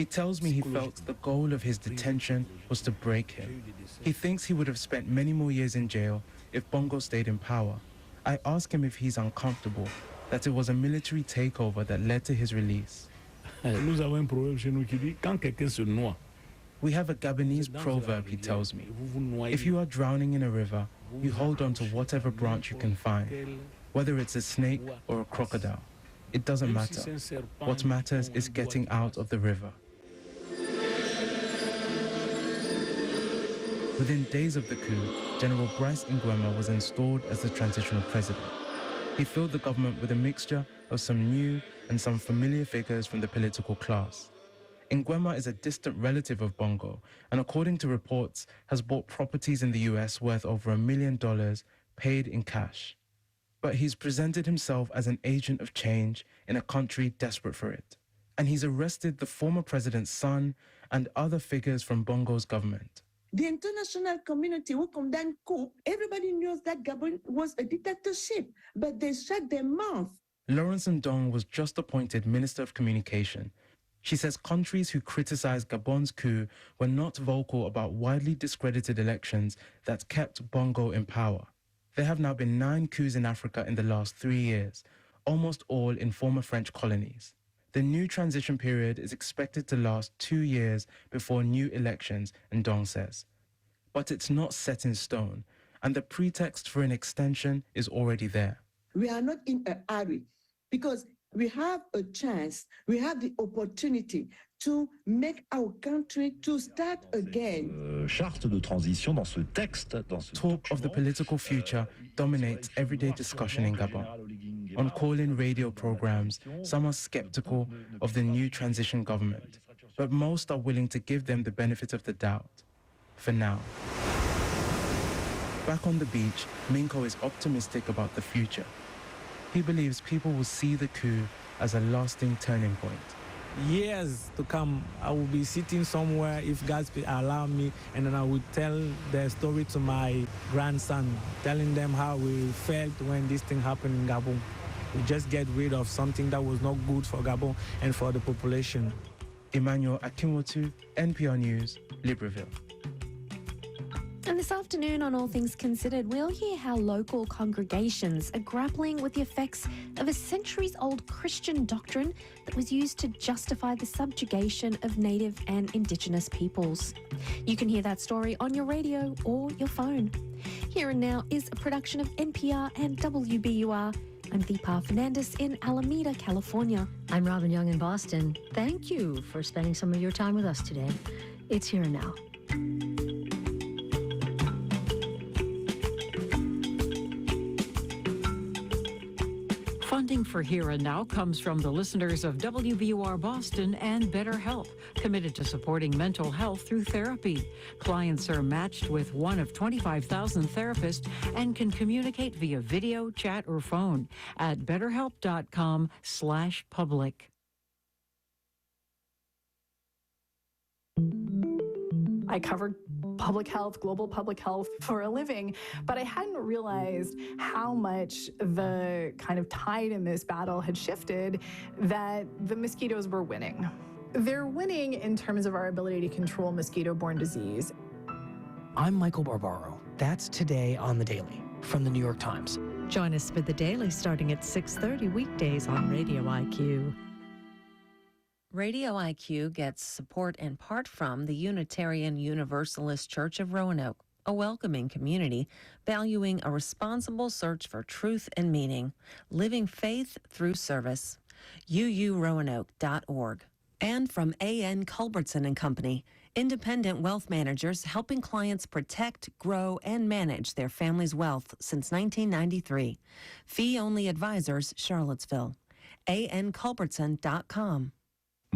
He tells me he felt the goal of his detention was to break him. He thinks he would have spent many more years in jail if Bongo stayed in power. I ask him if he's uncomfortable, that it was a military takeover that led to his release. We have a Gabonese proverb, he tells me. If you are drowning in a river, you hold on to whatever branch you can find, whether it's a snake or a crocodile. It doesn't matter. What matters is getting out of the river. Within days of the coup, General Bryce Nguema was installed as the transitional president. He filled the government with a mixture of some new and some familiar figures from the political class. Nguema is a distant relative of Bongo and, according to reports, has bought properties in the US worth over $1 million paid in cash. But he's presented himself as an agent of change in a country desperate for it. And he's arrested the former president's son and other figures from Bongo's government. The international community who condemned coup, everybody knows that Gabon was a dictatorship, but they shut their mouth. Lawrence Ndong was just appointed Minister of Communication. She says countries who criticized Gabon's coup were not vocal about widely discredited elections that kept Bongo in power. There have now been 9 coups in Africa in the last 3 years, almost all in former French colonies. The new transition period is expected to last 2 years before new elections, Ndong says. But it's not set in stone, and the pretext for an extension is already there. We are not in a hurry because we have a chance, we have the opportunity to make our country to start again. Charte de transition dans ce texte, Talk of the political future dominates everyday discussion in Gabon. On call-in radio programs, some are skeptical of the new transition government, but most are willing to give them the benefit of the doubt, for now. Back on the beach, Minko is optimistic about the future. He believes people will see the coup as a lasting turning point. Years to come, I will be sitting somewhere, if God allow me, and then I will tell the story to my grandson, telling them how we felt when this thing happened in Gabon. We just get rid of something that was not good for Gabon and for the population. Emmanuel Akinwotu, NPR News, Libreville. And this afternoon on All Things Considered, we'll hear how local congregations are grappling with the effects of a centuries-old Christian doctrine that was used to justify the subjugation of Native and Indigenous peoples. You can hear that story on your radio or your phone. Here and Now is a production of NPR and WBUR. I'm Deepa Fernandez in Alameda, California. I'm Robin Young in Boston. Thank you for spending some of your time with us today. It's Here and Now. Funding for Here and Now comes from the listeners of WBUR Boston and BetterHelp, committed to supporting mental health through therapy. Clients are matched with one of 25,000 therapists and can communicate via video, chat, or phone at betterhelp.com/public. I covered public health, global public health for a living, but I hadn't realized how much the kind of tide in this battle had shifted, that the mosquitoes were winning. They're winning in terms of our ability to control mosquito-borne disease. I'm Michael Barbaro. That's Today on The Daily from the New York Times. Join us for The Daily starting at 6:30 weekdays on Radio IQ. Radio IQ gets support in part from the Unitarian Universalist Church of Roanoke, a welcoming community valuing a responsible search for truth and meaning, living faith through service. uuroanoke.org. And from A.N. Culbertson & Company, independent wealth managers helping clients protect, grow, and manage their family's wealth since 1993. Fee-only advisors, Charlottesville. anculbertson.com.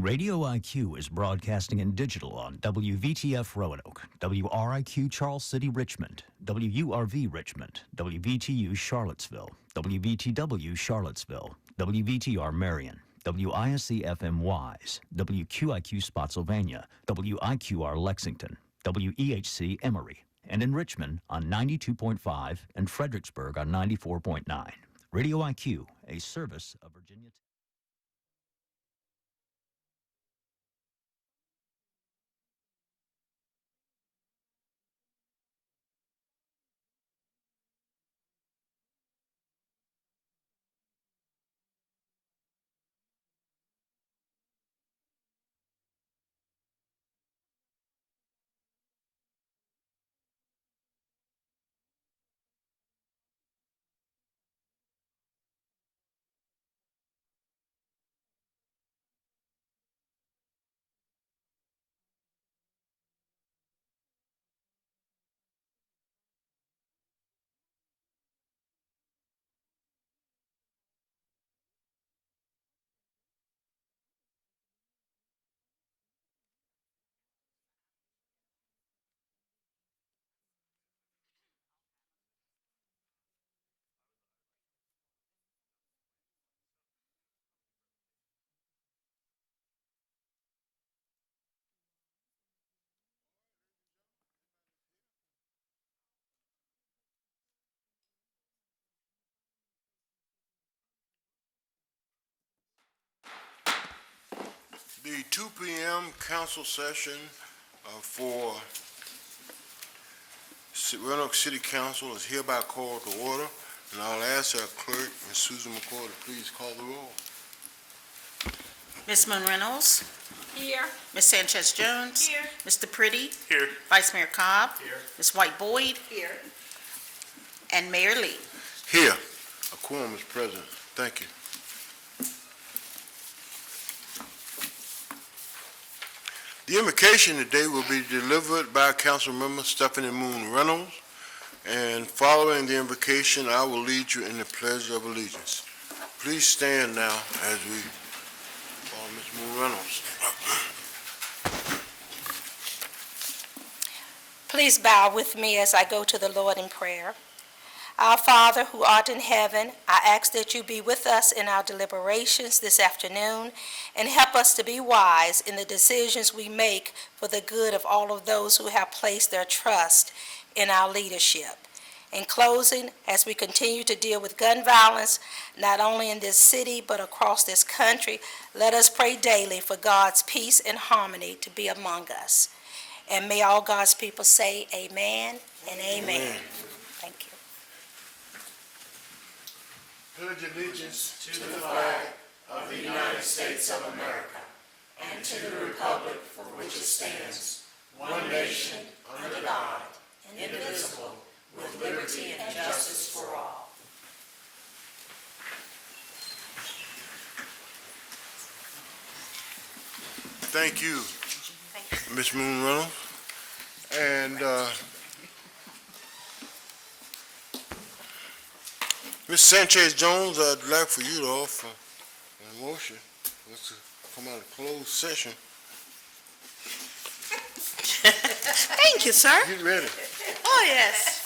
Radio IQ is broadcasting in digital on WVTF Roanoke, WRIQ Charles City Richmond, WURV Richmond, WVTU Charlottesville, WVTW Charlottesville, WVTR Marion, WISC FM Wise, WQIQ Spotsylvania, WIQR Lexington, WEHC Emory, and in Richmond on 92.5 and Fredericksburg on 94.9. Radio IQ, a service of Virginia. The 2 p.m. council session for Roanoke City Council is hereby called to order, and I'll ask our clerk, Ms. Susan McCoy, to please call the roll. Ms. Moon Reynolds? Here. Ms. Sanchez Jones? Here. Mr. Pretty? Here. Vice Mayor Cobb? Here. Ms. White Boyd? Here. And Mayor Lee. Here. A quorum is present. Thank you. The invocation today will be delivered by Councilmember Stephanie Moon Reynolds, and following the invocation, I will lead you in the Pledge of Allegiance. Please stand now as we follow Ms. Moon Reynolds. Please bow with me as I go to the Lord in prayer. Our Father, who art in heaven, I ask that you be with us in our deliberations this afternoon and help us to be wise in the decisions we make for the good of all of those who have placed their trust in our leadership. In closing, as we continue to deal with gun violence, not only in this city but across this country, let us pray daily for God's peace and harmony to be among us. And may all God's people say amen and amen. Thank you. Pledge allegiance to the flag of the United States of America and to the republic for which it stands, one nation, under God, indivisible, with liberty and justice for all. Thank you, Ms. Moon Reynolds. And Ms. Sanchez Jones, I'd like for you to offer a motion. Let's come out of closed session. Thank you, sir. Get ready. Oh, yes.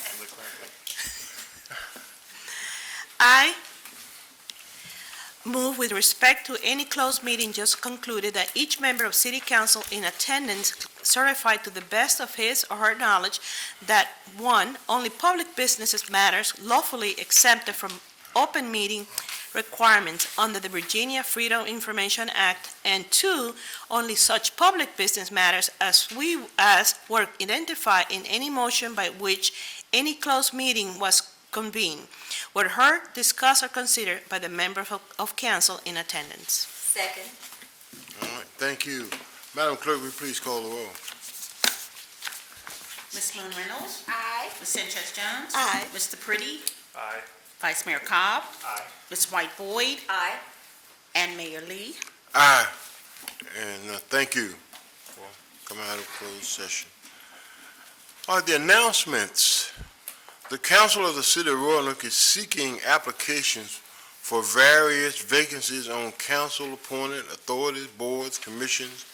I move with respect to any closed meeting just concluded that each member of City Council in attendance certify to the best of his or her knowledge that, one, only public business matters lawfully exempted from open meeting requirements under the Virginia Freedom of Information Act, and two, only such public business matters as were identified in any motion by which any closed meeting was convened, were heard, discussed, or considered by the member of council in attendance. Second. All right, thank you. Madam Clerk, will you please call the roll? Ms. Moon Reynolds? Aye. Ms. Sanchez Jones? Aye. Mr. Pretty? Aye. Vice Mayor Cobb? Aye. Ms. White Boyd? Aye. And Mayor Lee. Aye. And thank you for coming out of closed session. All right, the announcements. The Council of the City of Roanoke is seeking applications for various vacancies on council-appointed authorities, boards, commissions,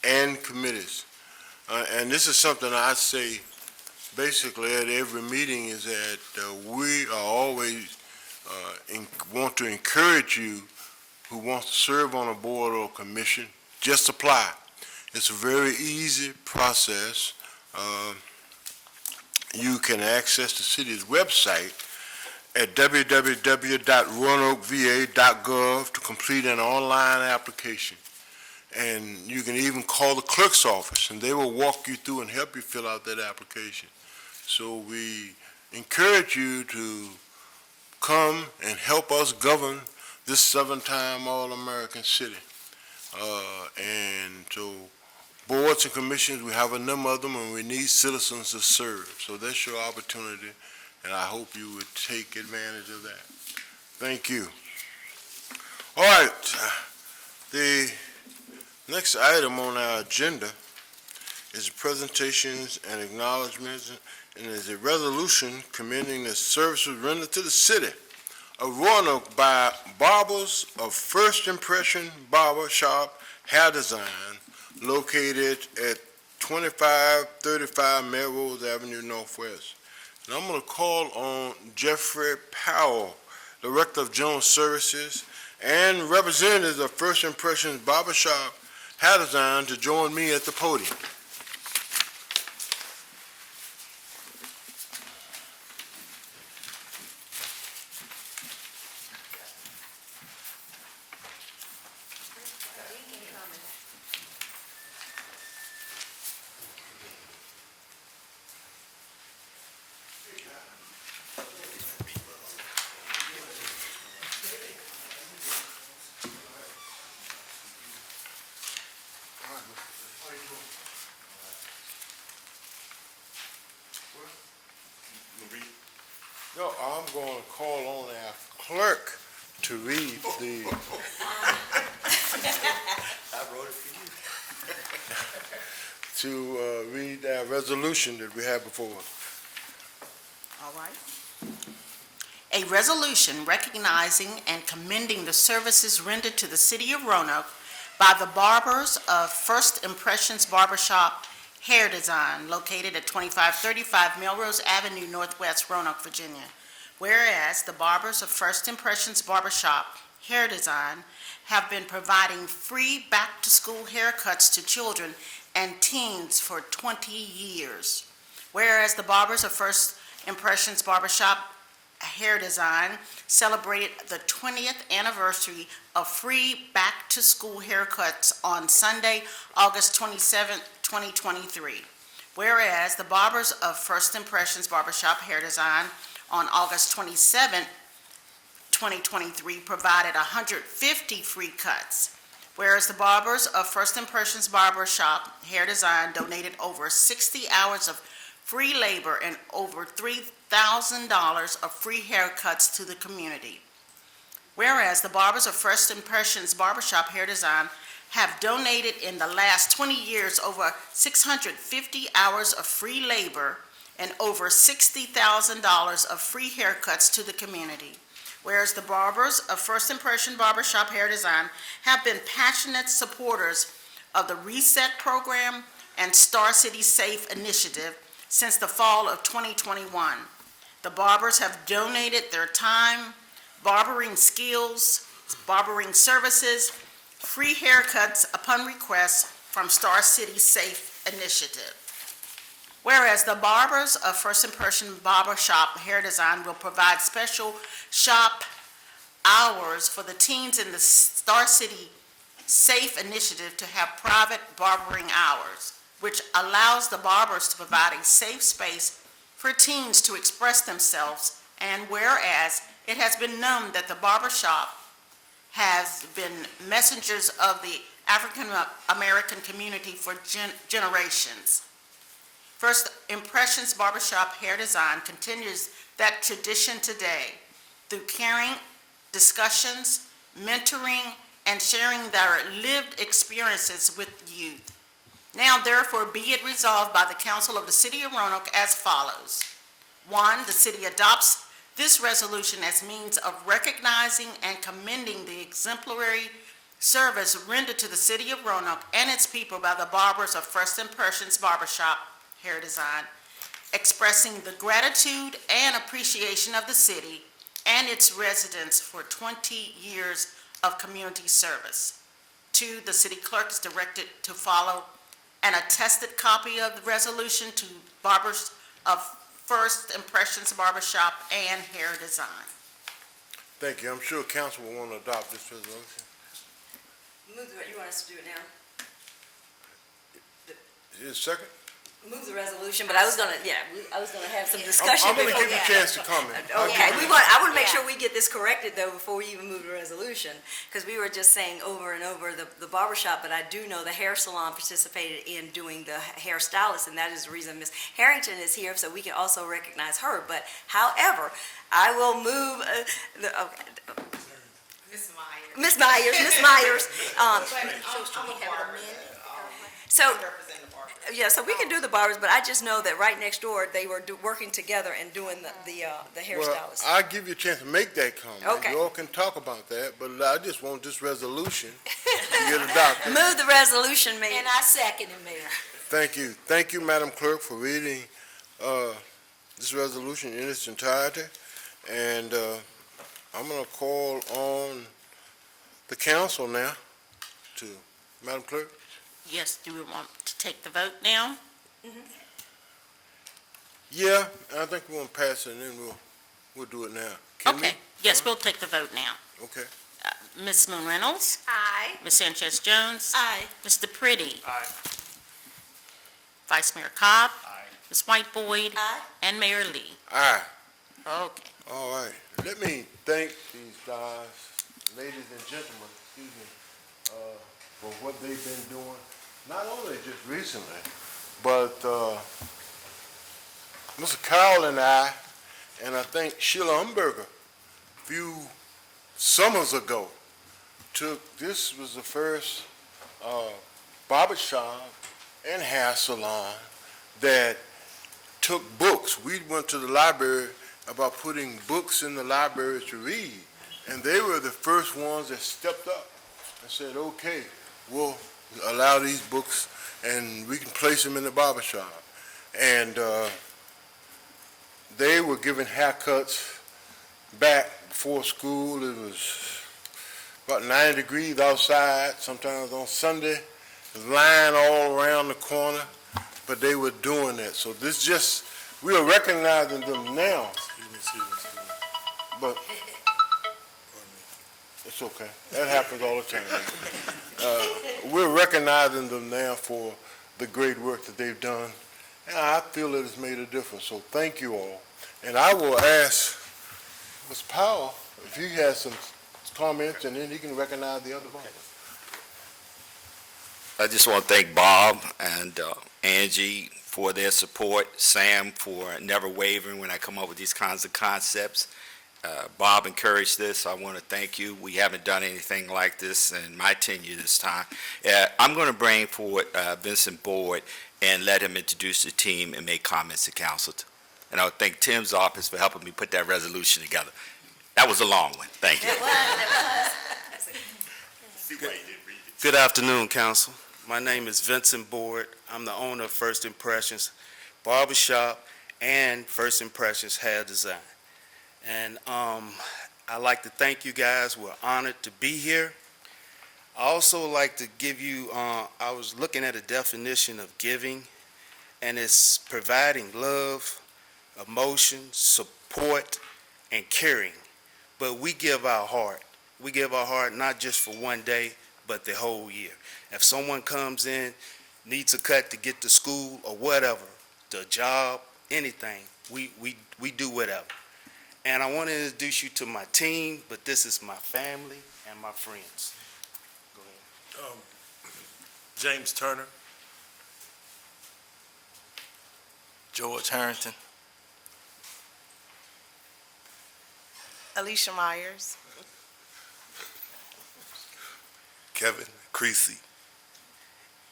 and committees. And this is something I say basically at every meeting, is that we are always want to encourage you who wants to serve on a board or a commission, just apply. It's a very easy process. You can access the city's website at www.roanokeva.gov to complete an online application. And you can even call the clerk's office, and they will walk you through and help you fill out that application. So we encourage you to come and help us govern this seven-time All-American city. And so boards and commissions, we have a number of them, and we need citizens to serve. So that's your opportunity, and I hope you would take advantage of that. Thank you. All right, the next item on our agenda is presentations and acknowledgments, and is a resolution commending the services rendered to the city of Roanoke by Barbers of First Impression Barber Shop Hair Design, located at 2535 Melrose Avenue Northwest. And I'm going to call on Jeffrey Powell, Director of General Services, and representatives of First Impressions Barbershop Hair Design to join me at the podium. No, I'm going to call on our clerk to read the. I wrote it for you. To read our resolution that we have before us. All right. A resolution recognizing and commending the services rendered to the city of Roanoke by the barbers of First Impressions Barbershop Hair Design, located at 2535 Melrose Avenue, Northwest Roanoke, Virginia. Whereas the barbers of First Impressions Barbershop Hair Design have been providing free back-to-school haircuts to children and teens for 20 years. Whereas the barbers of First Impressions Barbershop Hair Design celebrated the 20th anniversary of free back-to-school haircuts on Sunday, August 27, 2023. Whereas the barbers of First Impressions Barbershop Hair Design on August 27, 2023 provided 150 free cuts. Whereas the barbers of First Impressions Barbershop Hair Design donated over 60 hours of free labor and over $3,000 of free haircuts to the community. Whereas the barbers of First Impressions Barbershop Hair Design have donated in the last 20 years over 650 hours of free labor and over $60,000 of free haircuts to the community. Whereas the barbers of First Impression Barbershop Hair Design have been passionate supporters of the Reset Program and Star City Safe Initiative since the fall of 2021. The barbers have donated their time, barbering skills, barbering services, free haircuts upon request from Star City Safe Initiative. Whereas the barbers of First Impression Barbershop Hair Design will provide special shop hours for the teens in the Star City Safe Initiative to have private barbering hours, which allows the barbers to provide a safe space for teens to express themselves. And whereas it has been known that the barbershop has been messengers of the African American community for generations. First Impressions Barbershop Hair Design continues that tradition today through caring, discussions, mentoring, and sharing their lived experiences with youth. Now, therefore, be it resolved by the Council of the City of Roanoke as follows. 1, the city adopts this resolution as means of recognizing and commending the exemplary service rendered to the City of Roanoke and its people by the barbers of First Impressions Barbershop Hair Design, expressing the gratitude and appreciation of the city and its residents for 20 years of community service. 2, the city clerk is directed to follow an attested copy of the resolution to barbers of First Impressions Barbershop and Hair Design. Thank you. I'm sure council will want to adopt this resolution. You want us to do it now? Is it a second? Move the resolution, but I was gonna have some discussion. I'm going to before- give you a chance to comment. Okay, I want to make sure we get this corrected though before we even move the resolution, because we were just saying over and over the barbershop, but I do know the hair salon participated in doing the hairstylist, and that is the reason Miss Harrington is here, so we can also recognize her. But however, I will move Miss Myers. So. Yeah, so we can do the barbers, but I just know that right next door, they were working together and doing the hairstylist. Well, I'll give you a chance to make that comment. Okay. You all can talk about that, but I just want this resolution to get adopted. Move the resolution, Mayor. And I second it, Mayor. Thank you. Thank you, Madam Clerk, for reading this resolution in its entirety. And I'm going to call on the council now to, Madam Clerk. Yes, do we want to take the vote now? Yeah, I think we want to pass it and then we'll do it now. Can we? Okay, yes, we'll take the vote now. Okay. Ms. Moon Reynolds? Aye. Ms. Sanchez Jones? Aye. Mr. Pretty? Aye. Vice Mayor Cobb? Aye. Ms. White Boyd? Aye. And Mayor Lee? Aye. Okay. All right. Let me thank these guys, ladies and gentlemen, for what they've been doing. Not only just recently, but Mr. Carroll and I And I think Sheila Umberger, a few summers ago, this was the first barbershop and hair salon that took books. We went to the library about putting books in the library to read, and they were the first ones that stepped up and said, okay, we'll allow these books and we can place them in the barbershop. And they were giving haircuts back before school. It was about 90 degrees outside, sometimes on Sunday, line all around the corner, but they were doing that. So this just, we are recognizing them now. But it's okay. That happens all the time. We're recognizing them now for the great work that they've done, and I feel it has made a difference. So thank you all. And I will ask Ms. Powell if he has some comments, and then he can recognize the other ones. I just want to thank Bob and Angie for their support, Sam for never wavering when I come up with these kinds of concepts. Bob encouraged this. I want to thank you. We haven't done anything like this in my tenure this time. I'm going to bring forward Vincent Board and let him introduce the team and make comments to council. And I would thank Tim's office for helping me put that resolution together. That was a long one. Thank you. It was. Good afternoon, Council. My name is Vincent Board. I'm the owner of First Impressions Barbershop and First Impressions Hair Design. And I'd like to thank you guys. We're honored to be here. I also like to give you, I was looking at a definition of giving, and it's providing love, emotion, support, and caring. But we give our heart. We give our heart not just for one day, but the whole year. If someone comes in, needs a cut to get to school or whatever, the job, anything, we do whatever. And I want to introduce you to my team, but this is my family and my friends. Go ahead. James Turner, George Harrington, Alicia Myers, Kevin Creasy.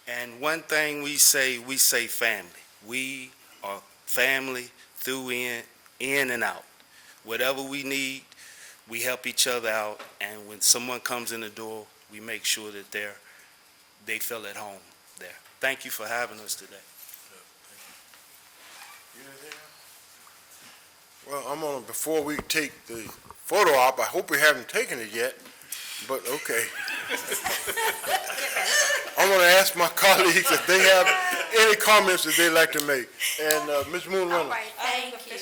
And one thing we say family. We are family through in and out. Whatever we need, we help each other out. And when someone comes in the door, we make sure that they feel at home there. Thank you for having us today. Well, I'm on, before we take the photo op, I hope we haven't taken it yet, but okay. I'm going to ask my colleagues if they have any comments that they'd like to make. And Ms. Moon Reynolds. All right, thank you.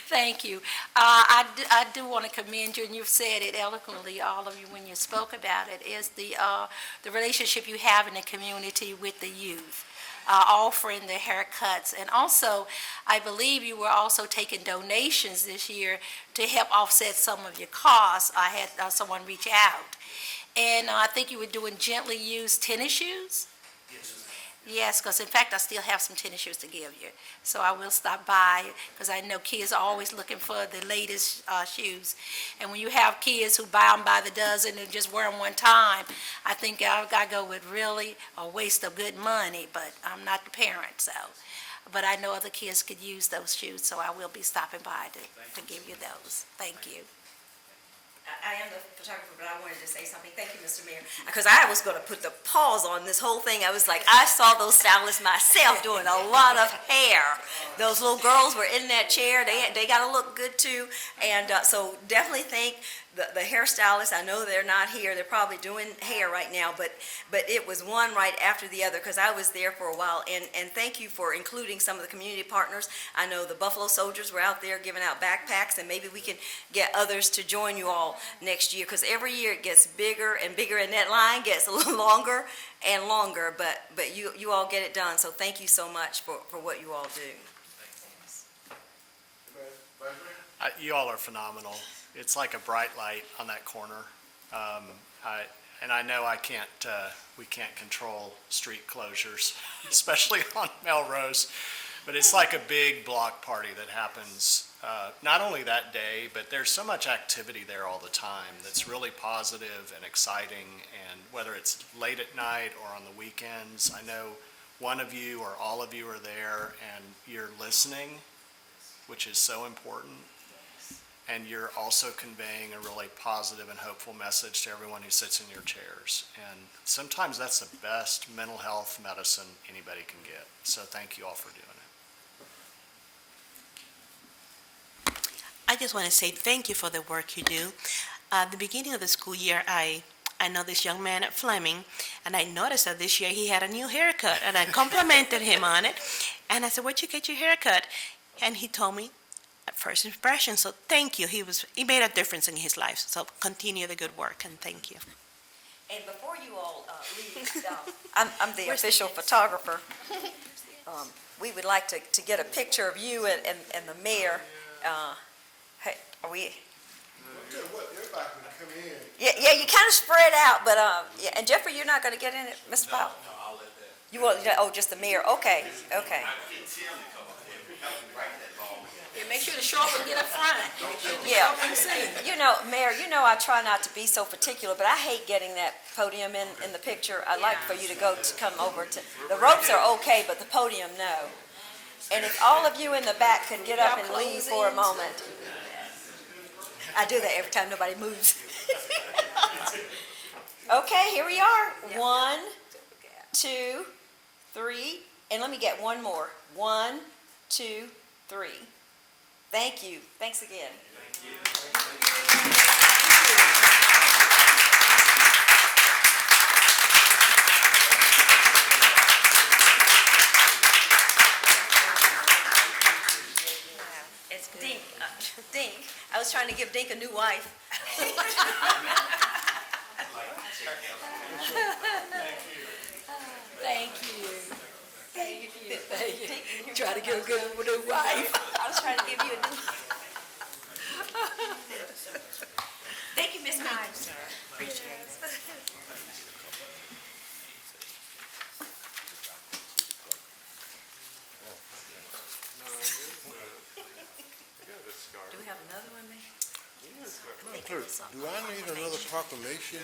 Thank you. I do want to commend you, and you've said it eloquently, all of you, when you spoke about it, is the relationship you have in the community with the youth. Offering the haircuts, and also I believe you were also taking donations this year to help offset some of your costs. I had someone reach out, and I think you were doing gently used tennis shoes. Yes, because in fact I still have some tennis shoes to give you, so I will stop by because I know kids are always looking for the latest shoes, and when you have kids who buy them by the dozen and just wear them one time, I think I go with really a waste of good money, but I'm not the parent, so. But I know other kids could use those shoes, so I will be stopping by to give you those. Thank you. I am the photographer, but I wanted to say something. Thank you, Mr. Mayor. Because I was going to put the pause on this whole thing. I was like, I saw those stylists myself doing a lot of hair. Those little girls were in that chair. They got to look good, too. And so definitely thank the hairstylists. I know they're not here. They're probably doing hair right now, but it was one right after the other because I was there for a while. And thank you for including some of the community partners. I know the Buffalo Soldiers were out there giving out backpacks, and maybe we can get others to join you all next year because every year it gets bigger and bigger, and that line gets a little longer and longer, but you all get it done. So thank you so much for what you all do. You all are phenomenal. It's like a bright light on that corner. I know we can't control street closures, especially on Melrose. But it's like a big block party that happens not only that day, but there's so much activity there all the time that's really positive and exciting. And whether it's late at night or on the weekends, I know one of you or all of you are there and you're listening, which is so important. And you're also conveying a really positive and hopeful message to everyone who sits in your chairs. And sometimes that's the best mental health medicine anybody can get. So thank you all for doing it. I just want to say thank you for the work you do. At the beginning of the school year, I know this young man at Fleming, and I noticed that this year he had a new haircut, and I complimented him on it. And I said, "Where'd you get your haircut?" And he told me, at first impression. So thank you. He made a difference in his life. So continue the good work, and thank you. And before you all leave, I'm the official photographer. We would like to get a picture of you and the mayor. Hey, are we? Yeah, you kind of spread out, but yeah. And Jeffrey, you're not going to get in it, Mr. Powell? No, I'll let that. You want? Oh, just the mayor. Okay. Yeah, make sure to show up and get up front. Yeah. You know, Mayor, I try not to be so particular, but I hate getting that podium in the picture. I'd like for you to come over to, the ropes are okay, but the podium, no. And if all of you in the back could get up and leave for a moment. I do that every time nobody moves. Okay, here we are. 1, 2, 3, and let me get one more. 1, 2, 3. Thank you. Thanks again. Thank you. It's Dink. Dink. I was trying to give Dink a new wife. Thank you. Thank you. Thank you. Try to give a good new wife. I was trying to give you a new. Thank you, Miss Hyde, sir. Appreciate it. Do we have another one there? Clerk, do I need another proclamation?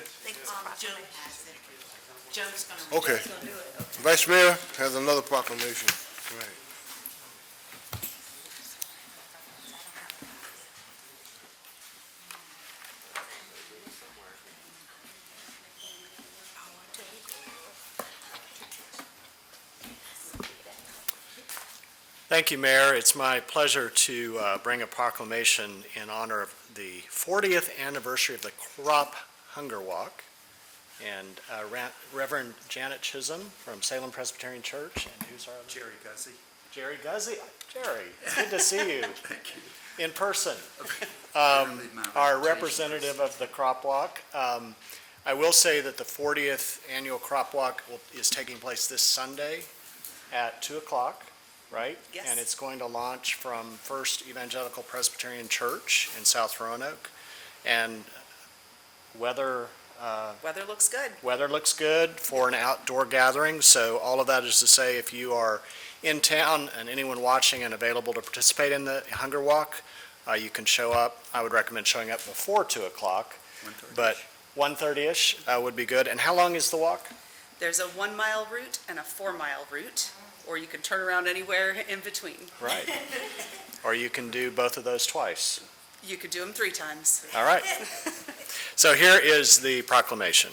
Joe's gonna Okay. Vice Mayor has another proclamation. Right. Thank you, Mayor. It's my pleasure to bring a proclamation in honor of the 40th anniversary of the Crop Hunger Walk. And Reverend Janet Chisholm from Salem Presbyterian Church, and who's our other? Jerry Guzzi. Jerry Guzzi. Jerry, it's good to see you. Thank you. In person. Our representative of the Crop Walk. I will say that the 40th annual Crop Walk is taking place this Sunday at 2 o'clock, right? Yes. And it's going to launch from First Evangelical Presbyterian Church in South Roanoke. And weather looks good. Weather looks good for an outdoor gathering. So all of that is to say, if you are in town and anyone watching and available to participate in the Hunger Walk, you can show up. I would recommend showing up before 2 o'clock, but 1:30-ish would be good. And how long is the walk? There's a 1-mile route and a 4-mile route, or you can turn around anywhere in between. Right. Or you can do both of those twice. You could do them 3 times. All right. So here is the proclamation.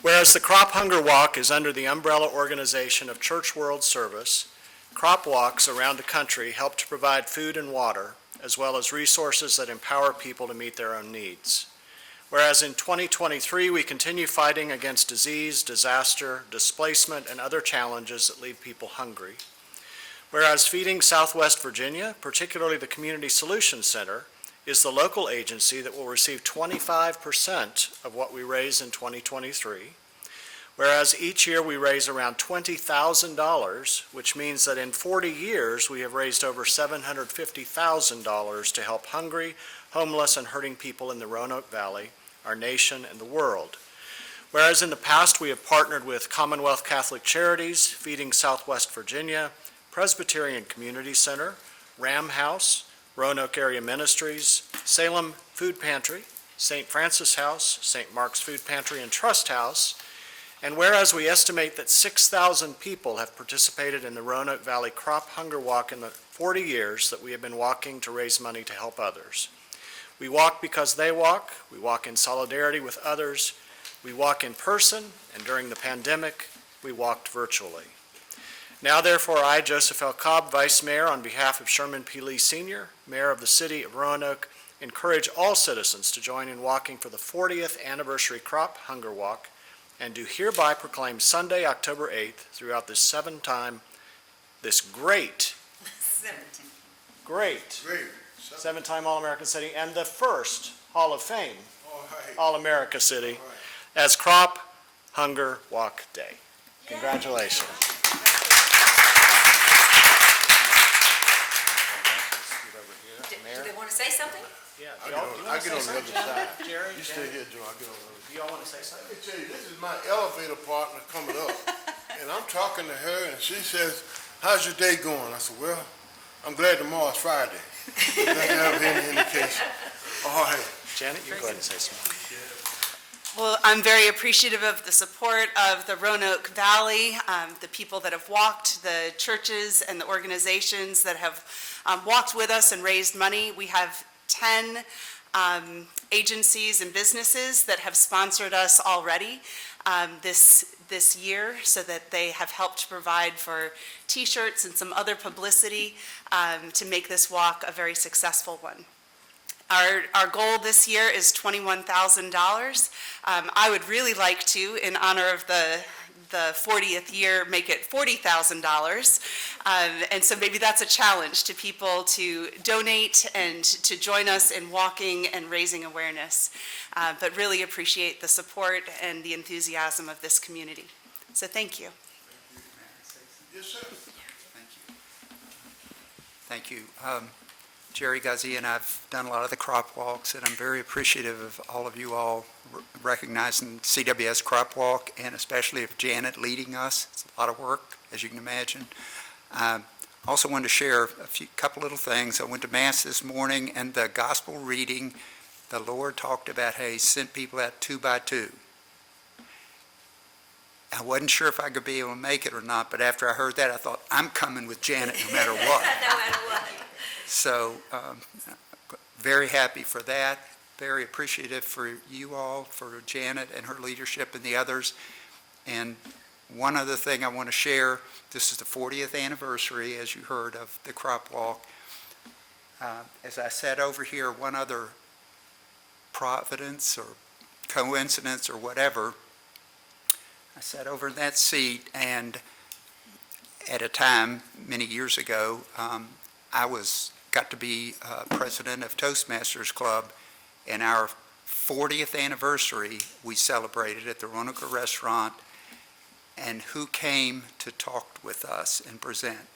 Whereas the Crop Hunger Walk is under the umbrella organization of Church World Service, crop walks around the country help to provide food and water, as well as resources that empower people to meet their own needs. Whereas in 2023, we continue fighting against disease, disaster, displacement, and other challenges that leave people hungry. Whereas Feeding Southwest Virginia, particularly the Community Solutions Center, is the local agency that will receive 25% of what we raise in 2023. Whereas each year we raise around $20,000, which means that in 40 years we have raised over $750,000 to help hungry, homeless, and hurting people in the Roanoke Valley, our nation, and the world. Whereas in the past we have partnered with Commonwealth Catholic Charities, Feeding Southwest Virginia, Presbyterian Community Center, Ram House, Roanoke Area Ministries, Salem Food Pantry, St. Francis House, St. Mark's Food Pantry and Trust House, and whereas we estimate that 6,000 people have participated in the Roanoke Valley Crop Hunger Walk in the 40 years that we have been walking to raise money to help others. We walk because they walk, we walk in solidarity with others, we walk in person, and during the pandemic, we walked virtually. Now, therefore, I, Joseph L. Cobb, Vice Mayor, on behalf of Sherman P. Lee Sr., Mayor of the City of Roanoke, encourage all citizens to join in walking for the 40th Anniversary Crop Hunger Walk, and do hereby proclaim Sunday, October 8th, throughout this great seven-time All-American City, and the first Hall of Fame All-America City, as Crop Hunger Walk Day. Congratulations. Do they want to say something? Yeah. I get on the other side. Jerry? You stay here, Joe. I get on the other side. Do y'all want to say something? Let me tell you, this is my elevator partner coming up. And I'm talking to her, and she says, how's your day going? I said, well, I'm glad tomorrow's Friday. Doesn't have any indication. All right. Janet, you go ahead and say something. Well, I'm very appreciative of the support of the Roanoke Valley, the people that have walked, the churches and the organizations that have walked with us and raised money. We have 10 agencies and businesses that have sponsored us already this year, so that they have helped provide for T-shirts and some other publicity to make this walk a very successful one. Our goal this year is $21,000. I would really like to, in honor of the 40th year, make it $40,000. And so maybe that's a challenge to people to donate and to join us in walking and raising awareness. But really appreciate the support and the enthusiasm of this community. So thank you. Yes, sir. Thank you. Jerry Guzzi and I've done a lot of the crop walks, and I'm very appreciative of all of you all recognizing CWS Crop Walk, and especially of Janet leading us. It's a lot of work, as you can imagine. Also wanted to share a couple little things. I went to Mass this morning, and the gospel reading, the Lord talked about how He sent people out 2 by 2. I wasn't sure if I could be able to make it or not, but after I heard that, I thought, I'm coming with Janet no matter what. No matter what. So, very happy for that, very appreciative for you all, for Janet and her leadership and the others. And one other thing I want to share, this is the 40th anniversary, as you heard, of the crop walk. As I sat over here, one other providence or coincidence or whatever, I sat over in that seat, and at a time many years ago, I got to be president of Toastmasters Club, and our 40th anniversary we celebrated at the Roanoke restaurant. And who came to talk with us and present?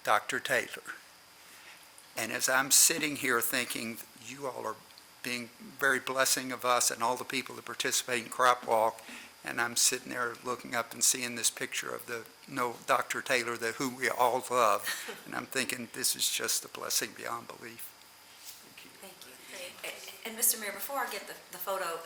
Dr. Taylor. And as I'm sitting here thinking, you all are being very blessing of us and all the people that participate in Crop Walk, and I'm sitting there looking up and seeing this picture of Dr. Taylor, who we all love, and I'm thinking this is just a blessing beyond belief. Thank you. And Mr. Mayor, before I get the photo,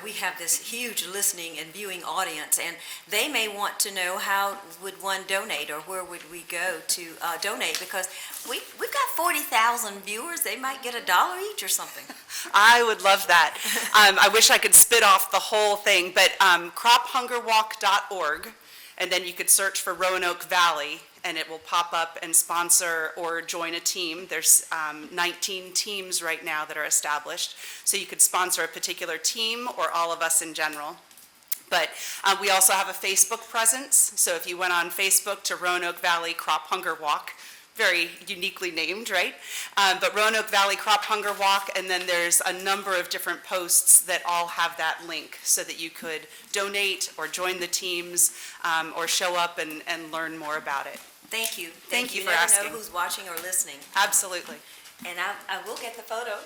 we have this huge listening and viewing audience, and they may want to know how would one donate, or where would we go to donate, because we've got 40,000 viewers. They might get $1 each or something. I would love that. I wish I could spit off the whole thing, but crophungerwalk.org, and then you could search for Roanoke Valley, and it will pop up and sponsor or join a team. There's 19 teams right now that are established, so you could sponsor a particular team or all of us in general. But we also have a Facebook presence, so if you went on Facebook to Roanoke Valley Crop Hunger Walk, very uniquely named, right? But Roanoke Valley Crop Hunger Walk, and then there's a number of different posts that all have that link so that you could donate or join the teams or show up and learn more about it. Thank you. Thank you for never asking. know who's watching or listening. Absolutely. And I will get the photo.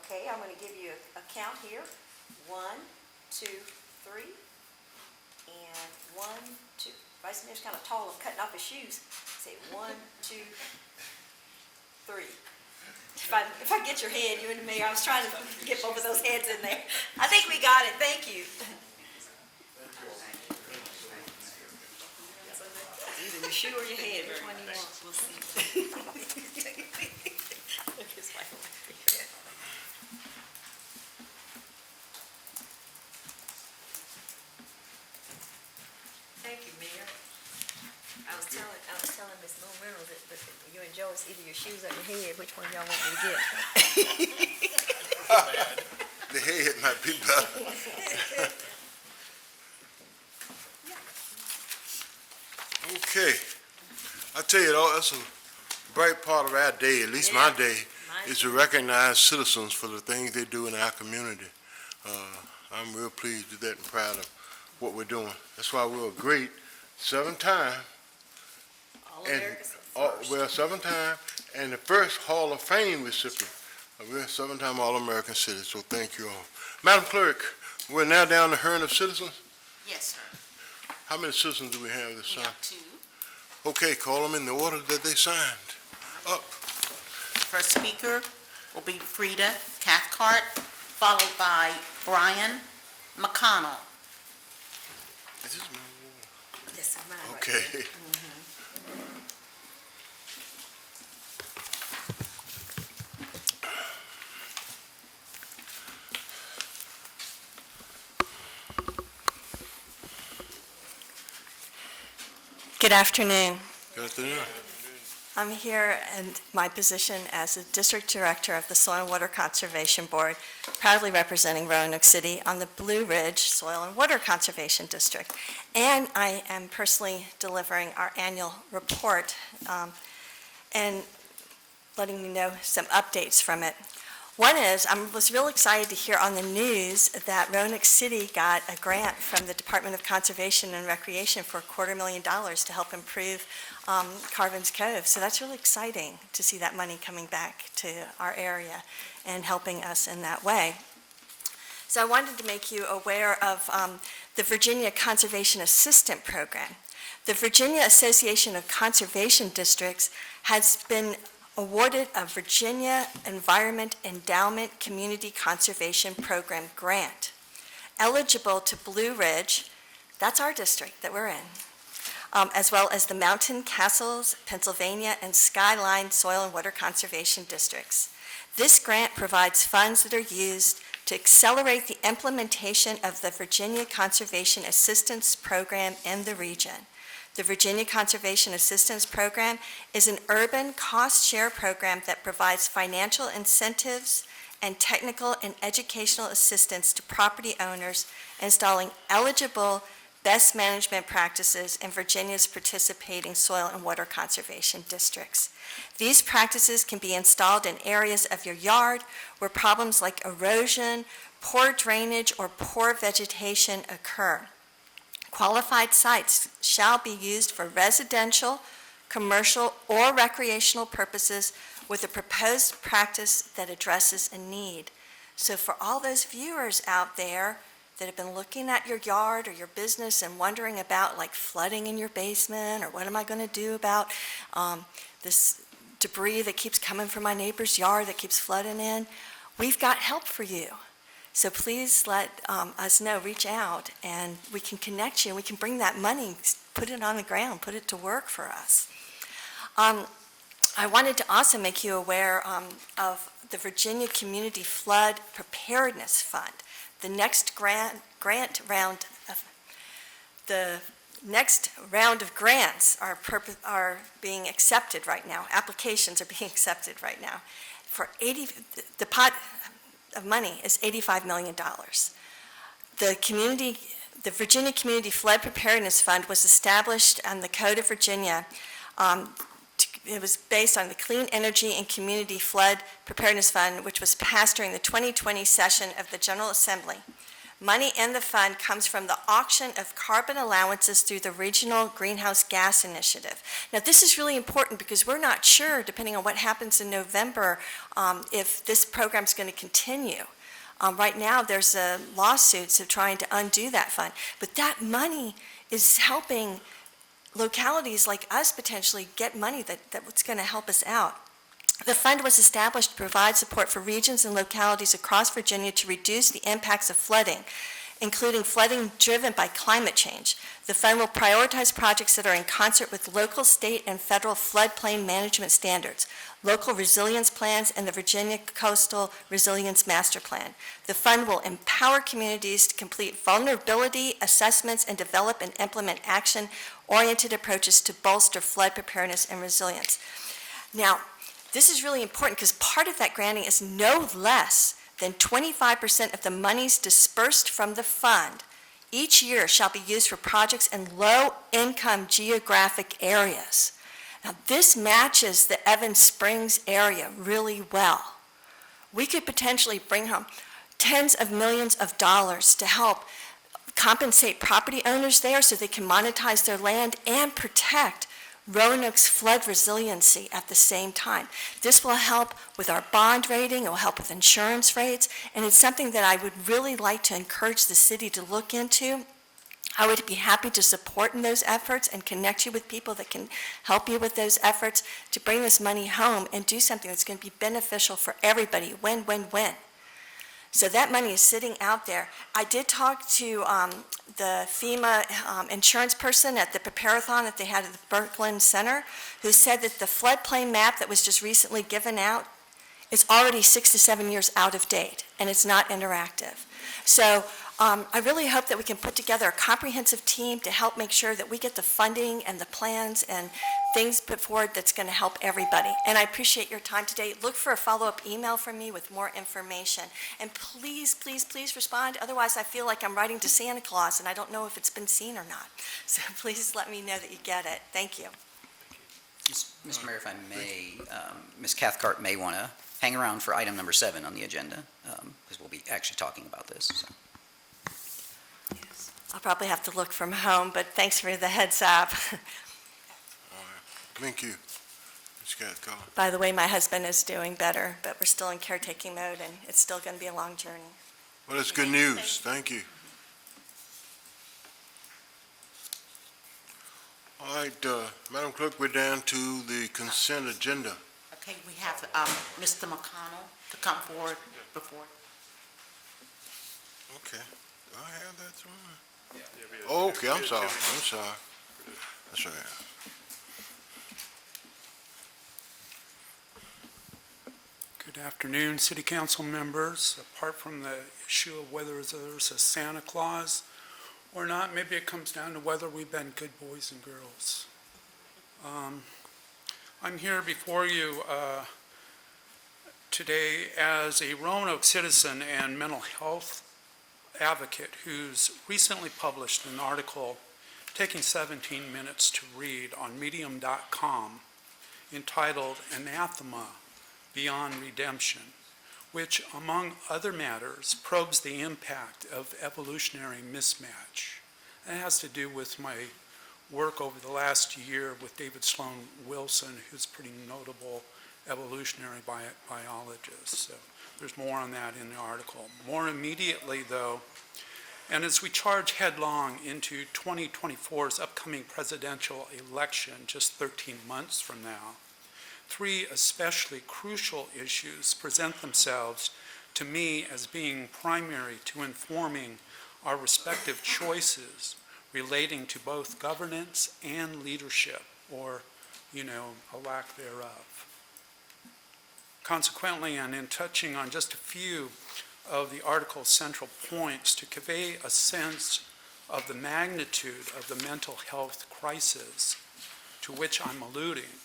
Okay, I'm going to give you a count here. 1, 2, 3, and 1, 2. Vice Mayor's kind of tall. I'm cutting off his shoes. Say 1, 2, 3. If I get your head, you and the mayor, I was trying to get both of those heads in there. I think we got it. Thank you. Either your shoe or your head. Which one you want? We'll see. Look, his wife over here. Thank you, Mayor. I was telling Miss Moon Reynolds that you and Joe, it's either your shoes or your head. Which one y'all want me to get? The head might be better. Okay. I tell you, that's a bright part of our day, at least my day, is to recognize citizens for the things they do in our community. I'm real pleased with that and proud of what we're doing. That's why we're a great 7-time. We're a 7-time and the first Hall of Fame recipient. We're a 7-time All-American citizen, so thank you all. Madam Clerk, we're now down to Hearing of Citizens. Yes, sir. How many citizens do we have this We time? have 2. Okay, call them in the order that they signed. Up. First speaker will be Frida Cathcart, followed by Brian McConnell. Is this my ward? This is mine. Okay. Right there. Good afternoon. Good afternoon. I'm here in my position as the District Director of the Soil and Water Conservation Board, proudly representing Roanoke City on the Blue Ridge Soil and Water Conservation District. And I am personally delivering our annual report and letting you know some updates from it. One is, I was real excited to hear on the news that Roanoke City got a grant from the Department of Conservation and Recreation for $250,000 to help improve Carvin's Cove. So that's really exciting to see that money coming back to our area and helping us in that way. So I wanted to make you aware of the Virginia Conservation Assistant Program. The Virginia Association of Conservation Districts has been awarded a Virginia Environment Endowment Community Conservation Program grant. Eligible to Blue Ridge, that's our district that we're in, as well as the Mountain Castles, Pennsylvania, and Skyline Soil and Water Conservation Districts. This grant provides funds that are used to accelerate the implementation of the Virginia Conservation Assistance Program in the region. The Virginia Conservation Assistance Program is an urban cost-share program that provides financial incentives and technical and educational assistance to property owners installing eligible best management practices in Virginia's participating soil and water conservation districts. These practices can be installed in areas of your yard where problems like erosion, poor drainage, or poor vegetation occur. Qualified sites shall be used for residential, commercial, or recreational purposes with a proposed practice that addresses a need. So for all those viewers out there that have been looking at your yard or your business and wondering about like flooding in your basement or what am I going to do about this debris that keeps coming from my neighbor's yard that keeps flooding in, we've got help for you. So please let us know, reach out, and we can connect you, and we can bring that money, put it on the ground, put it to work for us. I wanted to also make you aware of the Virginia Community Flood Preparedness Fund. The next grant round of grants are being accepted right now. Applications are being accepted right now. The pot of money is $85 million. The Virginia Community Flood Preparedness Fund was established on the Code of Virginia. It was based on the Clean Energy and Community Flood Preparedness Fund, which was passed during the 2020 session of the General Assembly. Money in the fund comes from the auction of carbon allowances through the Regional Greenhouse Gas Initiative. Now, this is really important because we're not sure, depending on what happens in November, if this program is going to continue. Right now, there's lawsuits of trying to undo that fund. But that money is helping localities like us potentially get money that's going to help us out. The fund was established to provide support for regions and localities across Virginia to reduce the impacts of flooding, including flooding driven by climate change. The fund will prioritize projects that are in concert with local, state, and federal floodplain management standards, local resilience plans, and the Virginia Coastal Resilience Master Plan. The fund will empower communities to complete vulnerability assessments and develop and implement action-oriented approaches to bolster flood preparedness and resilience. Now, this is really important because part of that granting is no less than 25% of the monies dispersed from the fund each year shall be used for projects in low-income geographic areas. Now, this matches the Evans Springs area really well. We could potentially bring home tens of millions of dollars to help compensate property owners there so they can monetize their land and protect Roanoke's flood resiliency at the same time. This will help with our bond rating, it will help with insurance rates, and it's something that I would really like to encourage the city to look into. I would be happy to support in those efforts and connect you with people that can help you with those efforts to bring this money home and do something that's going to be beneficial for everybody, win, win, win. So that money is sitting out there. I did talk to the FEMA insurance person at the prepare-a-thon that they had at the Berkland Center, who said that the floodplain map that was just recently given out is already 6 to 7 years out of date, and it's not interactive. So I really hope that we can put together a comprehensive team to help make sure that we get the funding and the plans and things put forward that's going to help everybody. And I appreciate your time today. Look for a follow-up email from me with more information. And please, please, please respond. Otherwise, I feel like I'm writing to Santa Claus, and I don't know if it's been seen or not. So please let me know that you get it. Thank you. Mr. Mayor, if I may, Ms. Cathcart may want to hang around for item number 7 on the agenda, because we'll be actually talking about this. So. I'll probably have to look from home, but thanks for the heads up. All right. Thank you, Ms. Cathcart. By the way, my husband is doing better, but we're still in caretaking mode, and it's still going to be a long journey. Well, that's good news. Thank you. All right, Madam Clerk, we're down to the consent agenda. Okay, we have Mr. McConnell to come forward before. Okay. Do I have that through? Oh, okay, I'm sorry. That's right. Good afternoon, City Council members. Apart from the issue of whether there's a Santa Claus or not, maybe it comes down to whether we've been good boys and girls. I'm here before you today as a Roanoke citizen and mental health advocate who's recently published an article taking 17 minutes to read on medium.com entitled Anathema Beyond Redemption, which, among other matters, probes the impact of evolutionary mismatch. It has to do with my work over the last year with David Sloan Wilson, who's a pretty notable evolutionary biologist. So there's more on that in the article. More immediately, though, and as we charge headlong into 2024's upcoming presidential election just 13 months from now, 3 especially crucial issues present themselves to me as being primary to informing our respective choices relating to both governance and leadership, or, a lack thereof. Consequently, and in touching on just a few of the article's central points to convey a sense of the magnitude of the mental health crisis to which I'm alluding.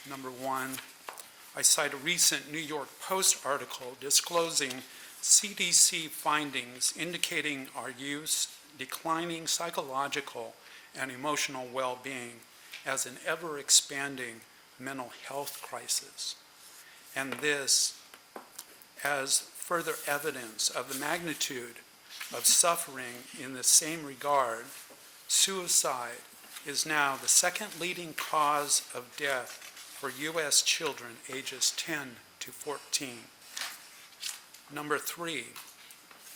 Number 1, I cite a recent New York Post article disclosing CDC findings indicating our youth's declining psychological and emotional well-being as an ever-expanding mental health crisis. And this as further evidence of the magnitude of suffering in the same regard, suicide is now the second leading cause of death for U.S. children ages 10 to 14. Number 3,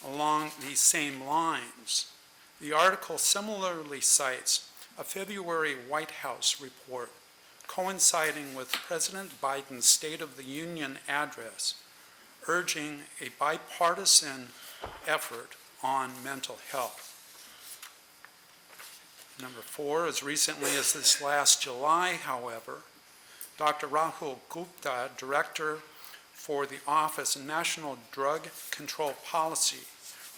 along these same lines, the article similarly cites a February White House report coinciding with President Biden's State of the Union address, urging a bipartisan effort on mental health. Number 4, as recently as this last July, however, Dr. Rahul Gupta, Director for the Office of National Drug Control Policy,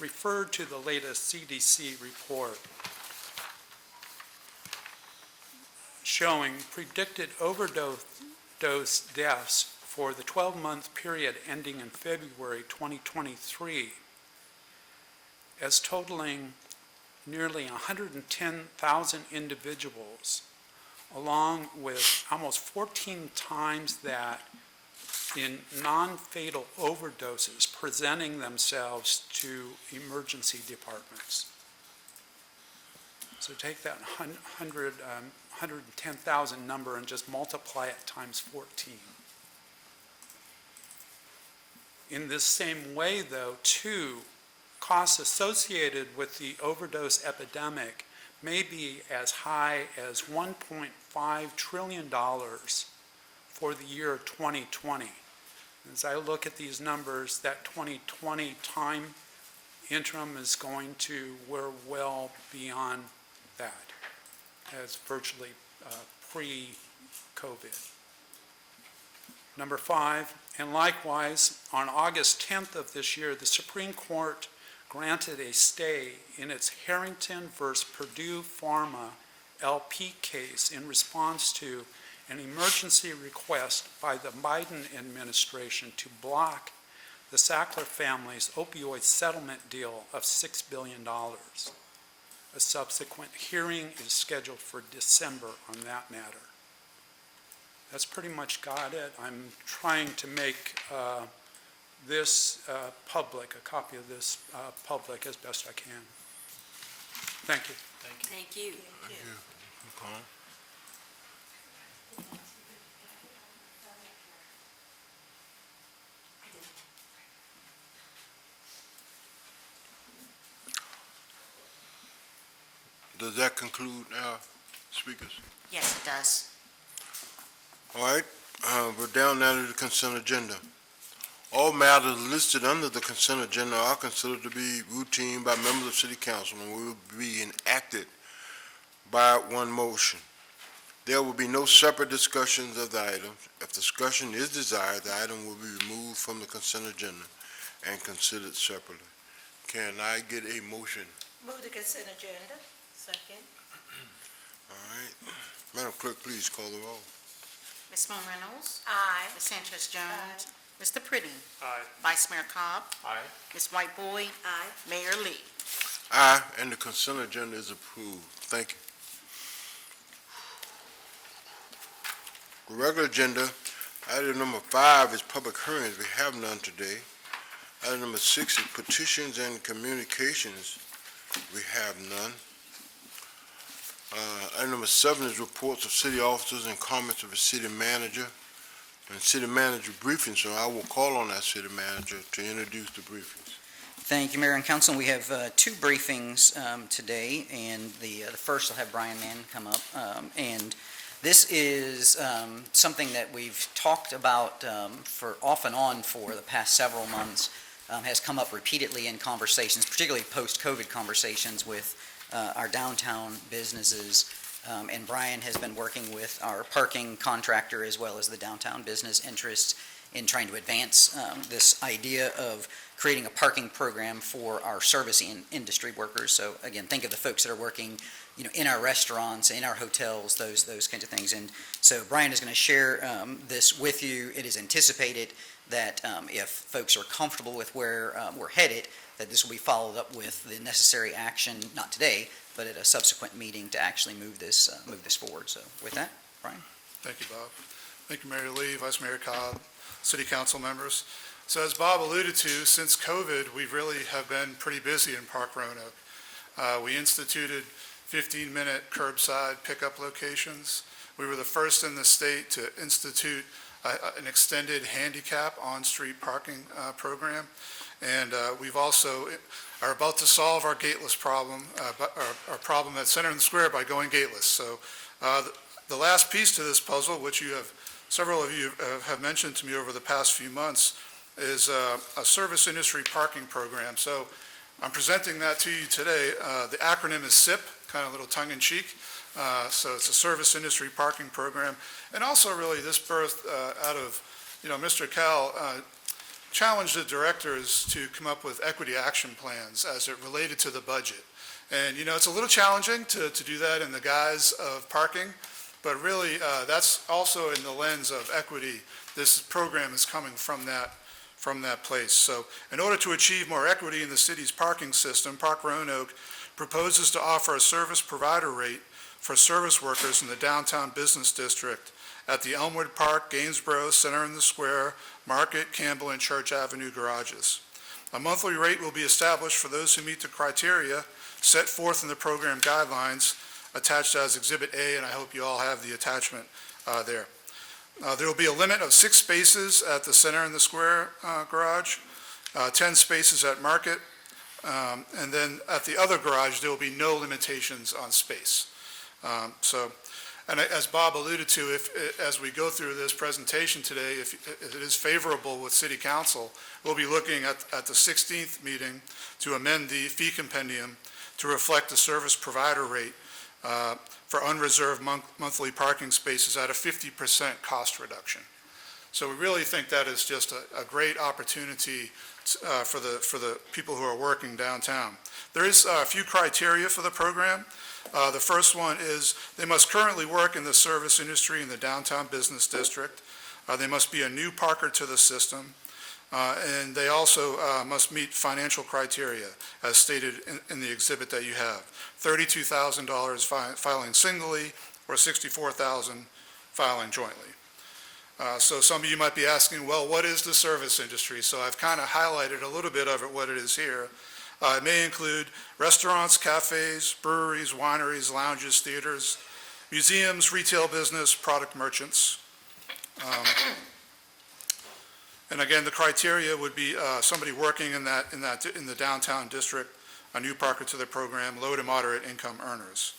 referred to the latest CDC report showing predicted overdose deaths for the 12-month period ending in February 2023 as totaling nearly 110,000 individuals, along with almost 14 times that in non-fatal overdoses presenting themselves to emergency departments. So take that 110,000 number and just multiply it times 14. In this same way, though, too, costs associated with the overdose epidemic may be as high as $1.5 trillion for the year 2020. As I look at these numbers, that 2020 time interim is going to, we're well beyond that, as virtually pre-COVID. Number 5, and likewise, on August 10th of this year, the Supreme Court granted a stay in its Harrington versus Purdue Pharma LP case in response to an emergency request by the Biden administration to block the Sackler family's opioid settlement deal of $6 billion. A subsequent hearing is scheduled for December on that matter. That's pretty much got it. I'm trying to make this public, a copy of this public as best I can. Thank you. Thank you. Thank you. Okay. Does that conclude our speakers? Yes, it does. All right, we're down now to the consent agenda. All matters listed under the consent agenda are considered to be routine by members of City Council and will be enacted by one motion. There will be no separate discussions of the items. If discussion is desired, the item will be removed from the consent agenda and considered separately. Can I get a motion? Move the consent agenda. Second. All right. Madam Clerk, please call the roll. Ms. Moon Reynolds? Aye. Ms. Sanchez Jones? Mr. Priddy? Aye. Vice Mayor Cobb? Aye. Ms. White Boyd? Aye. Mayor Lee? Aye, and the consent agenda is approved. Thank you. The regular agenda, item number 5 is public hearings. We have none today. Item number 6 is petitions and communications. We have none. Item number 7 is reports of city officers and comments of the city manager and city manager briefing. So I will call on that city manager to introduce the briefings. Thank you, Mayor and Council. We have 2 briefings today, and the first will have Brian Mann come up. And this is something that we've talked about for off and on for the past several months, has come up repeatedly in conversations, particularly post-COVID conversations with our downtown businesses. And Brian has been working with our parking contractor as well as the downtown business interests in trying to advance this idea of creating a parking program for our service industry workers. So again, think of the folks that are working, in our restaurants, in our hotels, those kinds of things. And so Brian is going to share this with you. It is anticipated that if folks are comfortable with where we're headed, that this will be followed up with the necessary action, not today, but at a subsequent meeting to actually move this forward. So with that, Brian. Thank you, Bob. Thank you, Mayor Lee, Vice Mayor Cobb, City Council members. So as Bob alluded to, since COVID, we really have been pretty busy in Park Roanoke. We instituted 15-minute curbside pickup locations. We were the first in the state to institute an extended handicap on-street parking program. And we've also are about to solve our gateless problem, our problem at Center in the Square by going gateless. So the last piece to this puzzle, which several of you have mentioned to me over the past few months, is a service industry parking program. So I'm presenting that to you today. The acronym is SIP, kind of a little tongue-in-cheek. So it's a service industry parking program. And also really this birthed out of, Mr. Cal challenged the directors to come up with equity action plans as it related to the budget. And, it's a little challenging to do that in the guise of parking, but really that's also in the lens of equity. This program is coming from that place. So in order to achieve more equity in the city's parking system, Park Roanoke proposes to offer a service provider rate for service workers in the downtown business district at the Elmwood Park, Gainsborough, Center in the Square, Market, Campbell, and Church Avenue garages. A monthly rate will be established for those who meet the criteria set forth in the program guidelines attached as Exhibit A, and I hope you all have the attachment there. There will be a limit of 6 spaces at the Center in the Square garage, 10 spaces at Market, and then at the other garage, there will be no limitations on space. And as Bob alluded to, as we go through this presentation today, if it is favorable with City Council, we'll be looking at the 16th meeting to amend the fee compendium to reflect the service provider rate for unreserved monthly parking spaces at a 50% cost reduction. So we really think that is just a great opportunity for the people who are working downtown. There is a few criteria for the program. The first one is they must currently work in the service industry in the downtown business district. They must be a new parker to the system. And they also must meet financial criteria as stated in the exhibit that you have. $32,000 filing singly or $64,000 filing jointly. So some of you might be asking, well, what is the service industry? So I've kind of highlighted a little bit of it, what it is here. It may include restaurants, cafes, breweries, wineries, lounges, theaters, museums, retail business, product merchants. And again, the criteria would be somebody working in the downtown district, a new parker to the program, low to moderate income earners.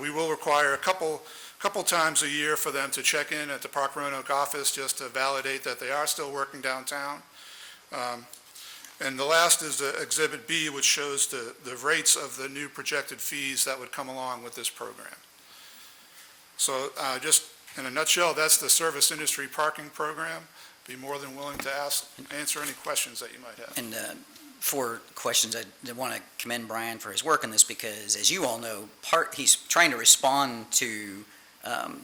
We will require a couple times a year for them to check in at the Park Roanoke office just to validate that they are still working downtown. And the last is the Exhibit B, which shows the rates of the new projected fees that would come along with this program. So just in a nutshell, that's the service industry parking program. Be more than willing to answer any questions that you might have. And for questions, I want to commend Brian for his work on this because, as you all know, he's trying to respond to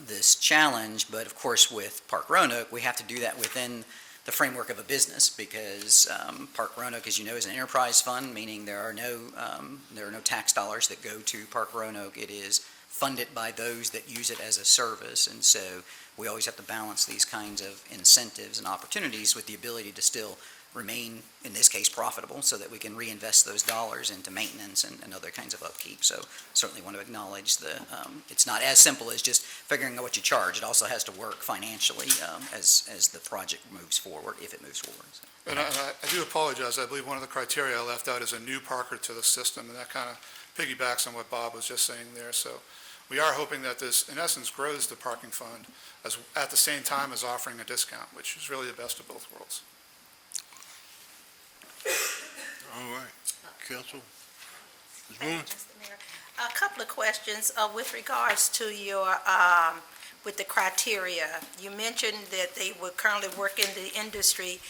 this challenge, but of course with Park Roanoke, we have to do that within the framework of a business because Park Roanoke, as you know, is an enterprise fund, meaning there are no tax dollars that go to Park Roanoke. It is funded by those that use it as a service, and so we always have to balance these kinds of incentives and opportunities with the ability to still remain, in this case, profitable so that we can reinvest those dollars into maintenance and other kinds of upkeep. So certainly want to acknowledge it's not as simple as just figuring out what you charge. It also has to work financially as the project moves forward, if it moves forward. So. And I do apologize. I believe one of the criteria I left out is a new parker to the system, and that kind of piggybacks on what Bob was just saying there. So we are hoping that this, in essence, grows the parking fund at the same time as offering a discount, which is really the best of both worlds. All right. Council? Ms. Moon? A couple of questions with regards to your, with the criteria. You mentioned that they would currently work in the industry.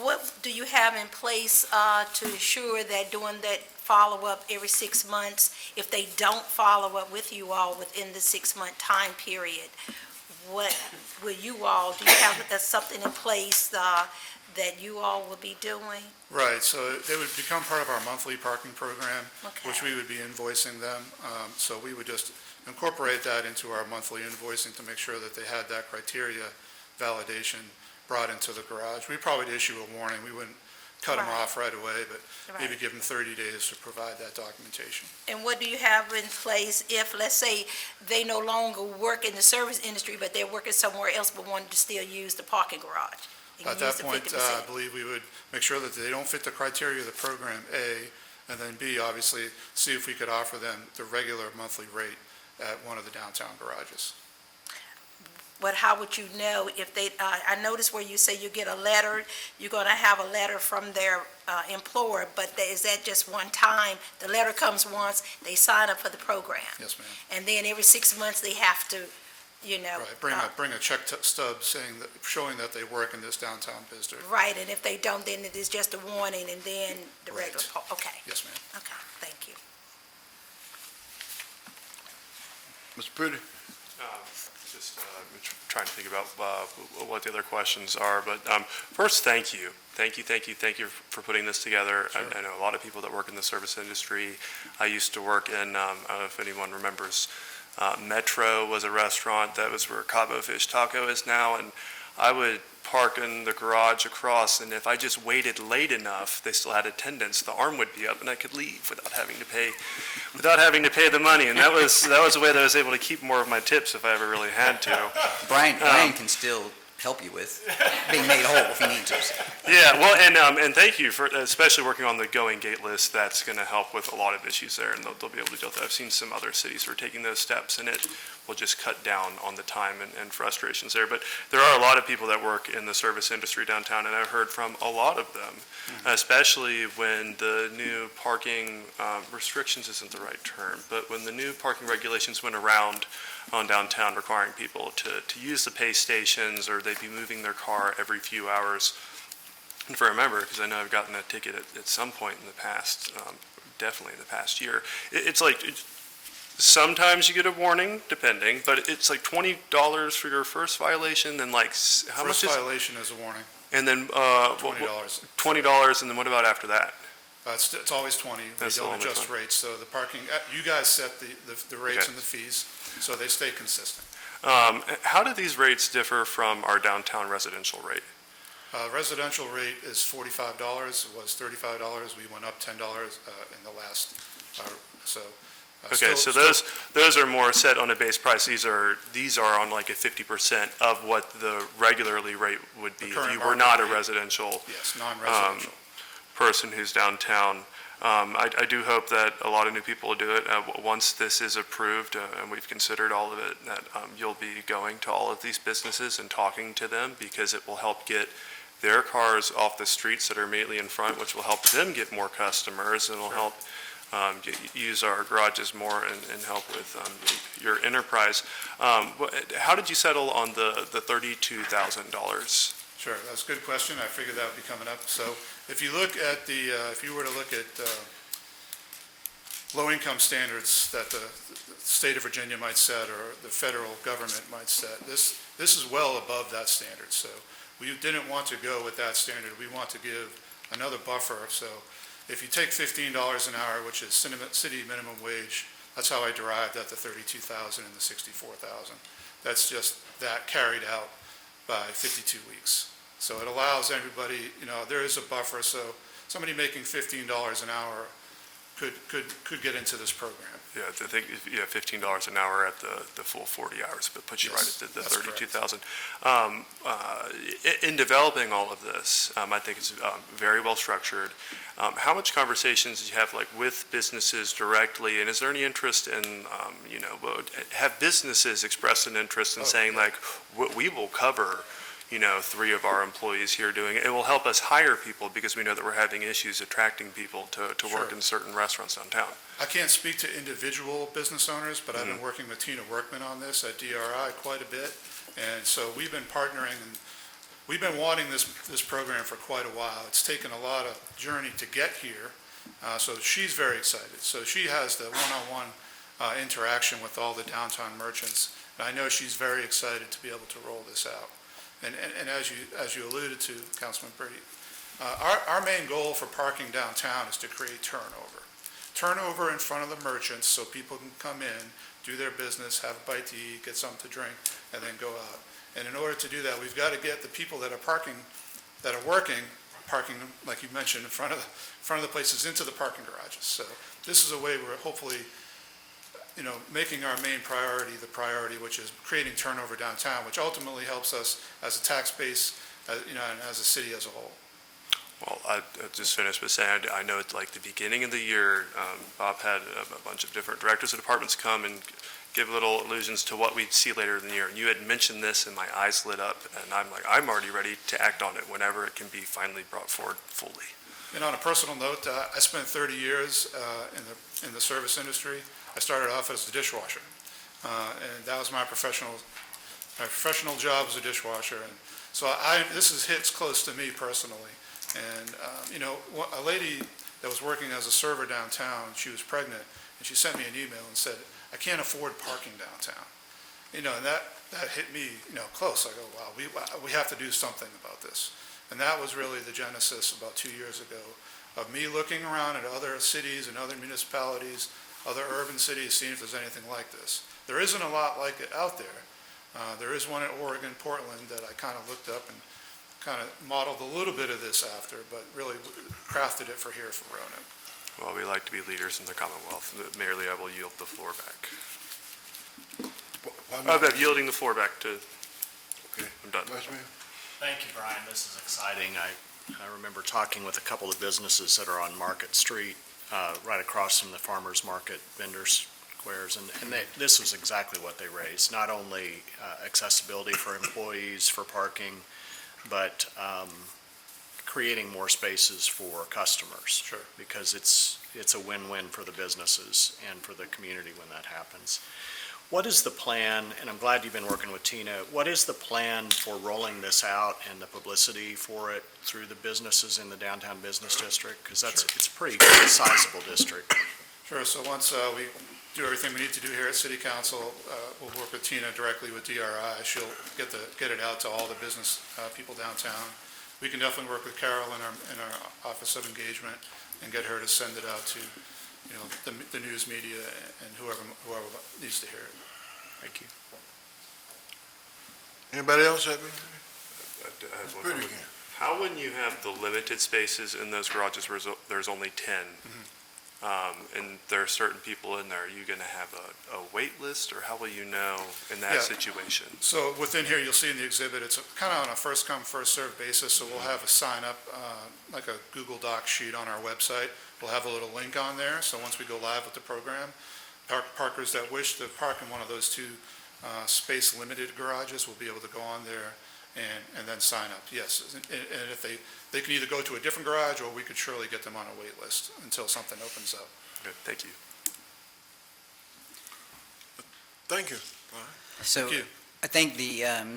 What do you have in place to ensure that doing that follow-up every 6 months, if they don't follow up with you all within the 6-month time period, what will you all, do you have something in place that you all will be doing? Right, so they would become part of our monthly parking program, which we would be invoicing them. So we would just incorporate that into our monthly invoicing to make sure that they had that criteria validation brought into the garage. We'd probably issue a warning. We wouldn't cut them Right. off right away, but maybe Right. give them 30 days to provide that documentation. And what do you have in place if, let's say, they no longer work in the service industry, but they're working somewhere else but wanted to still use the parking garage? They can At that use the point, 50%. I believe we would make sure that they don't fit the criteria of the program, A, and then B, obviously, see if we could offer them the regular monthly rate at one of the downtown garages. But how would you know if they, I noticed where you say you get a letter, you're going to have a letter from their employer, but is that just one time? The letter comes once, they sign up for the program, Yes, ma'am. and then every 6 months they have to, you know. Right, bring a check stub saying that, showing that they work in this downtown district. Right, and if they don't, then it is just a warning, and then the regular, okay, Yes, ma'am. okay, thank you. Mr. Pretty? Just trying to think about what the other questions are, but first, thank you. Thank you for putting this together. Sure. I know a lot of people that work in the service industry. I used to work in, I don't know if anyone remembers, Metro was a restaurant. That was where Cabo Fish Taco is now, and I would park in the garage across, and if I just waited late enough, they still had attendance, the arm would be up and I could leave without having to pay the money, and that was a way that I was able to keep more of my tips if I ever really had to. Brian can still help you with being made whole if you need to. So. Yeah, well, and thank you for especially working on the going gate list. That's going to help with a lot of issues there, and they'll be able to deal with that. I've seen some other cities who are taking those steps, and it will just cut down on the time and frustrations there. But there are a lot of people that work in the service industry downtown, and I've heard from a lot of them, especially when the new parking restrictions isn't the right term, but when the new parking regulations went around on downtown requiring people to use the pay stations, or they'd be moving their car every few hours. And if I remember, because I know I've gotten that ticket at some point in the past, definitely in the past year, it's like, sometimes you get a warning, depending, but it's like $20 for your first violation, and like, how much is? First violation is a warning, And then, $20. $20, and then what about after that? It's always 20. We That's the don't only adjust 20. rates, so the parking, you guys set the rates Okay. and the fees, so they stay consistent. How do these rates differ from our downtown residential rate? Residential rate is $45, it was $35, we went up $10 in the last, so. Okay, so those are more set on a base price. These are on like a 50% of what the regularly rate would be if current you were not a market rate. residential Yes, non-residential. person who's downtown. I do hope that a lot of new people will do it. Once this is approved, and we've considered all of it, that you'll be going to all of these businesses and talking to them, because it will help get their cars off the streets that are immediately in front, which will help them get more customers, and will help use our garages more and help with your enterprise. How did you settle on the $32,000? Sure, that's a good question. I figured that would be coming up. So if you look at if you were to look at low-income standards that the state of Virginia might set or the federal government might set, this is well above that standard. So we didn't want to go with that standard. We want to give another buffer. So if you take $15 an hour, which is city minimum wage, that's how I derived at the $32,000 and the $64,000. That's just that carried out by 52 weeks. So it allows everybody, there is a buffer, so somebody making $15 an hour could get into this program. Yeah, I think, $15 an hour at the full 40 hours, but puts you right at the 32,000. In developing all of this, I think it's very well structured. How much conversations do you have with businesses directly, and is there any interest in, have businesses expressed an interest in saying we will cover 3 of our employees here doing it. It will help us hire people because we know that we're having issues attracting people to work in certain restaurants downtown. I can't speak to individual business owners, but I've been working with Tina Workman on this at DRI quite a bit. And so we've been partnering, and we've been wanting this program for quite a while. It's taken a lot of journey to get here. So she's very excited. So she has the one-on-one interaction with all the downtown merchants. And I know she's very excited to be able to roll this out. And as you alluded to, Councilman Brady, our main goal for parking downtown is to create turnover. Turnover in front of the merchants so people can come in, do their business, have a bite to eat, get something to drink, and then go out. And in order to do that, we've got to get the people that are working, like you mentioned, in front of the places into the parking garages. So this is a way we're hopefully, making our main priority the priority, which is creating turnover downtown, which ultimately helps us as a tax base, and as a city as a whole. Well, I just finished with saying, I know at like the beginning of the year, Bob had a bunch of different directors of departments come and give little allusions to what we'd see later in the year. And you had mentioned this and my eyes lit up, and I'm like, I'm already ready to act on it whenever it can be finally brought forward fully. And on a personal note, I spent 30 years in the service industry. I started off as a dishwasher, and that was my professional job as a dishwasher. And so this hits close to me personally. And, a lady that was working as a server downtown, she was pregnant, and she sent me an email and said, I can't afford parking downtown. And that hit me, close. I go, wow, we have to do something about this. And that was really the genesis about 2 years ago of me looking around at other cities and other municipalities, other urban cities, seeing if there's anything like this. There isn't a lot like it out there. There is one in Oregon, Portland, that I kind of looked up and kind of modeled a little bit of this after, but really crafted it for Roanoke. Well, we like to be leaders in the Commonwealth. Mayor Lee, I will yield the floor back. I'm yielding the floor back to, Okay. I'm done. Vice Mayor? Thank you, Brian. This is exciting. I remember talking with a couple of businesses that are on Market Street, right across from the farmers market vendors squares, and this was exactly what they raised. Not only accessibility for employees, for parking, but creating more spaces for customers. Sure. Because it's a win-win for the businesses and for the community when that happens. What is the plan, and I'm glad you've been working with Tina, what is the plan for rolling this out and the publicity for it through the businesses in the downtown business district? Because it's a pretty sizable district. Sure, so once we do everything we need to do here at City Council, we'll work with Tina directly with DRI. She'll get it out to all the business people downtown. We can definitely work with Carol in our Office of Engagement and get her to send it out to the news media and whoever needs to hear it. Thank you. Anybody else have anything? I have one Pretty more. good. How, when you have the limited spaces in those garages where there's only 10, and there are certain people in there, are you going to have a wait list, or how will you know in that situation? So within here, you'll see in the exhibit, it's kind of on a first-come, first-served basis, so we'll have a sign-up, like a Google Doc sheet on our website. We'll have a little link on there, so once we go live with the program, parkers that wish to park in one of those two space-limited garages will be able to go on there and then sign up, yes. And if they can either go to a different garage, or we could surely get them on a wait list until something opens up. Good, thank you. Thank you. So Thank you. I think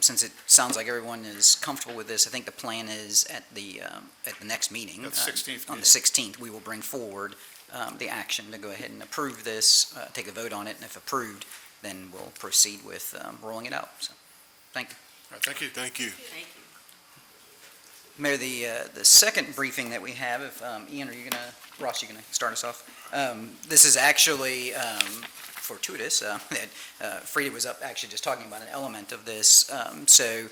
since it sounds like everyone is comfortable with this, I think the plan is at the next meeting. At the 16th On the 16th, we will bring forward the action to go ahead and approve this, take a vote on it, and if approved, then we'll proceed with rolling it out. So, thank you. All right, thank you. Thank you. Thank you. Mayor, the second briefing that we have, if Ian, Ross, you going to start us off? This is actually fortuitous that Frida was up actually just talking about an element of this. So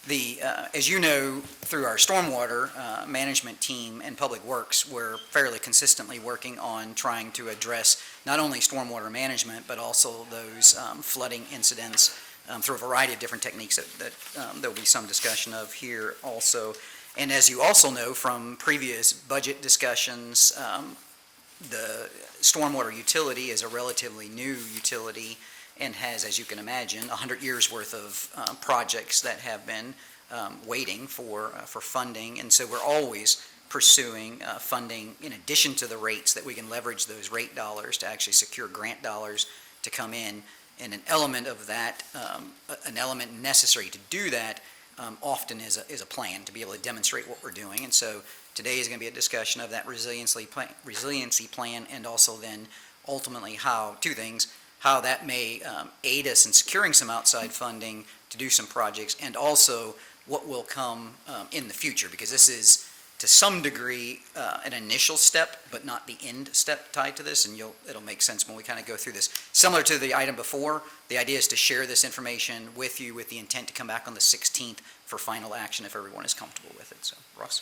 as you know, through our stormwater management team and Public Works, we're fairly consistently working on trying to address not only stormwater management, but also those flooding incidents through a variety of different techniques that there'll be some discussion of here also. And as you also know from previous budget discussions, the stormwater utility is a relatively new utility and has, as you can imagine, 100 years worth of projects that have been waiting for funding. And so we're always pursuing funding in addition to the rates that we can leverage those rate dollars to actually secure grant dollars to come in. And an element of that, an element necessary to do that often is a plan to be able to demonstrate what we're doing. And so today is going to be a discussion of that resiliency plan, and also then ultimately two things, how that may aid us in securing some outside funding to do some projects, and also what will come in the future, because this is to some degree an initial step, but not the end step tied to this, and it'll make sense when we kind of go through this. similar to the item before, the idea is to share this information with you with the intent to come back on the 16th for final action if everyone is comfortable with it. So, Russ.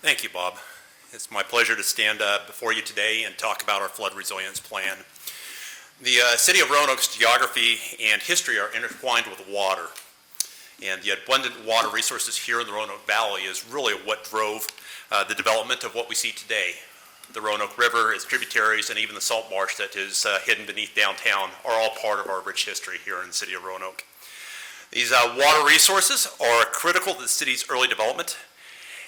Thank you, Bob. It's my pleasure to stand before you today and talk about our flood resilience plan. The city of Roanoke's geography and history are intertwined with water. And the abundant water resources here in the Roanoke Valley is really what drove the development of what we see today. The Roanoke River, its tributaries, and even the salt marsh that is hidden beneath downtown are all part of our rich history here in the city of Roanoke. These water resources are critical to the city's early development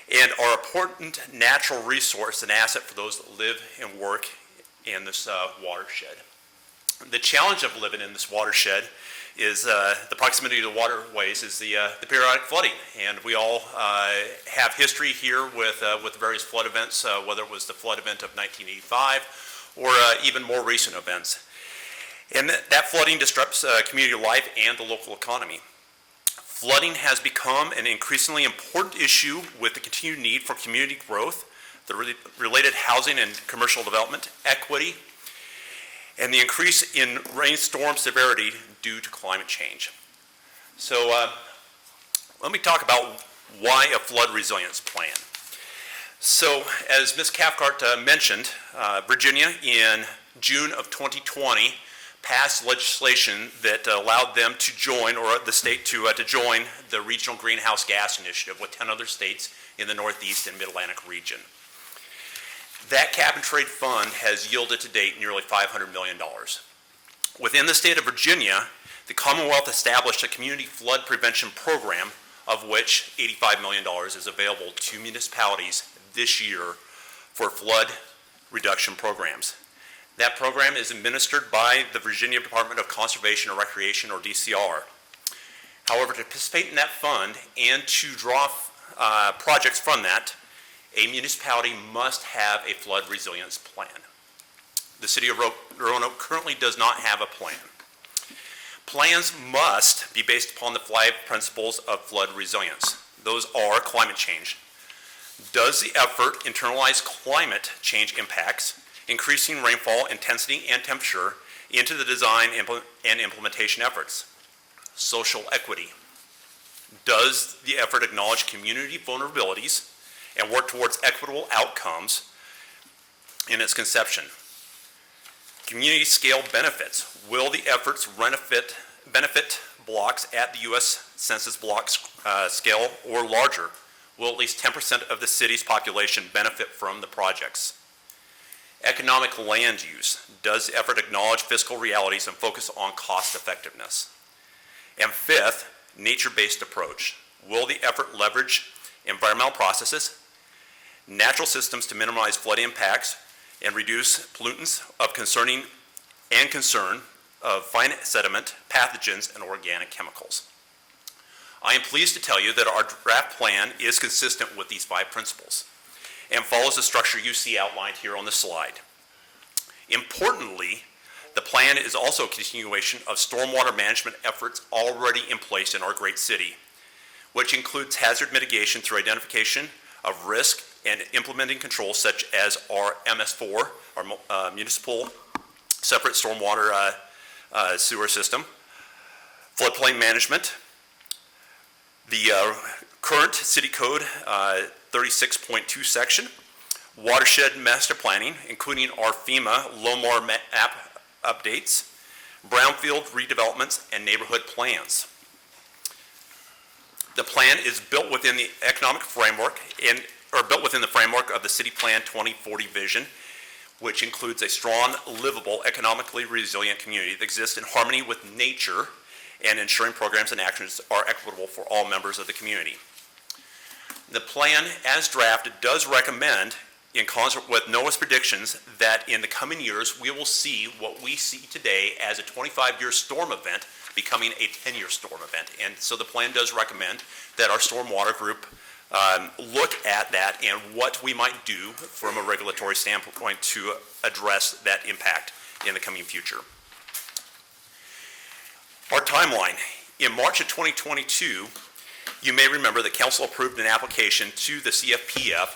and are an important natural resource and asset for those that live and work in this watershed. The challenge of living in this watershed is the proximity to the waterways is the periodic flooding. And we all have history here with various flood events, whether it was the flood event of 1985 or even more recent events. And that flooding disrupts community life and the local economy. Flooding has become an increasingly important issue with the continued need for community growth, the related housing and commercial development, equity, and the increase in rainstorm severity due to climate change. So let me talk about why a flood resilience plan. So as Ms. Cathcart mentioned, Virginia in June of 2020 passed legislation that allowed them to join, or the state to join the Regional Greenhouse Gas Initiative with 10 other states in the Northeast and Mid-Atlantic region. That cap and trade fund has yielded to date nearly $500 million. Within the state of Virginia, the Commonwealth established a community flood prevention program, of which $85 million is available to municipalities this year for flood reduction programs. That program is administered by the Virginia Department of Conservation and Recreation, or DCR. However, to participate in that fund and to draw projects from that, a municipality must have a flood resilience plan. The city of Roanoke currently does not have a plan. Plans must be based upon the 5 principles of flood resilience. Those are climate change. Does the effort internalize climate change impacts, increasing rainfall intensity and temperature into the design and implementation efforts? Social equity. Does the effort acknowledge community vulnerabilities and work towards equitable outcomes in its conception? Community scale benefits. Will the efforts benefit blocks at the U.S. Census block scale or larger? Will at least 10% of the city's population benefit from the projects? Economic land use. Does the effort acknowledge fiscal realities and focus on cost effectiveness? And 5th, nature-based approach. Will the effort leverage environmental processes, natural systems to minimize flood impacts and reduce pollutants of concern of fine sediment, pathogens, and organic chemicals? I am pleased to tell you that our draft plan is consistent with these 5 principles and follows the structure you see outlined here on the slide. Importantly, the plan is also a continuation of stormwater management efforts already in place in our great city, which includes hazard mitigation through identification of risk and implementing controls such as our MS4, our municipal separate stormwater sewer system, floodplain management, the current city code 36.2 section, watershed master planning, including our FEMA LOMAR map updates, brownfield redevelopments, and neighborhood plans. The plan is built within the economic framework within the framework of the City Plan 2040 vision, which includes a strong, livable, economically resilient community that exists in harmony with nature and ensuring programs and actions are equitable for all members of the community. The plan, as drafted, does recommend, in concert with NOAA's predictions, that in the coming years we will see what we see today as a 25-year storm event becoming a 10-year storm event. And so the plan does recommend that our stormwater group look at that and what we might do from a regulatory standpoint to address that impact in the coming future. Our timeline. In March of 2022, you may remember that Council approved an application to the CFPF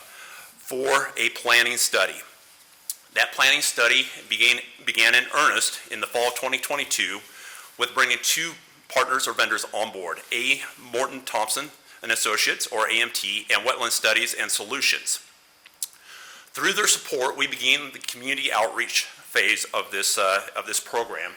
for a planning study. That planning study began in earnest in the fall of 2022 with bringing two partners or vendors on board, A. Morton Thompson and Associates, or AMT, and Wetland Studies and Solutions. Through their support, we began the community outreach phase of this program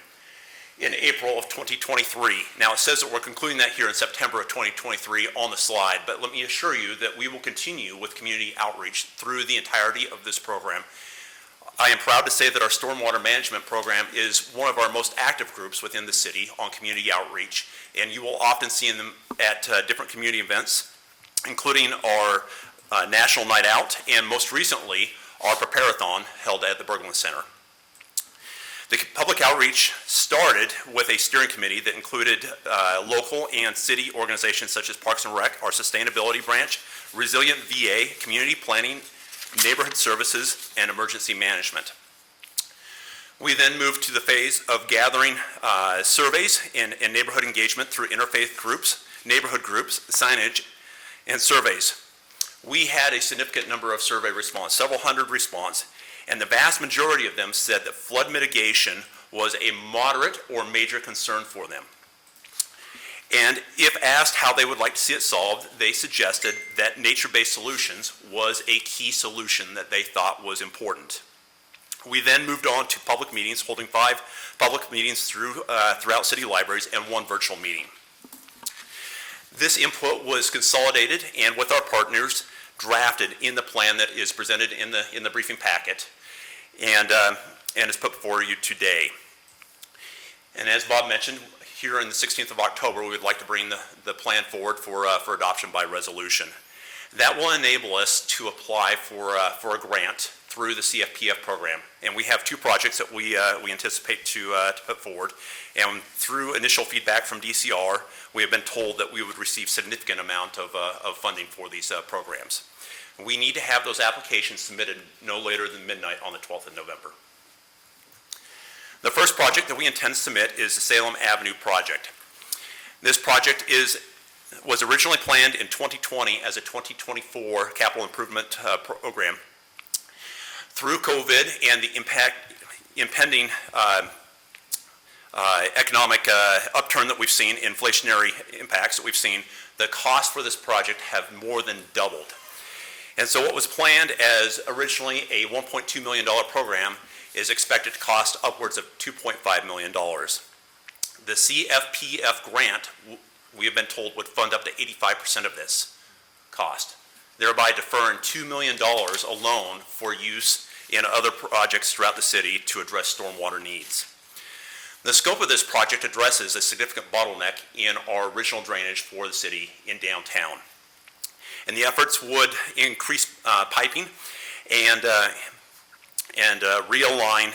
in April of 2023. Now, it says that we're concluding that here in September of 2023 on the slide, but let me assure you that we will continue with community outreach through the entirety of this program. I am proud to say that our stormwater management program is one of our most active groups within the city on community outreach, and you will often see them at different community events, including our National Night Out, and most recently, our Prepare-a-thon held at the Berglund Center. The public outreach started with a steering committee that included local and city organizations such as Parks and Rec, our sustainability branch, Resilient VA, community planning, neighborhood services, and emergency management. We then moved to the phase of gathering surveys and neighborhood engagement through interfaith groups, neighborhood groups, signage, and surveys. We had a significant number of survey response, several hundred response, and the vast majority of them said that flood mitigation was a moderate or major concern for them. And if asked how they would like to see it solved, they suggested that nature-based solutions was a key solution that they thought was important. We then moved on to public meetings, holding 5 public meetings throughout city libraries and 1 virtual meeting. This input was consolidated and, with our partners, drafted in the plan that is presented in the briefing packet and is put before you today. And as Bob mentioned, here on the 16th of October, we would like to bring the plan forward for adoption by resolution. That will enable us to apply for a grant through the CFPF program. And we have 2 projects that we anticipate to put forward. And through initial feedback from DCR, we have been told that we would receive significant amount of funding for these programs. We need to have those applications submitted no later than midnight on the 12th of November. The first project that we intend to submit is the Salem Avenue project. This project was originally planned in 2020 as a 2024 capital improvement program. Through COVID and the impending economic upturn that we've seen, inflationary impacts that we've seen, the cost for this project have more than doubled. And so what was planned as originally a $1.2 million program is expected to cost upwards of $2.5 million. The CFPF grant, we have been told, would fund up to 85% of this cost, thereby deferring $2 million alone for use in other projects throughout the city to address stormwater needs. The scope of this project addresses a significant bottleneck in our original drainage for the city in downtown. And the efforts would increase piping and realign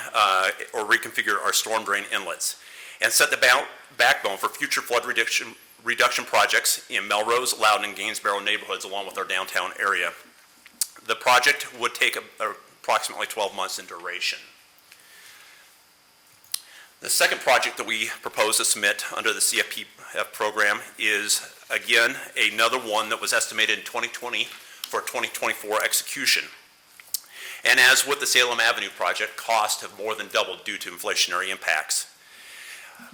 or reconfigure our storm drain inlets and set the backbone for future flood reduction projects in Melrose, Loudoun, and Gainesboro neighborhoods along with our downtown area. The project would take approximately 12 months in duration. The second project that we propose to submit under the CFPF program is, again, another one that was estimated in 2020 for 2024 execution. And as with the Salem Avenue project, costs have more than doubled due to inflationary impacts.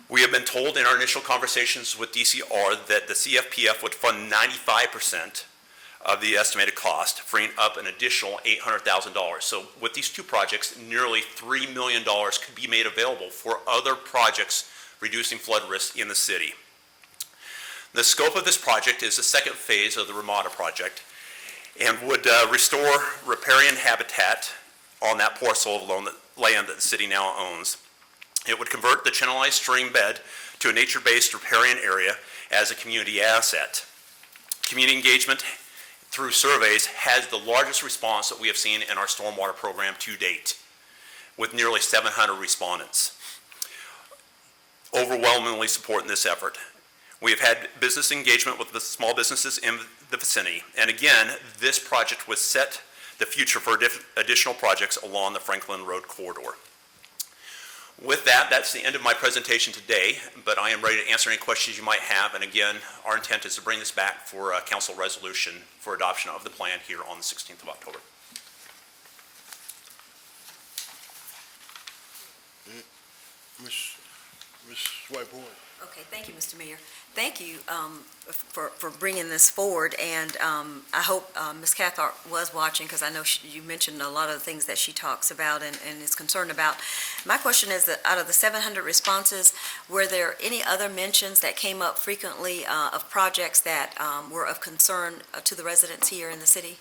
We have been told in our initial conversations with DCR that the CFPF would fund 95% of the estimated cost, freeing up an additional $800,000. So with these 2 projects, nearly $3 million could be made available for other projects reducing flood risk in the city. The scope of this project is the second phase of the Ramada project and would restore riparian habitat on that parcel of land that the city now owns. It would convert the channelized stream bed to a nature-based riparian area as a community asset. Community engagement through surveys has the largest response that we have seen in our stormwater program to date, with nearly 700 respondents overwhelmingly supporting this effort. We have had business engagement with the small businesses in the vicinity, and again, this project would set the future for additional projects along the Franklin Road corridor. With that, that's the end of my presentation today, but I am ready to answer any questions you might have. And again, our intent is to bring this back for a council resolution for adoption of the plan here on the 16th of October. Ms. Whitehorn. Okay, thank you, Mr. Mayor. Thank you for bringing this forward, and I hope Ms. Cathcart was watching, because I know you mentioned a lot of the things that she talks about and is concerned about. My question is that out of the 700 responses, were there any other mentions that came up frequently of projects that were of concern to the residents here in the city?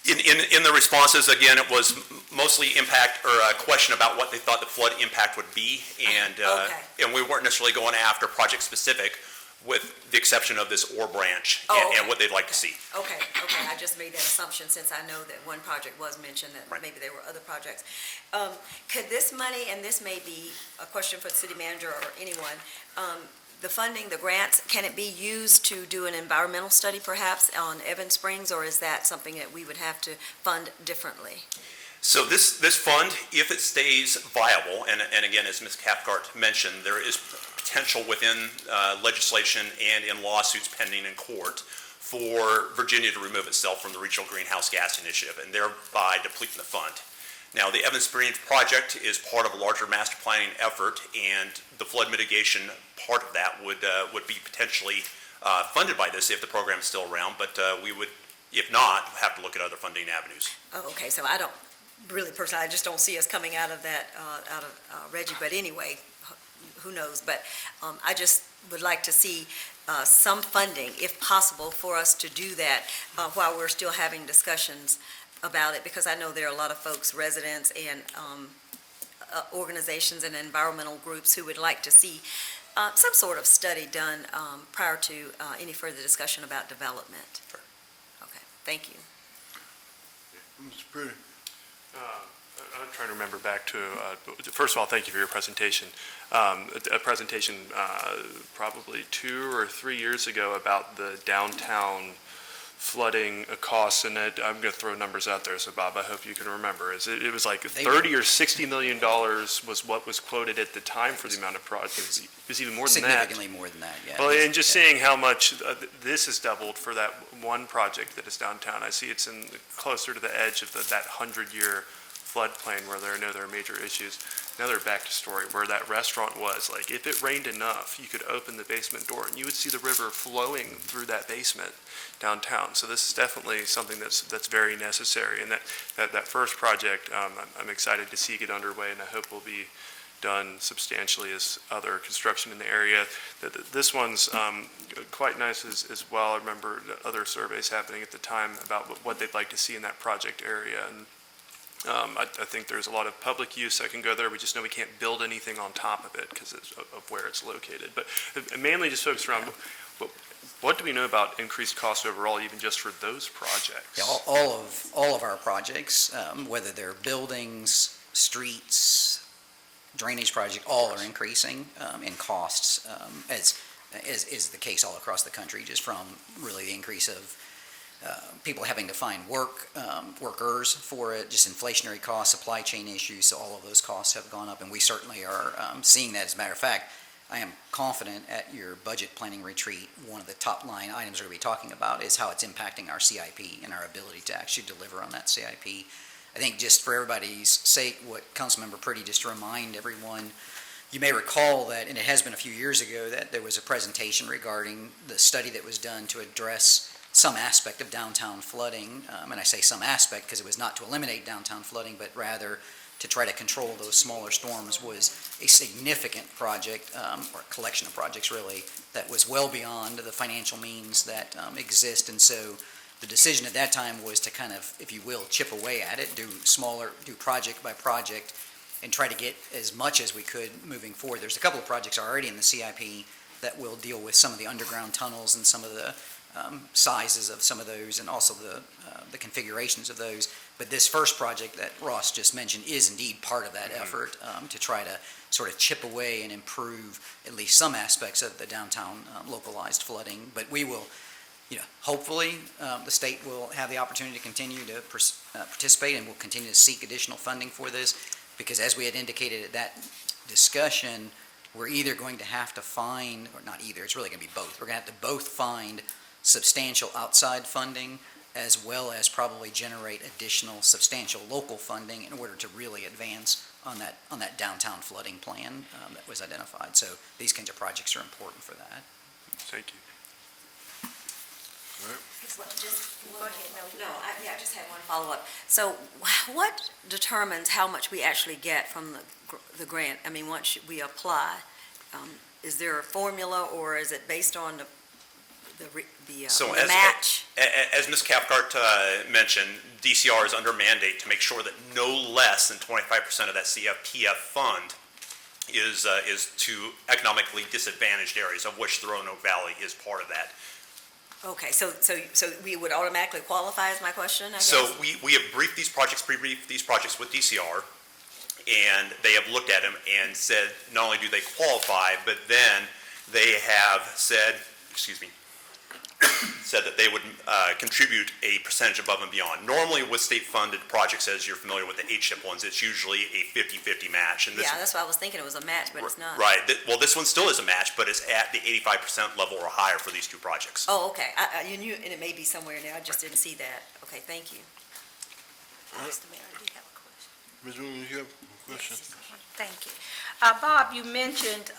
In the responses, again, it was mostly impact, or a question about what they thought the flood impact would be, and we weren't necessarily going after project specific, with the exception of this ore branch and what they'd like to see. Okay, I just made that assumption since I know that one project was mentioned, that maybe there were other projects. Could this money, and this may be a question for the city manager or anyone, the funding, the grants, can it be used to do an environmental study perhaps on Evans Springs, or is that something that we would have to fund differently? So this fund, if it stays viable, and again, as Ms. Cathcart mentioned, there is potential within legislation and in lawsuits pending in court for Virginia to remove itself from the Regional Greenhouse Gas Initiative and thereby depleting the fund. Now, the Evans Springs project is part of a larger master planning effort, and the flood mitigation part of that would be potentially funded by this if the program is still around, but we would, if not, have to look at other funding avenues. Oh, okay, so I don't, really personally, I just don't see us coming out of that, out of Reggie, but anyway, who knows, but I just would like to see some funding, if possible, for us to do that while we're still having discussions about it, because I know there are a lot of folks, residents and organizations and environmental groups who would like to see some sort of study done prior to any further discussion about development. Sure. Okay, thank you. Mr. Pretty. I'm trying to remember back to, first of all, thank you for your presentation. A presentation probably 2 or 3 years ago about the downtown flooding costs, and I'm going to throw numbers out there, so Bob, I hope you can remember. It was like $30 or $60 million was what was quoted at the time for the amount of projects. It was even more than that. Significantly more than that, yeah. Well, and just seeing how much this has doubled for that one project that is downtown, I see it's closer to the edge of that 100-year floodplain where there are major issues. Now they're back to story where that restaurant was. Like, if it rained enough, you could open the basement door and you would see the river flowing through that basement downtown. So this is definitely something that's very necessary. And that first project, I'm excited to see get underway, and I hope will be done substantially as other construction in the area. This one's quite nice as well. I remember other surveys happening at the time about what they'd like to see in that project area. And I think there's a lot of public use that can go there. We just know we can't build anything on top of it because of where it's located. But mainly just focus around what do we know about increased costs overall, even just for those projects? Yeah, all of our projects, whether they're buildings, streets, drainage project, all are increasing in costs, as is the case all across the country, just from really the increase of people having to find workers for it, just inflationary costs, supply chain issues, so all of those costs have gone up, and we certainly are seeing that. As a matter of fact, I am confident at your budget planning retreat, one of the top line items we're going to be talking about is how it's impacting our CIP and our ability to actually deliver on that CIP. I think just for everybody's sake, what Councilmember Pretty, just to remind everyone, you may recall that, and it has been a few years ago, that there was a presentation regarding the study that was done to address some aspect of downtown flooding, and I say some aspect because it was not to eliminate downtown flooding, but rather to try to control those smaller storms, was a significant project, or collection of projects really, that was well beyond the financial means that exist. And so the decision at that time was to kind of, if you will, chip away at it, do project by project, and try to get as much as we could moving forward. There's a couple of projects already in the CIP that will deal with some of the underground tunnels and some of the sizes of some of those, and also the configurations of those. But this first project that Ross just mentioned is indeed part of that effort to try to sort of chip away and improve at least some aspects of the downtown localized flooding. But we will, hopefully the state will have the opportunity to continue to participate, and will continue to seek additional funding for this, because as we had indicated at that discussion, we're either going to have to find, or not either, it's really going to be both. We're going to have to both find substantial outside funding as well as probably generate additional substantial local funding in order to really advance on that downtown flooding plan that was identified. So these kinds of projects are important for that. Thank you. I just had one follow-up. So what determines how much we actually get from the grant? I mean, once we apply, is there a formula, or is it based on the match? As Ms. Cathcart mentioned, DCR is under mandate to make sure that no less than 25% of that CFPF fund is to economically disadvantaged areas, of which the Roanoke Valley is part of that. Okay, so we would automatically qualify, is my question, I guess? So we have pre-briefed these projects with DCR, and they have looked at them and said not only do they qualify, but then they have said that they would contribute a percentage above and beyond. Normally with state-funded projects, as you're familiar with the HIP ones, it's usually a 50-50 match. And Yeah, that's why I was thinking it was a match, but it's not. Right. Well, this one still is a match, but it's at the 85% level or higher for these two projects. Oh, okay. You knew, and it may be somewhere in there, I just didn't see that. Okay, thank you. Mr. Mayor, I do have a question. Ms. Williams, you have a question? Thank you. Bob, you mentioned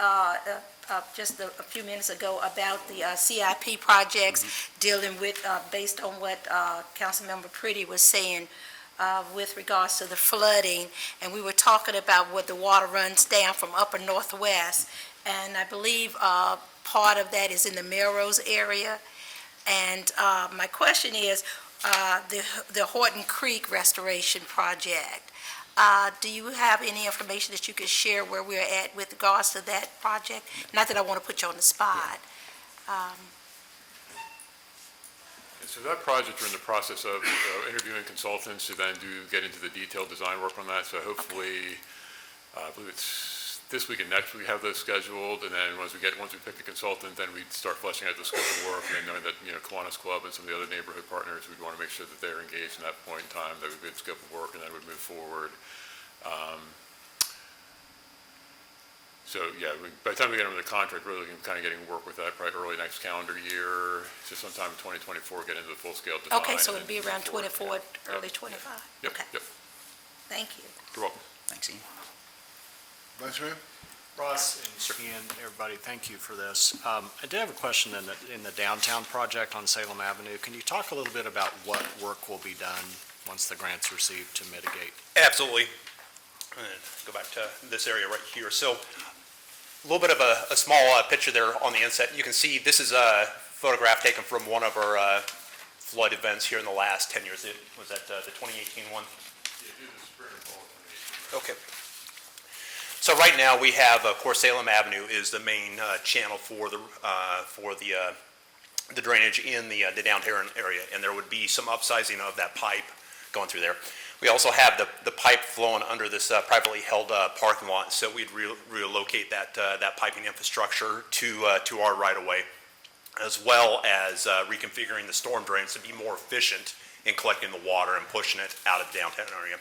just a few minutes ago about the CIP projects dealing with, based on what Councilmember Pretty was saying with regards to the flooding, and we were talking about where the water runs down from upper northwest, and I believe part of that is in the Melrose area. And my question is, the Horton Creek Restoration Project. Do you have any information that you could share where we're at with regards to that project? Not that I want to put you on the spot. So that project, we're in the process of interviewing consultants to then get into the detailed design work on that. So hopefully, I believe it's this week and next week we have those scheduled. And then once we pick the consultant, then we'd start fleshing out the scope of work. And knowing that, Kiwanis Club and some of the other neighborhood partners, we'd want to make sure that they're engaged in that point in time, that would be a good scope of work, and then we'd move forward. So yeah, by the time we get into the contract, really kind of getting work with that probably early next calendar year, so sometime in 2024, get into the full-scale design. Okay, so it'd be around 24, early 25? Yep, Okay. yep. Thank you. You're welcome. Thanks, Ian. Vice Mayor? Ross and Ian, everybody, thank you for this. I did have a question in the downtown project on Salem Avenue. Can you talk a little bit about what work will be done once the grant's received to mitigate? Absolutely. Go back to this area right here. So a little bit of a small picture there on the inset. You can see this is a photograph taken from one of our flood events here in the last 10 years. Was that the 2018 one? Okay. So right now we have, of course, Salem Avenue is the main channel for the drainage in the downtown area, and there would be some upsizing of that pipe going through there. We also have the pipe flowing under this privately held parking lot, so we'd relocate that piping infrastructure to our right-of-way, as well as reconfiguring the storm drains to be more efficient in collecting the water and pushing it out of the downtown area.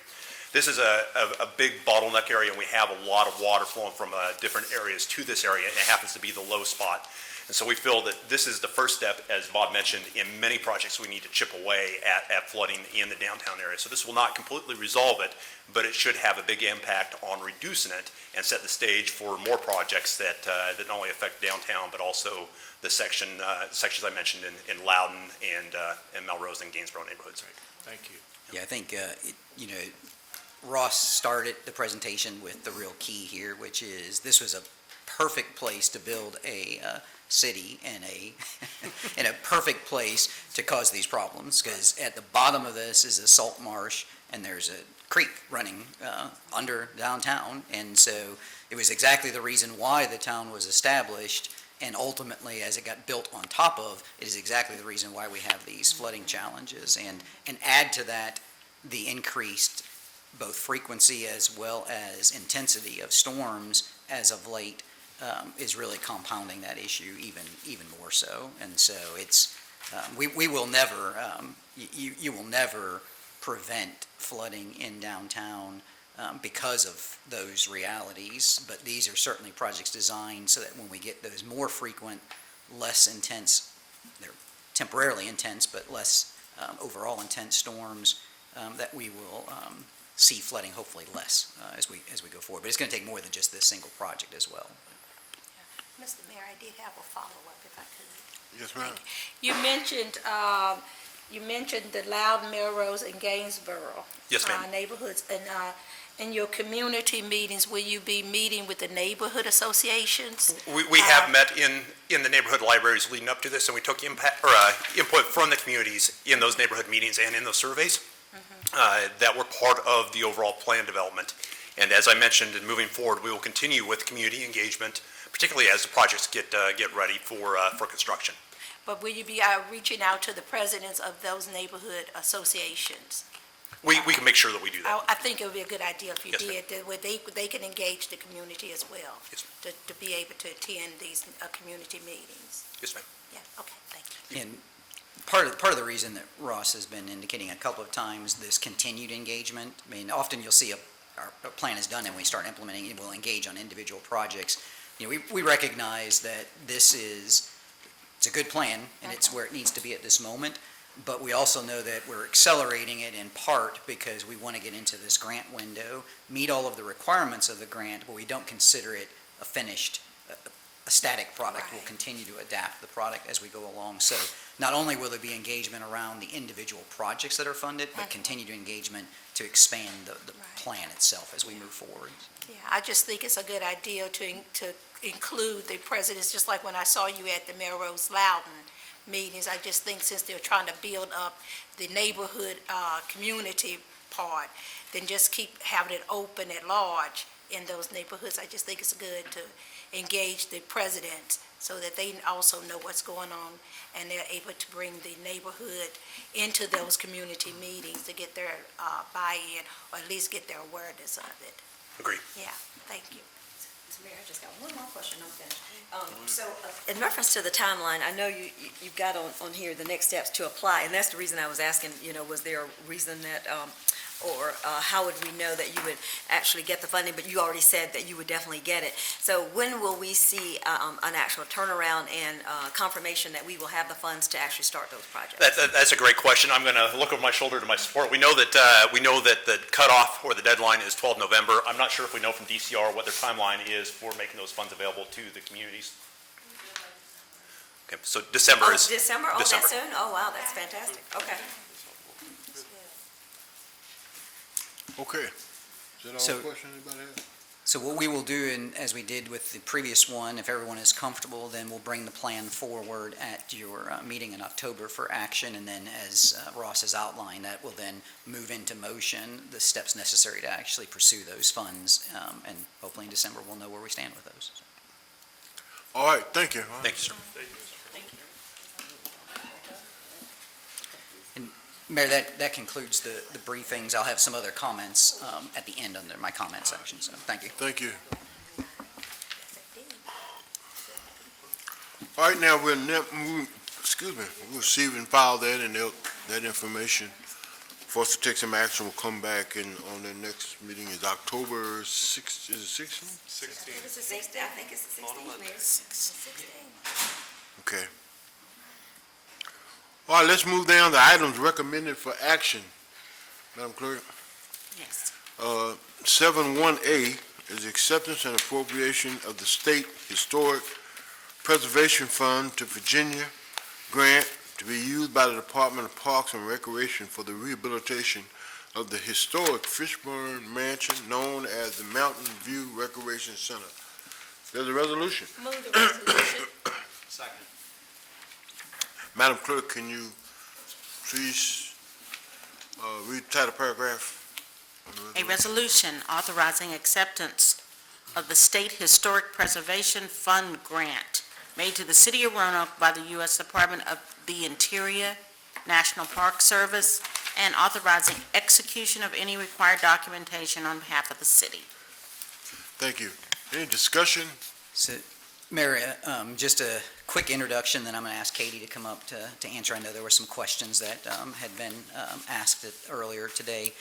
This is a big bottleneck area, and we have a lot of water flowing from different areas to this area, and it happens to be the low spot. And so we feel that this is the first step, as Bob mentioned, in many projects we need to chip away at flooding in the downtown area. So this will not completely resolve it, but it should have a big impact on reducing it and set the stage for more projects that not only affect downtown, but also the sections I mentioned in Loudon and Melrose and Gainsborough neighborhoods. Thank you. Yeah, I think, Ross started the presentation with the real key here, which is this was a perfect place to build a city and in a perfect place to cause these problems, because at the bottom of this is a salt marsh and there's a creek running under downtown, and so it was exactly the reason why the town was established, and ultimately as it got built on top of, it is exactly the reason why we have these flooding challenges, and add to that the increased both frequency as well as intensity of storms as of late is really compounding that issue even more so. And so it's we will never you will never prevent flooding in downtown because of those realities, but these are certainly projects designed so that when we get those more frequent, less intense, they're temporarily intense but less overall intense storms, that we will see flooding hopefully less as we go forward. But it's going to take more than just this single project as well. Mr. Mayor, I did have a follow-up if I could. Yes, ma'am. You mentioned the Loudon, Melrose, and Gainesboro. Yes, ma'am. Neighborhoods, and in your community meetings, will you be meeting with the neighborhood associations? We have met in the neighborhood libraries leading up to this, and we took input from the communities in those neighborhood meetings and in those surveys that were part of the overall plan development. And as I mentioned, in moving forward, we will continue with community engagement, particularly as the projects get ready for construction. But will you be reaching out to the presidents of those neighborhood associations? We can make sure that we do that. I think it would be a good idea if you Yes, did, where they can engage the community as well, Yes, to be able to attend these community meetings. Yes, ma'am. Yeah, okay, thank you. And part of the reason that Ross has been indicating a couple of times this continued engagement, I mean, often you'll see a plan is done and we start implementing it, we'll engage on individual projects. You know, we recognize that it's a good plan and it's where it needs to be at this moment, but we also know that we're accelerating it in part because we want to get into this grant window, meet all of the requirements of the grant, but we don't consider it a finished, a static product. We'll continue to adapt the product as we go along. So not only will there be engagement around the individual projects that are funded, but continued engagement to expand the plan itself as we move forward. Yeah, I just think it's a good idea to include the presidents, just like when I saw you at the Melrose Loudon meetings. I just think since they're trying to build up the neighborhood community part, then just keep having it open at large in those neighborhoods. I just think it's good to engage the presidents so that they also know what's going on and they're able to bring the neighborhood into those community meetings to get their buy-in or at least get their awareness of it. Agree. Yeah, thank you. Mr. Mayor, I just got one more question, I'm finished. So, in reference to the timeline, I know you've got on here the next steps to apply, and that's the reason I was asking, was there a reason that, or how would we know that you would actually get the funding, but you already said that you would definitely get it. So when will we see an actual turnaround and confirmation that we will have the funds to actually start those projects? That's a great question. I'm going to look over my shoulder to my support. We know that the cutoff or the deadline is 12 November. I'm not sure if we know from DCR what their timeline is for making those funds available to the communities. Okay, so December is... December? Oh, December. that soon? Oh, wow, that's fantastic. Okay. Okay. Is that all So- the question anybody has? So what we will do, and as we did with the previous one, if everyone is comfortable, then we'll bring the plan forward at your meeting in October for action, and then as Ross has outlined, that will then move into motion the steps necessary to actually pursue those funds, and hopefully in December we'll know where we stand with those. All right, thank you. Thank you, sir. Mayor, that concludes the briefings. I'll have some other comments at the end under my comment section, so thank you. Thank you. All right, now we'll receive and file that and that information for us to take some action. We'll come back and on the next meeting is October 6th, is it 16th? 16th. It's the 16th, I think it's the 16th, Mayor. Okay. All right, let's move down to items recommended for action. Madam Clerk. Yes. 7-1A is acceptance and appropriation of the State Historic Preservation Fund to Virginia grant to be used by the Department of Parks and Recreation for the rehabilitation of the historic Fishburne Mansion known as the Mountain View Recreation Center. There's a resolution. Move the resolution. Second. Madam Clerk, can you please read the title paragraph? A resolution authorizing acceptance of the State Historic Preservation Fund grant made to the City of Roanoke by the U.S. Department of the Interior, National Park Service, and authorizing execution of any required documentation on behalf of the city. Thank you. Any discussion? So, Mayor, just a quick introduction, then I'm going to ask Katie to come up to answer. I know there were some questions that had been asked earlier today.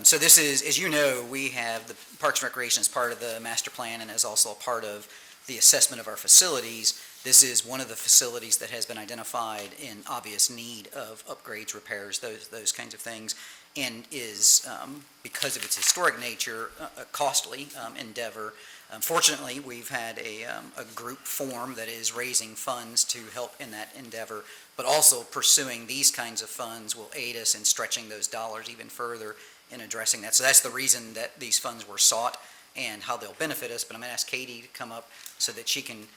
So this is, as you know, we have the Parks and Recreation as part of the master plan and as also a part of the assessment of our facilities. This is one of the facilities that has been identified in obvious need of upgrades, repairs, those kinds of things, and is, because of its historic nature, a costly endeavor. Fortunately, we've had a group form that is raising funds to help in that endeavor, but also pursuing these kinds of funds will aid us in stretching those dollars even further in addressing that. So that's the reason that these funds were sought and how they'll benefit us. But I'm going to ask Katie to come up so that she can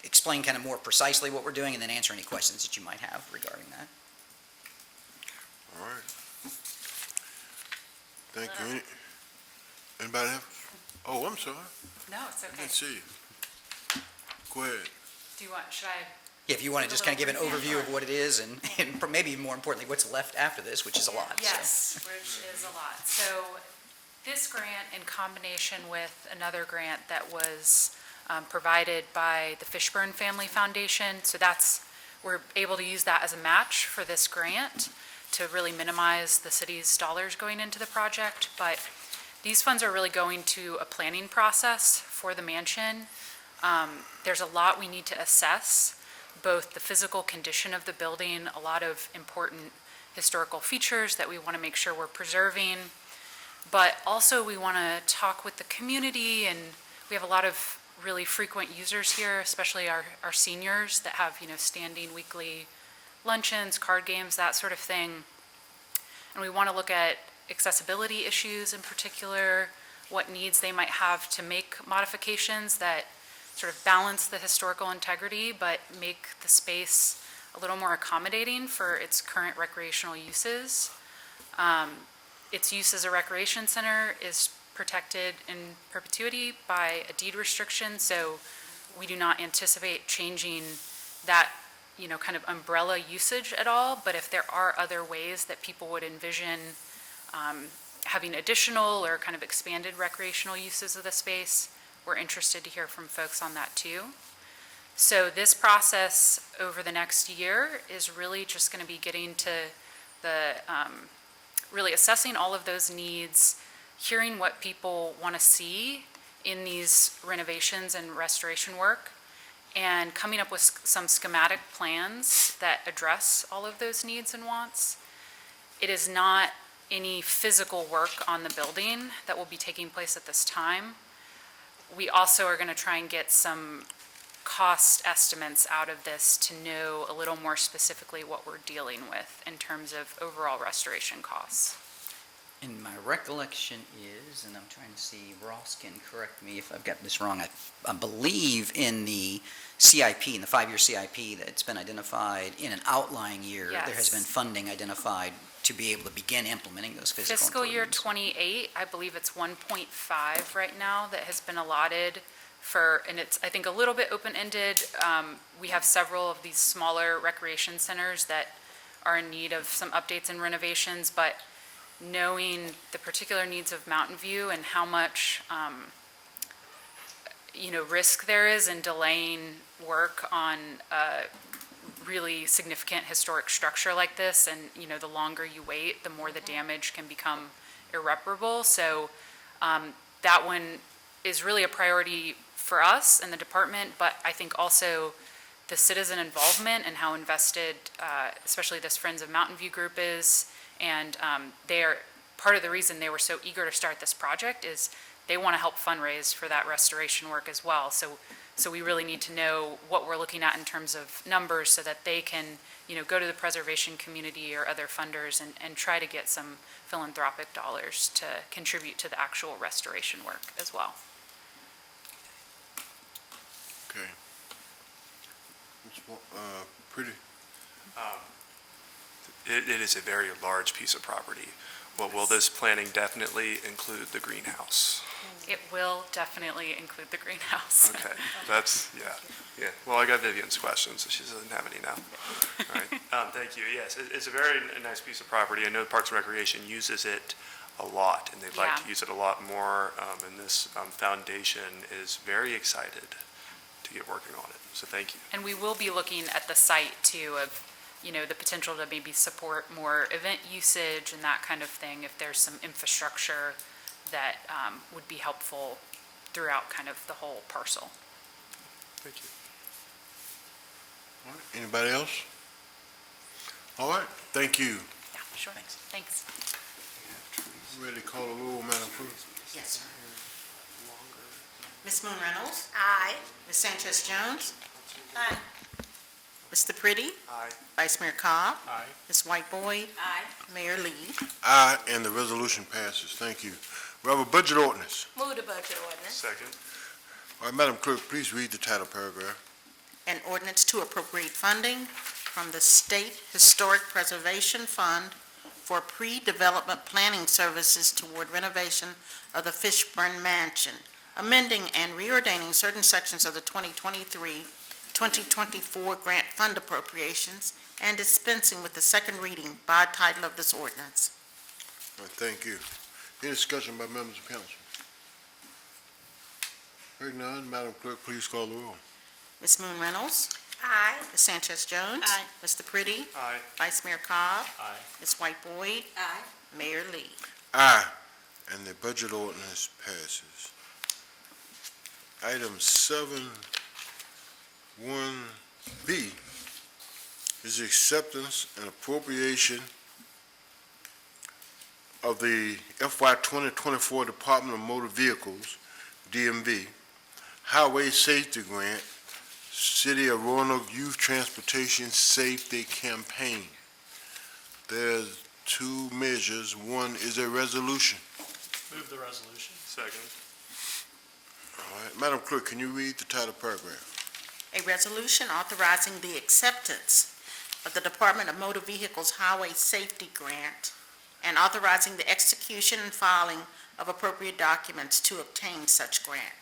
explain kind of more precisely what we're doing and then answer any questions that you might have regarding that. All right. Thank you. Anybody have? Oh, I'm sorry. No, it's I okay. didn't see you. Go ahead. Do you want, should I? Yeah, if you want to just kind of give an overview of what it is and maybe more importantly, what's left after this, which is a lot. Yes, which is a lot. So this grant, in combination with another grant that was provided by the Fishburne Family Foundation, so we're able to use that as a match for this grant to really minimize the city's dollars going into the project. But these funds are really going to a planning process for the mansion. There's a lot we need to assess, both the physical condition of the building, a lot of important historical features that we want to make sure we're preserving, but also we want to talk with the community, and we have a lot of really frequent users here, especially our seniors that have, standing weekly luncheons, card games, that sort of thing. And we want to look at accessibility issues in particular, what needs they might have to make modifications that sort of balance the historical integrity, but make the space a little more accommodating for its current recreational uses. Its use as a recreation center is protected in perpetuity by a deed restriction, so we do not anticipate changing that, kind of umbrella usage at all. But if there are other ways that people would envision having additional or kind of expanded recreational uses of the space, we're interested to hear from folks on that too. So this process over the next year is really just going to be getting to the, really assessing all of those needs, hearing what people want to see in these renovations and restoration work, and coming up with some schematic plans that address all of those needs and wants. It is not any physical work on the building that will be taking place at this time. We also are going to try and get some cost estimates out of this to know a little more specifically what we're dealing with in terms of overall restoration costs. And my recollection is, and I'm trying to see, Ross can correct me if I've got this wrong, I believe in the CIP, in the 5-year CIP, that it's been identified in an outlying year, there has been funding identified to be able to begin implementing those physical Fiscal year improvements. 28, I believe it's 1.5 right now that has been allotted for, and it's, I think, a little bit open-ended. We have several of these smaller recreation centers that are in need of some updates and renovations, but knowing the particular needs of Mountain View and how much, risk there is in delaying work on a really significant historic structure like this, and, the longer you wait, the more the damage can become irreparable. So that one is really a priority for us and the department, but I think also the citizen involvement and how invested, especially this Friends of Mountain View group is. And they are, part of the reason they were so eager to start this project is they want to help fundraise for that restoration work as well. So we really need to know what we're looking at in terms of numbers so that they can, go to the preservation community or other funders and try to get some philanthropic dollars to contribute to the actual restoration work as well. Okay. Pretty. It is a very large piece of property. Well, will this planning definitely include the greenhouse? It will definitely include the greenhouse. Okay, that's, yeah. Well, I got Vivian's question, so she doesn't have any now. All right, thank you. Yes, it's a very nice piece of property. I know Parks and Recreation uses it a lot, and they'd like to use it a lot more, and this foundation is very excited to get working on it, so thank you. And we will be looking at the site too of, the potential to maybe support more event usage and that kind of thing if there's some infrastructure that would be helpful throughout kind of the whole parcel. Thank you. All right, anybody else? All right, thank you. Yeah, sure. Thanks. Ready to call a roll, Madam Clerk? Yes, sir. Ms. Moon Reynolds? Aye. Ms. Sanchez Jones? Aye. Mr. Pretty? Aye. Vice Mayor Cobb? Aye. Ms. White Boyd? Aye. Mayor Lee? Aye, and the resolution passes. Thank you. We have a budget ordinance. Move the budget ordinance. Second. All right, Madam Clerk, please read the title paragraph. An ordinance to appropriate funding from the State Historic Preservation Fund for pre-development planning services toward renovation of the Fishburne Mansion, amending and reordaining certain sections of the 2023-2024 grant fund appropriations, and dispensing with the second reading by title of this ordinance. All right, thank you. Any discussion by members of council? Hearing none, Madam Clerk, please call the roll. Ms. Moon Reynolds? Aye. Ms. Sanchez Jones? Aye. Mr. Pretty? Aye. Vice Mayor Cobb? Aye. Ms. White Boyd? Aye. Mayor Lee? Aye, and the budget ordinance passes. Item 7.1B is the acceptance and appropriation of the FY 2024 Department of Motor Vehicles, DMV, Highway Safety Grant, City of Roanoke Youth Transportation Safety Campaign. There's two measures. One is a resolution. Move the resolution. Second. All right, Madam Clerk, can you read the title paragraph? A resolution authorizing the acceptance of the Department of Motor Vehicles Highway Safety Grant and authorizing the execution and filing of appropriate documents to obtain such grant.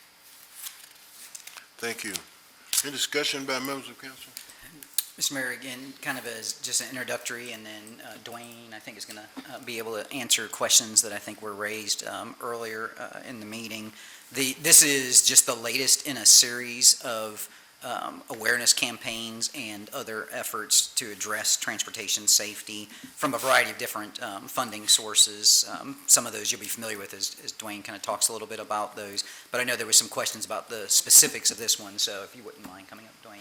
Thank you. Any discussion by members of council? Mr. Mayor, again, kind of as just an introductory, and then Dwayne, I think, is going to be able to answer questions that I think were raised earlier in the meeting. This is just the latest in a series of awareness campaigns and other efforts to address transportation safety from a variety of different funding sources. Some of those you'll be familiar with as Dwayne kind of talks a little bit about those, but I know there was some questions about the specifics of this one, so if you wouldn't mind coming up, Dwayne.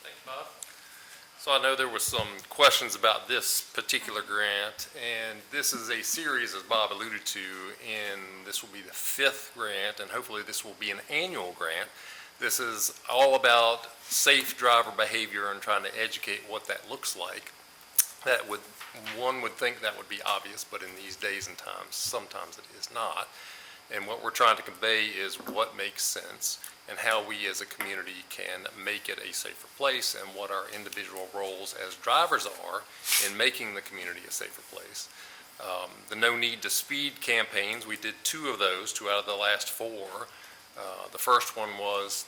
Thanks, Bob. So I know there was some questions about this particular grant, and this is a series, as Bob alluded to, and this will be the fifth grant, and hopefully this will be an annual grant. This is all about safe driver behavior and trying to educate what that looks like. One would think that would be obvious, but in these days and times, sometimes it is not. And what we're trying to convey is what makes sense and how we as a community can make it a safer place and what our individual roles as drivers are in making the community a safer place. The No Need to Speed campaigns, we did two of those, 2 out of the last 4. The first one was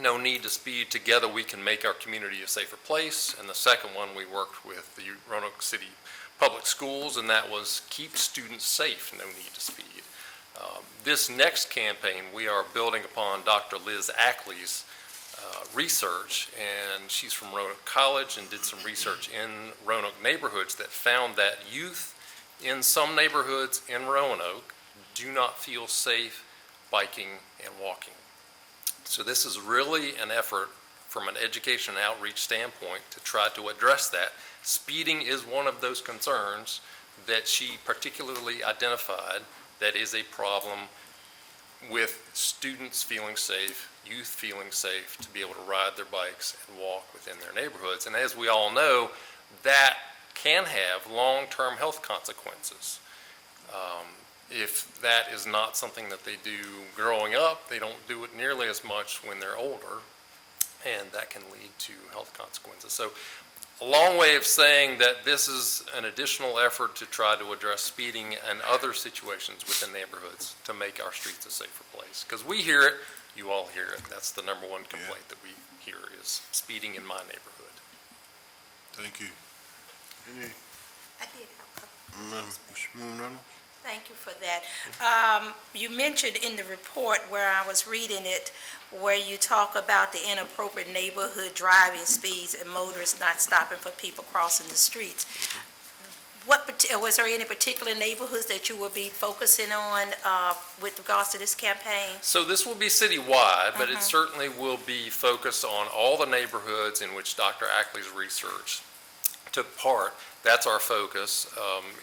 No Need to Speed, Together We Can Make Our Community a Safer Place. And the second one, we worked with the Roanoke City Public Schools, and that was Keep Students Safe, No Need to Speed. This next campaign, we are building upon Dr. Liz Ackley's research, and she's from Roanoke College and did some research in Roanoke neighborhoods that found that youth in some neighborhoods in Roanoke do not feel safe biking and walking. So this is really an effort from an education and outreach standpoint to try to address that. Speeding is one of those concerns that she particularly identified that is a problem with students feeling safe, youth feeling safe to be able to ride their bikes and walk within their neighborhoods. And as we all know, that can have long-term health consequences. If that is not something that they do growing up, they don't do it nearly as much when they're older, and that can lead to health consequences. So a long way of saying that this is an additional effort to try to address speeding and other situations within neighborhoods to make our streets a safer place. Because we hear it, you all hear it. That's the number one complaint that we hear is speeding in my neighborhood. Thank you. Any, I did have a Ms. Moon Reynolds? Thank you for that. You mentioned in the report where I was reading it, where you talk about the inappropriate neighborhood driving speeds and motorists not stopping for people crossing the streets. Was there any particular neighborhoods that you will be focusing on with regards to this campaign? So this will be citywide, but it certainly will be focused on all the neighborhoods in which Dr. Ackley's research took part. That's our focus.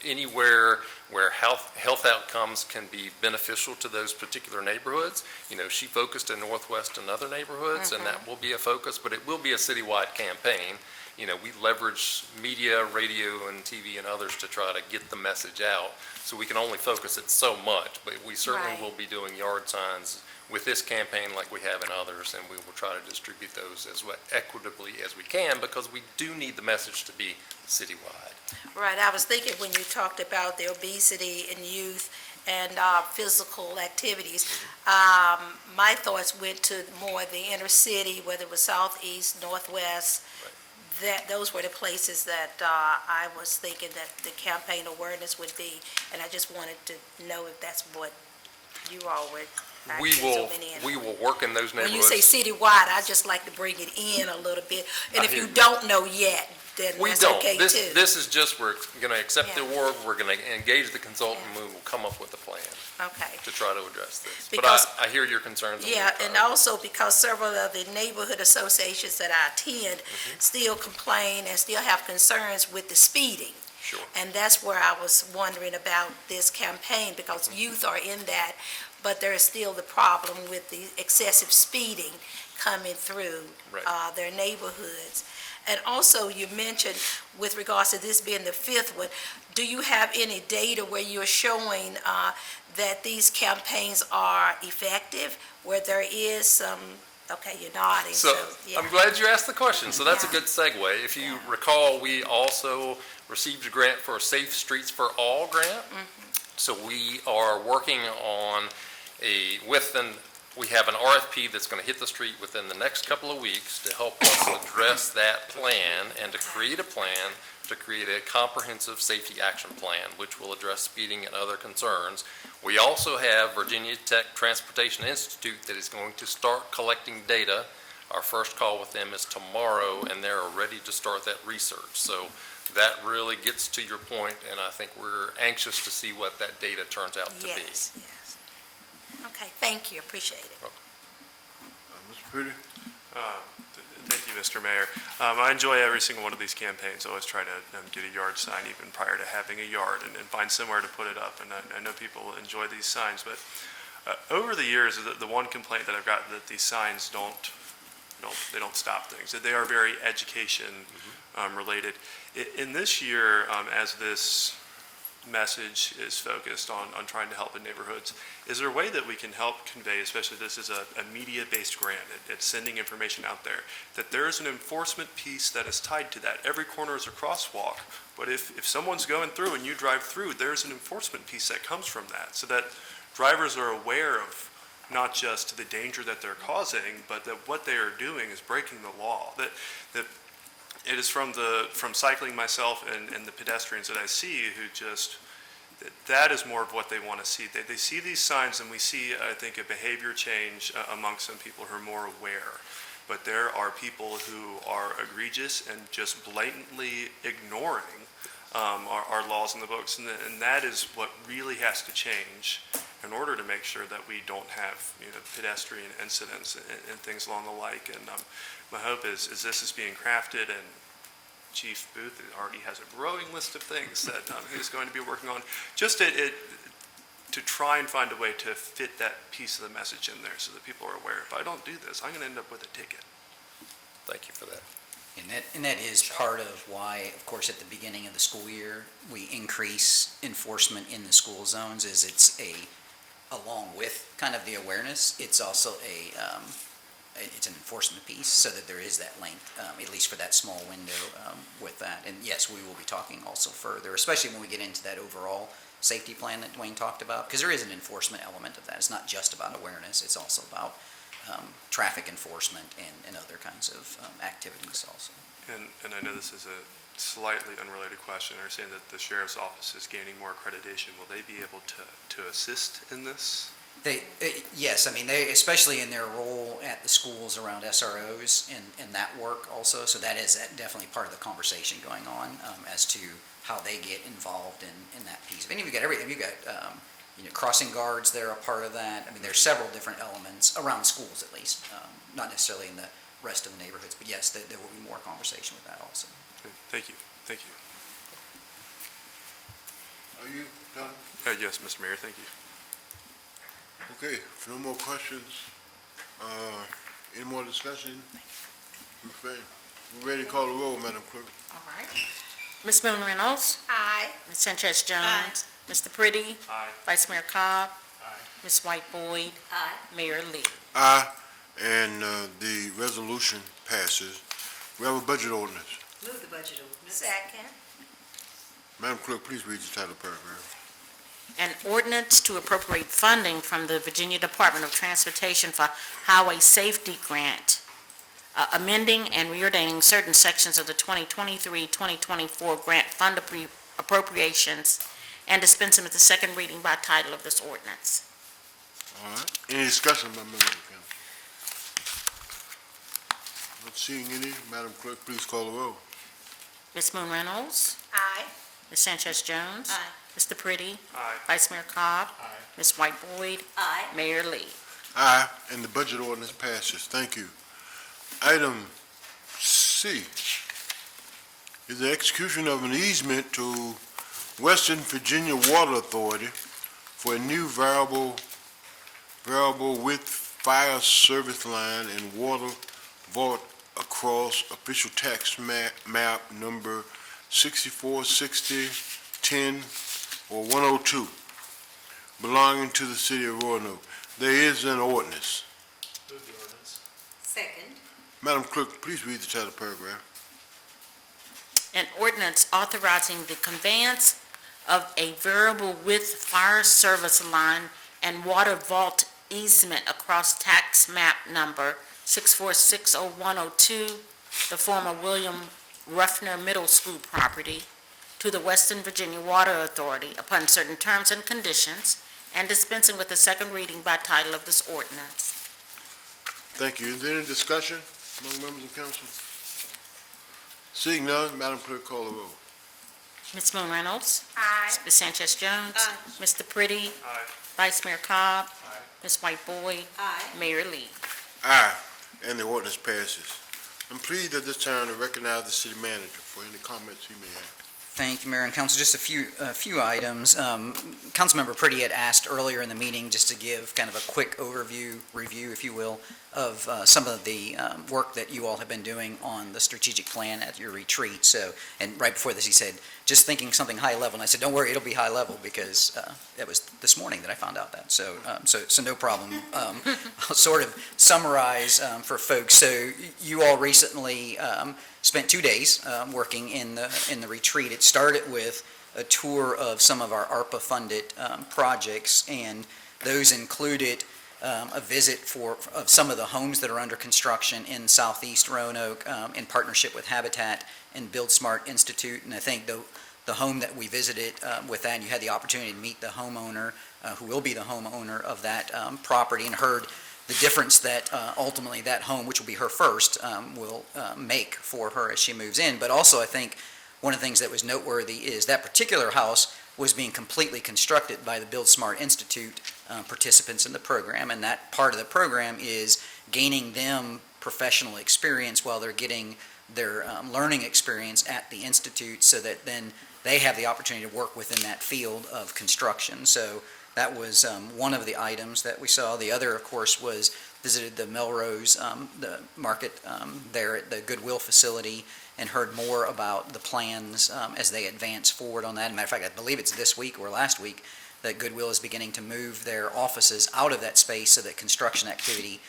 Anywhere where health outcomes can be beneficial to those particular neighborhoods. You know, she focused in Northwest and other neighborhoods, and that will be a focus, but it will be a citywide campaign. You know, we leverage media, radio, and TV and others to try to get the message out. So we can only focus it so much, but we certainly will be doing yard signs with this campaign like we have in others, and we will try to distribute those as equitably as we can, because we do need the message to be citywide. Right, I was thinking when you talked about the obesity in youth and physical activities, my thoughts went to more the inner city, whether it was southeast, northwest, that those were the places that I was thinking that the campaign awareness would be, and I just wanted to know if that's what you all would. We will work in those neighborhoods. When you say citywide, I just like to bring it in a little bit, and if you don't know yet, then that's okay too. This is just, we're going to accept the award, we're going to engage the consultant, and we will come up with a plan to try to address this. But I hear your concerns. Yeah, and also because several of the neighborhood associations that I attend still complain and still have concerns with the speeding. Sure. And that's where I was wondering about this campaign, because youth are in that, but there is still the problem with the excessive speeding coming through their neighborhoods. And also, you mentioned, with regards to this being the fifth one, do you have any data where you're showing that these campaigns are effective, where there is some, okay, you're nodding. So I'm glad you asked the question. So that's a good segue. If you recall, we also received a grant for a Safe Streets for All grant. So we are working on we have an RFP that's going to hit the street within the next couple of weeks to help us address that plan and to create a plan to create a comprehensive safety action plan, which will address speeding and other concerns. We also have Virginia Tech Transportation Institute that is going to start collecting data. Our first call with them is tomorrow, and they're ready to start that research. So that really gets to your point, and I think we're anxious to see what that data turns out to be. Yes. Okay, thank you, appreciate it. Mr. Pretty? Thank you, Mr. Mayor. I enjoy every single one of these campaigns. I always try to get a yard sign even prior to having a yard and find somewhere to put it up. And I know people enjoy these signs, but over the years, the one complaint that I've got that these signs they don't stop things. That they are very education related. In this year, as this message is focused on trying to help in neighborhoods, is there a way that we can help convey, especially this is a media-based grant, it's sending information out there, that there is an enforcement piece that is tied to that? Every corner is a crosswalk, but if someone's going through and you drive through, there's an enforcement piece that comes from that, so that drivers are aware of not just the danger that they're causing, but that what they are doing is breaking the law. That it is from cycling myself and the pedestrians that I see who just, that is more of what they want to see. They see these signs, and we see, I think, a behavior change among some people who are more aware. But there are people who are egregious and just blatantly ignoring our laws in the books, and that is what really has to change in order to make sure that we don't have pedestrian incidents and things along the like. And my hope is this is being crafted, and Chief Booth already has a growing list of things that he's going to be working on, just to try and find a way to fit that piece of the message in there so that people are aware. If I don't do this, I'm going to end up with a ticket. Thank you for that. And that is part of why, of course, at the beginning of the school year, we increase enforcement in the school zones, is it's along with kind of the awareness, it's also it's an enforcement piece, so that there is that link, at least for that small window with that. And yes, we will be talking also further, especially when we get into that overall safety plan that Dwayne talked about, because there is an enforcement element of that. It's not just about awareness, it's also about traffic enforcement and other kinds of activities also. And I know this is a slightly unrelated question. They're saying that the sheriff's office is gaining more accreditation. Will they be able to assist in this? Yes, I mean, they, especially in their role at the schools around SROs and that work also, so that is definitely part of the conversation going on as to how they get involved in that piece. And you've got everything, you've got, crossing guards, they're a part of that. I mean, there's several different elements around schools at least, not necessarily in the rest of the neighborhoods, but yes, there will be more conversation with that also. Thank you, thank you. Are you done? Yes, Mr. Mayor, thank you. Okay, if no more questions, any more discussion? Okay, we're ready to call the roll, Madam Clerk. All right. Ms. Moon Reynolds? Aye. Ms. Sanchez Jones? Mr. Pretty? Aye. Vice Mayor Cobb? Aye. Ms. White Boyd? Aye. Mayor Lee? Aye, and the resolution passes. We have a budget ordinance. Move the budget ordinance. Second. Madam Clerk, please read the title paragraph. An ordinance to appropriate funding from the Virginia Department of Transportation for Highway Safety Grant, amending and reordaining certain sections of the 2023-2024 grant fund appropriations, and dispensing with the second reading by title of this ordinance. All right, any discussion by members of the council? Not seeing any, Madam Clerk, please call the roll. Ms. Moon Reynolds? Aye. Ms. Sanchez Jones? Aye. Mr. Pretty? Aye. Vice Mayor Cobb? Aye. Ms. White Boyd? Aye. Mayor Lee? Aye, and the budget ordinance passes. Thank you. Item C is the execution of an easement to Western Virginia Water Authority for a new variable width fire service line and water vault across official tax map number 646010 or 102, belonging to the city of Roanoke. There is an ordinance. Move the ordinance. Second. Madam Clerk, please read the title paragraph. An ordinance authorizing the conveyance of a variable width fire service line and water vault easement across tax map number 6460-102, the former William Ruffner Middle School property, to the Western Virginia Water Authority upon certain terms and conditions, and dispensing with the second reading by title of this ordinance. Thank you. Is there any discussion among members of council? Seeing none, Madam Clerk, call the roll. Ms. Moon Reynolds? Aye. Ms. Sanchez Jones? Aye. Mr. Pretty? Aye. Vice Mayor Cobb? Aye. Ms. White Boyd? Aye. Mayor Lee? Aye, and the ordinance passes. I'm pleased at this time to recognize the city manager for any comments he may have. Thank you, Mayor and Council. Just a few items. Councilmember Pretty had asked earlier in the meeting just to give kind of a quick review, if you will, of some of the work that you all have been doing on the strategic plan at your retreat. So, and right before this, he said, just thinking something high level. And I said, don't worry, it'll be high level because it was this morning that I found out that. So no problem. I'll sort of summarize for folks. So you all recently spent 2 days working in the retreat. It started with a tour of some of our ARPA-funded projects, and those included a visit of some of the homes that are under construction in southeast Roanoke in partnership with Habitat and Build Smart Institute. And I think the home that we visited with that, and you had the opportunity to meet the homeowner, who will be the homeowner of that property, and heard the difference that ultimately that home, which will be her first, will make for her as she moves in. But also, I think one of the things that was noteworthy is that particular house was being completely constructed by the Build Smart Institute participants in the program, and that part of the program is gaining them professional experience while they're getting their learning experience at the Institute, so that then they have the opportunity to work within that field of construction. So that was one of the items that we saw. The other, of course, was visited the Melrose, the market there at the Goodwill facility, and heard more about the plans as they advance forward on that. As a matter of fact, I believe it's this week or last week that Goodwill is beginning to move their offices out of that space so that construction activity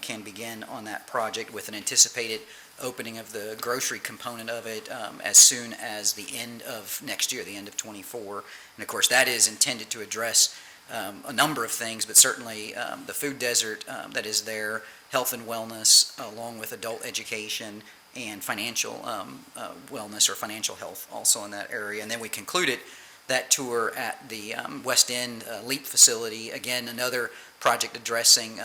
can begin on that project, with an anticipated opening of the grocery component of it as soon as the end of next year, the end of '24. And of course, that is intended to address a number of things, but certainly the food desert that is there, health and wellness, along with adult education and financial wellness or financial health also in that area. And then we concluded that tour at the West End LEAP facility, again, another project addressing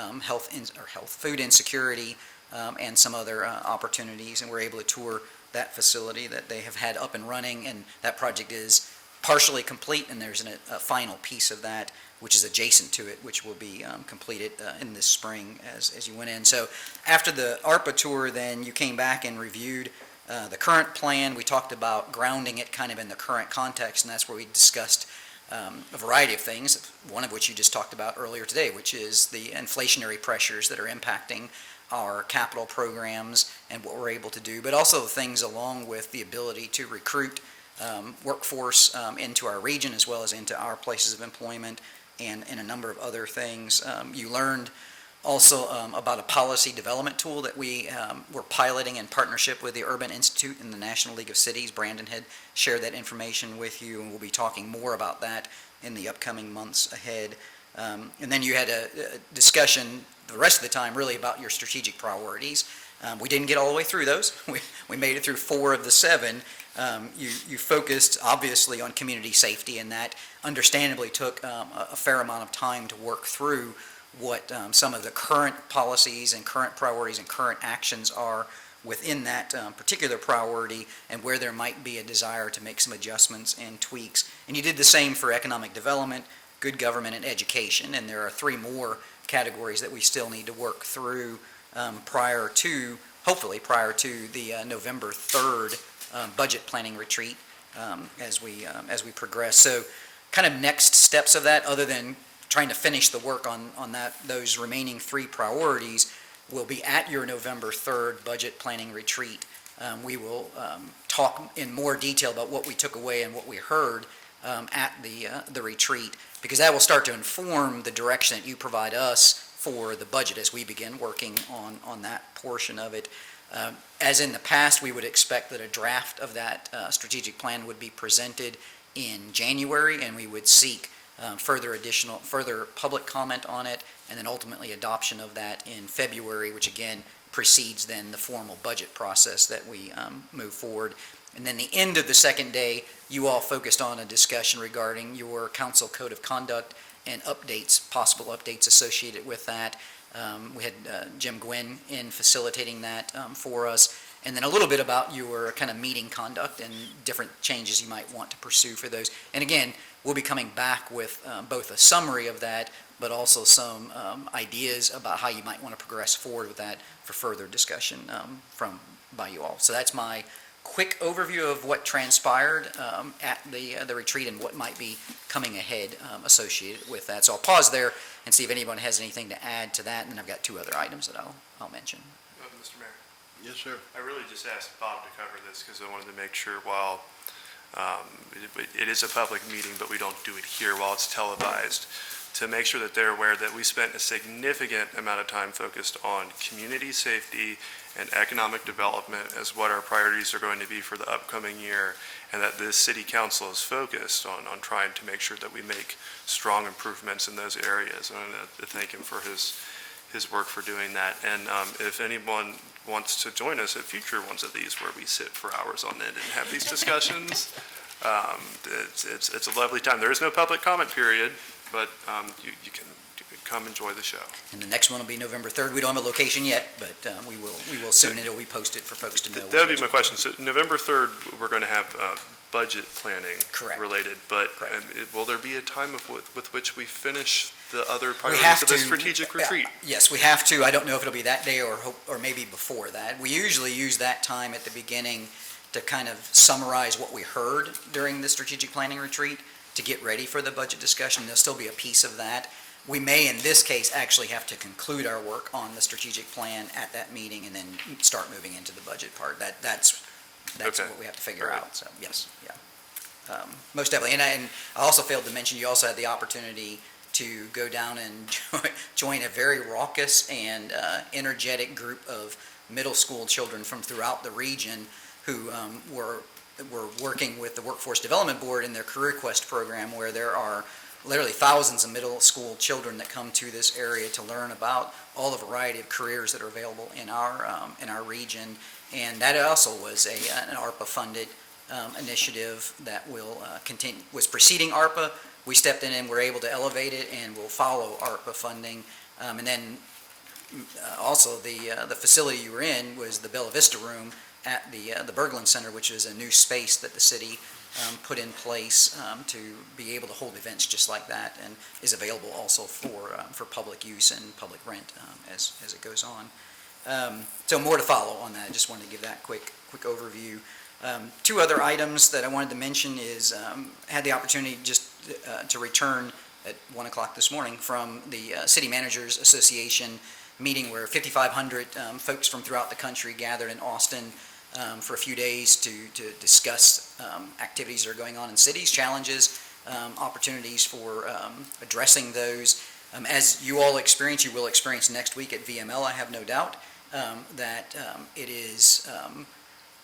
food insecurity, and some other opportunities, and we're able to tour that facility that they have had up and running, and that project is partially complete, and there's a final piece of that which is adjacent to it, which will be completed in this spring as you went in. So after the ARPA tour, then you came back and reviewed the current plan. We talked about grounding it kind of in the current context, and that's where we discussed a variety of things, one of which you just talked about earlier today, which is the inflationary pressures that are impacting our capital programs and what we're able to do, but also things along with the ability to recruit workforce into our region as well as into our places of employment, and a number of other things. You learned also about a policy development tool that we were piloting in partnership with the Urban Institute and the National League of Cities. Brandon had shared that information with you, and we'll be talking more about that in the upcoming months ahead. And then you had a discussion the rest of the time really about your strategic priorities. We didn't get all the way through those. We made it through 4 of the 7. You focused obviously on community safety, and that understandably took a fair amount of time to work through what some of the current policies and current priorities and current actions are within that particular priority, and where there might be a desire to make some adjustments and tweaks. And you did the same for economic development, good government, and education, and there are 3 more categories that we still need to work through hopefully prior to the November 3rd budget planning retreat as we progress. So kind of next steps of that, other than trying to finish the work on those remaining 3 priorities, will be at your November 3rd budget planning retreat. We will talk in more detail about what we took away and what we heard at the retreat, because that will start to inform the direction that you provide us for the budget as we begin working on that portion of it. As in the past, we would expect that a draft of that strategic plan would be presented in January, and we would seek further public comment on it, and then ultimately adoption of that in February, which again precedes then the formal budget process that we move forward. And then the end of the second day, you all focused on a discussion regarding your council code of conduct and possible updates associated with that. We had Jim Gwynn in facilitating that for us, and then a little bit about your kind of meeting conduct and different changes you might want to pursue for those. And again, we'll be coming back with both a summary of that, but also some ideas about how you might want to progress forward with that for further discussion by you all. So that's my quick overview of what transpired at the retreat and what might be coming ahead associated with that. So I'll pause there and see if anyone has anything to add to that, and then I've got 2 other items that I'll mention. Mr. Mayor? Yes, sir. I really just asked Bob to cover this because I wanted to make sure while it is a public meeting, but we don't do it here while it's televised, to make sure that they're aware that we spent a significant amount of time focused on community safety and economic development as what our priorities are going to be for the upcoming year, and that this city council is focused on trying to make sure that we make strong improvements in those areas. And I want to thank him for his work for doing that. And if anyone wants to join us at future ones of these where we sit for hours on end and have these discussions, it's a lovely time. There is no public comment period, but you can come enjoy the show. And the next one will be November 3rd. We don't have a location yet, but we will soon. It'll be posted for folks to know. That would be my question. So November 3rd, we're going to have budget planning Correct. related, but will there be a time with which we finish the other We priorities have of this to. strategic retreat? Yes, we have to. I don't know if it'll be that day or maybe before that. We usually use that time at the beginning to kind of summarize what we heard during the strategic planning retreat to get ready for the budget discussion. There'll still be a piece of that. We may, in this case, actually have to conclude our work on the strategic plan at that meeting and then start moving into the budget part. That's Okay. what we have to figure out, so yes, yeah. Most definitely, and I also failed to mention, you also had the opportunity to go down and join a very raucous and energetic group of middle school children from throughout the region who were working with the Workforce Development Board in their Career Quest program, where there are literally thousands of middle school children that come to this area to learn about all the variety of careers that are available in our region. And that also was an ARPA-funded initiative that will continue, was preceding ARPA. We stepped in and were able to elevate it, and will follow ARPA funding. And then also, the facility you were in was the Bella Vista Room at the Berglund Center, which is a new space that the city put in place to be able to hold events just like that, and is available also for public use and public rent as it goes on. So more to follow on that. I just wanted to give that quick overview. Two other items that I wanted to mention is had the opportunity just to return at 1 o'clock this morning from the City Managers Association meeting where 5,500 folks from throughout the country gathered in Austin for a few days to discuss activities that are going on in cities, challenges, opportunities for addressing those. As you all experience, you will experience next week at VML, I have no doubt, that it is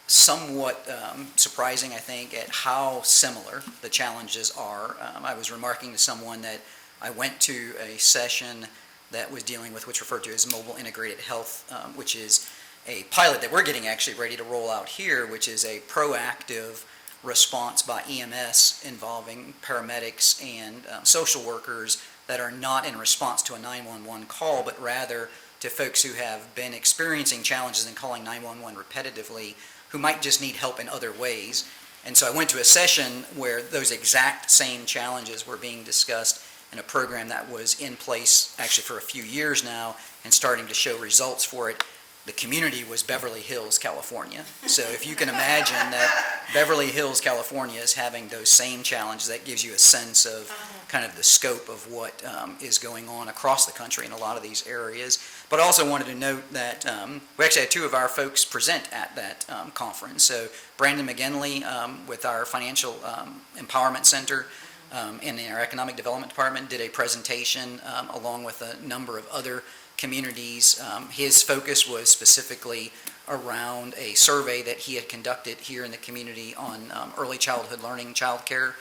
somewhat surprising, I think, at how similar the challenges are. I was remarking to someone that I went to a session that was dealing with what's referred to as mobile integrated health, which is a pilot that we're getting actually ready to roll out here, which is a proactive response by EMS involving paramedics and social workers that are not in response to a 911 call, but rather to folks who have been experiencing challenges in calling 911 repetitively, who might just need help in other ways. And so I went to a session where those exact same challenges were being discussed in a program that was in place actually for a few years now and starting to show results for it. The community was Beverly Hills, California. So if you can imagine that Beverly Hills, California is having those same challenges, that gives you a sense of kind of the scope of what is going on across the country in a lot of these areas. But I also wanted to note that we actually had two of our folks present at that conference. So Brandon McGinley with our Financial Empowerment Center in our Economic Development Department did a presentation along with a number of other communities. His focus was specifically around a survey that he had conducted here in the community on early childhood learning, childcare.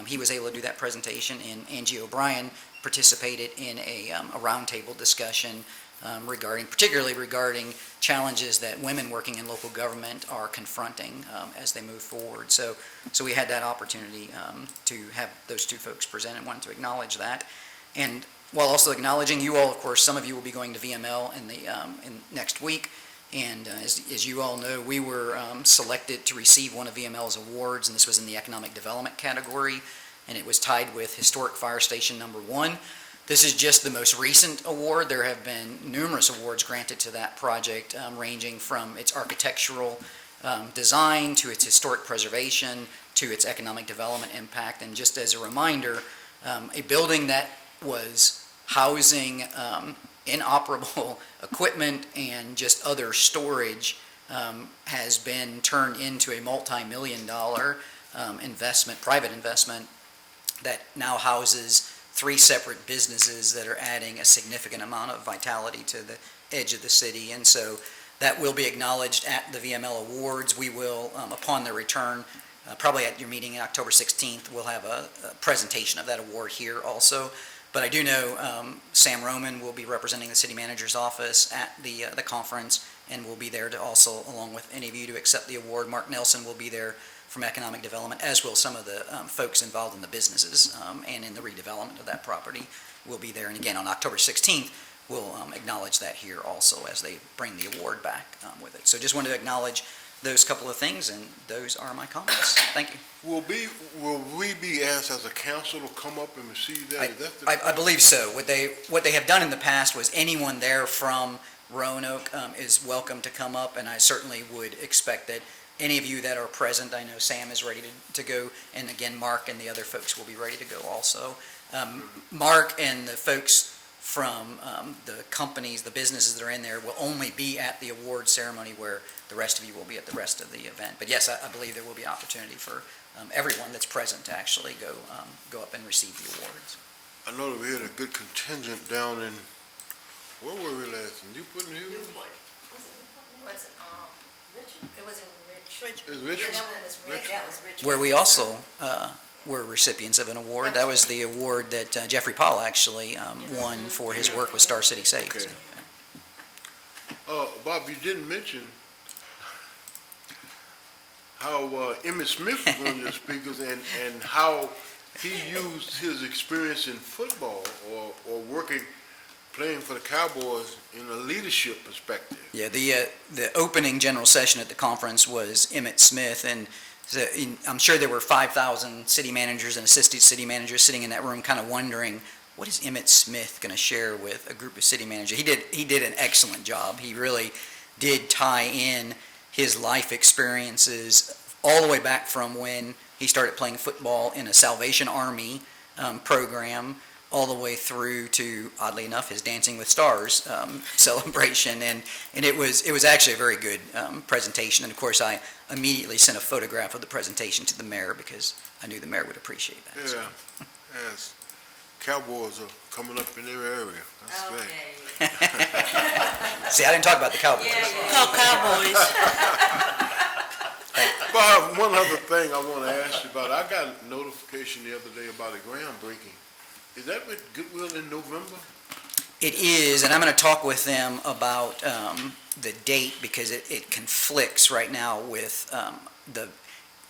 He was able to do that presentation, and Angie O'Brien participated in a roundtable discussion particularly regarding challenges that women working in local government are confronting as they move forward. So we had that opportunity to have those two folks present and wanted to acknowledge that. And while also acknowledging you all, of course, some of you will be going to VML in next week. And as you all know, we were selected to receive one of VML's awards, and this was in the economic development category, and it was tied with Historic Fire Station number 1. This is just the most recent award. There have been numerous awards granted to that project, ranging from its architectural design to its historic preservation to its economic development impact. And just as a reminder, a building that was housing inoperable equipment and just other storage has been turned into a multi-million-dollar investment, private investment, that now houses 3 separate businesses that are adding a significant amount of vitality to the edge of the city. And so that will be acknowledged at the VML Awards. We will, upon their return, probably at your meeting on October 16th, we'll have a presentation of that award here also. But I do know Sam Roman will be representing the city manager's office at the conference, and will be there to also, along with any of you, to accept the award. Mark Nelson will be there from economic development, as will some of the folks involved in the businesses and in the redevelopment of that property will be there. And again, on October 16th, we'll acknowledge that here also as they bring the award back with it. So just wanted to acknowledge those couple of things, and those are my comments. Thank you. Will we be asked as a council to come up and receive that? I believe so. What they have done in the past was anyone there from Roanoke is welcome to come up, and I certainly would expect that any of you that are present, I know Sam is ready to go, and again, Mark and the other folks will be ready to go also. Mark and the folks from the companies, the businesses that are in there will only be at the award ceremony, where the rest of you will be at the rest of the event. But yes, I believe there will be opportunity for everyone that's present to actually go up and receive the awards. I know that we had a good contingent down in, where were we last? Newport News? It was in Is Richmond? Where we also were recipients of an award. That was the award that Jeffrey Powell actually won for his work with Star City Safe. Okay. Bob, you didn't mention how Emmett Smith was one of the speakers, and how he used his experience in football or working playing for the Cowboys in a leadership perspective. Yeah, the opening general session at the conference was Emmett Smith, and I'm sure there were 5,000 city managers and assistant city managers sitting in that room kind of wondering, what is Emmett Smith going to share with a group of city managers? He did an excellent job. He really did tie in his life experiences all the way back from when he started playing football in a Salvation Army program, all the way through to, oddly enough, his Dancing with Stars celebration, and it was actually a very good presentation. And of course, I immediately sent a photograph of the presentation to the mayor because I knew the mayor would appreciate that. Yeah, So. yes. Cowboys are coming up in their area. That's great. See, I didn't talk about the Cowboys. Go Cowboys. Bob, one other thing I want to ask you about. I got a notification the other day about a groundbreaking. Is that with Goodwill in November? It is, and I'm going to talk with them about the date because it conflicts right now with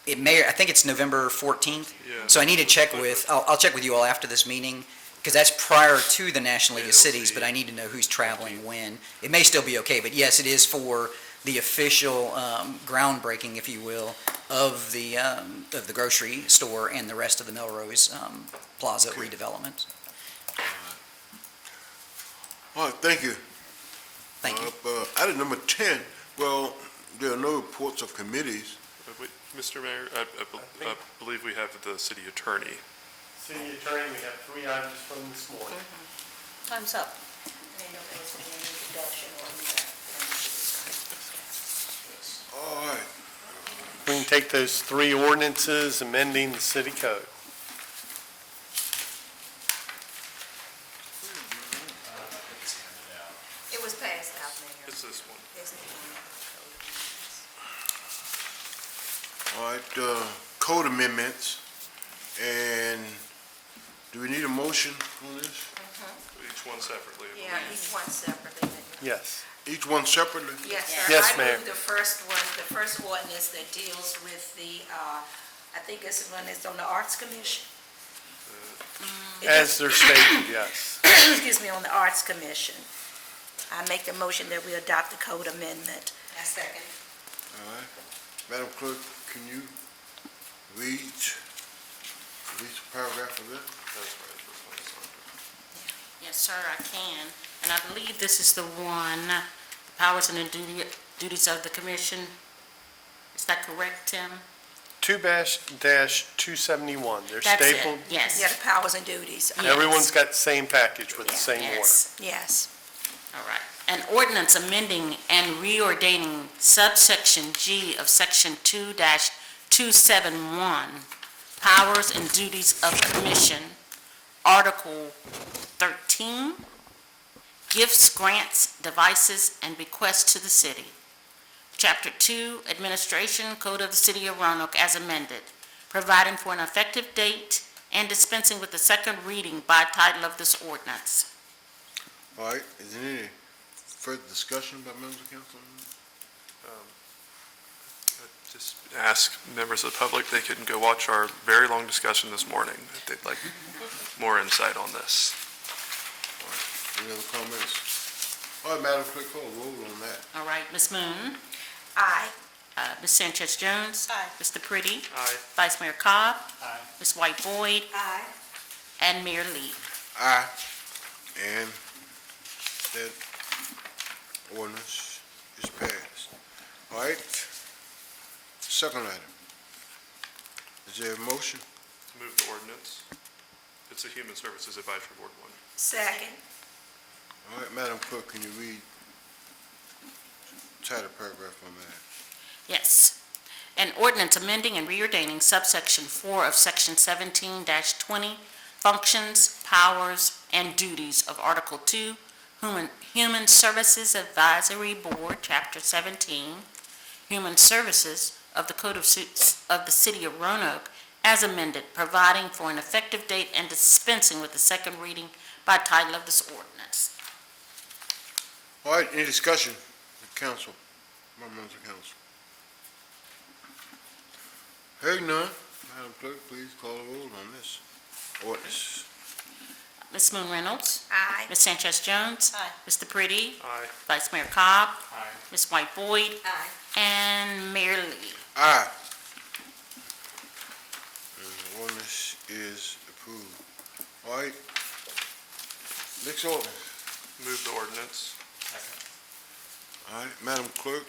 I think it's November 14th. Yeah. So I need to check I'll check with you all after this meeting because that's prior to the National League of Cities, but I need to know who's traveling when. It may still be okay, but yes, it is for the official groundbreaking, if you will, of the grocery store and the rest of the Melrose Plaza redevelopment. All right, thank you. Thank you. Item number 10, well, there are no reports of committees. Wait, Mr. Mayor, I believe we have the city attorney. City attorney, we have 3 items from this morning. Time's up. All right. We can take those 3 ordinances amending the city code. It was passed out, Mayor. It's this one. All right, code amendments, and do we need a motion on this? Each one separately. I Yeah, believe. each one separately. Yes. Each one separately? Yes, sir. Yes, Mayor. I move the first ordinance that deals with the, I think this is one that's on the Arts Commission. As they're stated, yes. Excuse me, on the Arts Commission. I make the motion that we adopt the code amendment. I second. All right. Madam Clerk, can you read each paragraph of it? Yes, sir, I can. And I believe this is the one, powers and duties of the commission. Is that correct, Tim? 2-271, they're That's it, stapled. yes. Yeah, the powers and duties. Yes. Everyone's got the same package with the same order. Yes. Yes. All right. An ordinance amending and reordaining subsection G of section 2-271, powers and duties of commission, Article 13, gifts, grants, devices, and bequests to the city. Chapter 2, Administration Code of the City of Roanoke as amended, providing for an effective date and dispensing with the second reading by title of this ordinance. All right, is there any further discussion by members of council? Just ask members of the public, they can go watch our very long discussion this morning if they'd like more insight on this. All right, any other comments? All right, Madam Clerk, call a roll on that. All right, Ms. Moon? Aye. Ms. Sanchez Jones? Aye. Mr. Pretty? Aye. Vice Mayor Cobb? Aye. Ms. White Boyd? Aye. And Mayor Lee. Aye. And that ordinance is passed. All right, second item. Is there a motion? To move the ordinance. It's a Human Services Advisory Board one. Second. All right, Madam Clerk, can you read title paragraph on that? Yes. An ordinance amending and reordaining subsection 4 of section 17-20, functions, powers, and duties of Article 2, Human Services Advisory Board, Chapter 17, Human Services of the Code of the City of Roanoke, as amended, providing for an effective date and dispensing with the second reading by title of this ordinance. All right, any discussion with council, members of council? Hearing none, Madam Clerk, please call the roll on this ordinance. Ms. Moon Reynolds? Aye. Ms. Sanchez Jones? Aye. Mr. Pretty? Aye. Vice Mayor Cobb? Aye. Ms. White Boyd? Aye. And Mayor Lee. Aye. And the ordinance is approved. All right. Next ordinance. Move the ordinance. All right, Madam Clerk,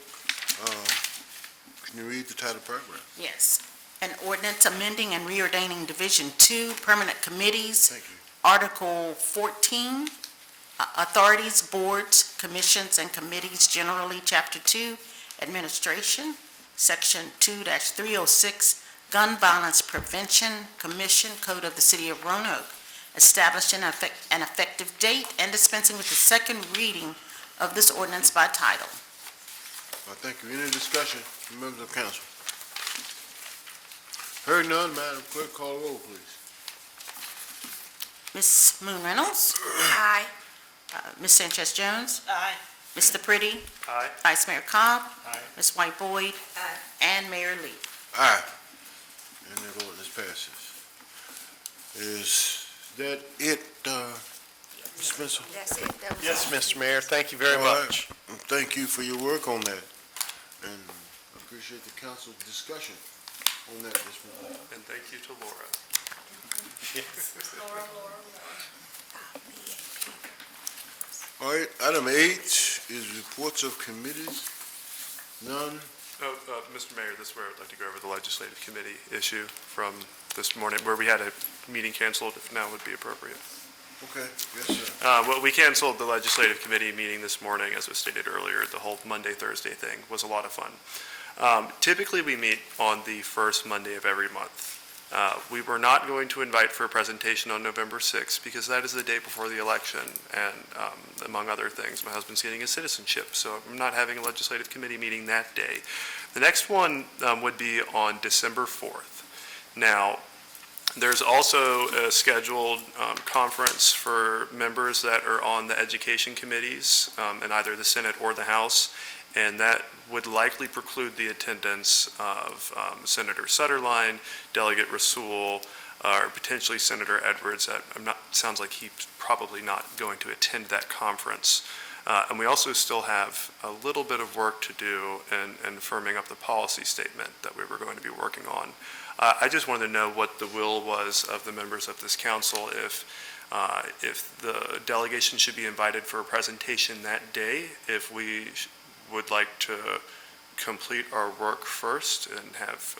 can you read the title paragraph? Yes. An ordinance amending and reordaining Division 2 Permanent Committees, Thank you. Article 14, Authorities, Boards, Commissions, and Committees Generally, Chapter 2, Administration, Section 2-306, Gun Violence Prevention Commission, Code of the City of Roanoke, establishing an effective date and dispensing with the second reading of this ordinance by title. Thank you. Any discussion from members of council? Heard none, Madam Clerk, call the roll, please. Ms. Moon Reynolds? Aye. Ms. Sanchez Jones? Aye. Mr. Pretty? Aye. Vice Mayor Cobb? Aye. Ms. White Boyd? Aye. And Mayor Lee. Aye. And that ordinance passes. Is that it, Ms. Spencer? That's it. That was Yes, all. Mr. Mayor, thank you very All right. much. Thank you for your work on that. And I appreciate the council's discussion on that this morning. And thank you to Laura. All right, item H is reports of committees. None. Oh, Mr. Mayor, this is where I'd like to go over the legislative committee issue from this morning, where we had a meeting canceled, if now would be appropriate. Okay, yes, sir. Well, we canceled the legislative committee meeting this morning, as was stated earlier. The whole Monday, Thursday thing was a lot of fun. Typically, we meet on the first Monday of every month. We were not going to invite for a presentation on November 6th, because that is the day before the election, and among other things, my husband's getting his citizenship, so I'm not having a legislative committee meeting that day. The next one would be on December 4th. Now, there's also a scheduled conference for members that are on the education committees in either the Senate or the House, and that would likely preclude the attendance of Senator Sutterline, Delegate Rasool, or potentially Senator Edwards. Sounds like he's probably not going to attend that conference. And we also still have a little bit of work to do in firming up the policy statement that we were going to be working on. I just wanted to know what the will was of the members of this council, if the delegation should be invited for a presentation that day, if we would like to complete our work first and have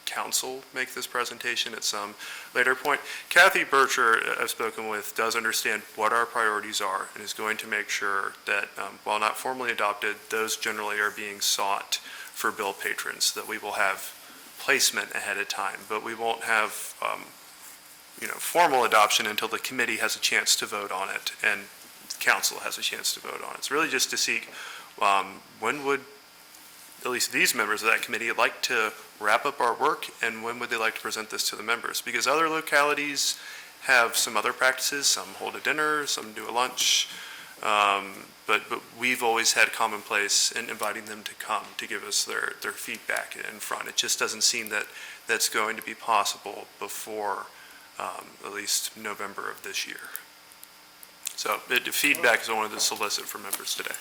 council make this presentation at some later point. Kathy Bircher, I've spoken with, does understand what our priorities are and is going to make sure that, while not formally adopted, those generally are being sought for bill patrons, that we will have placement ahead of time, but we won't have formal adoption until the committee has a chance to vote on it and council has a chance to vote on it. It's really just to seek when would at least these members of that committee like to wrap up our work, and when would they like to present this to the members? Because other localities have some other practices. Some hold a dinner, some do a lunch, but we've always had commonplace in inviting them to come to give us their feedback in front. It just doesn't seem that that's going to be possible before at least November of this year. So the feedback is I wanted to solicit from members today.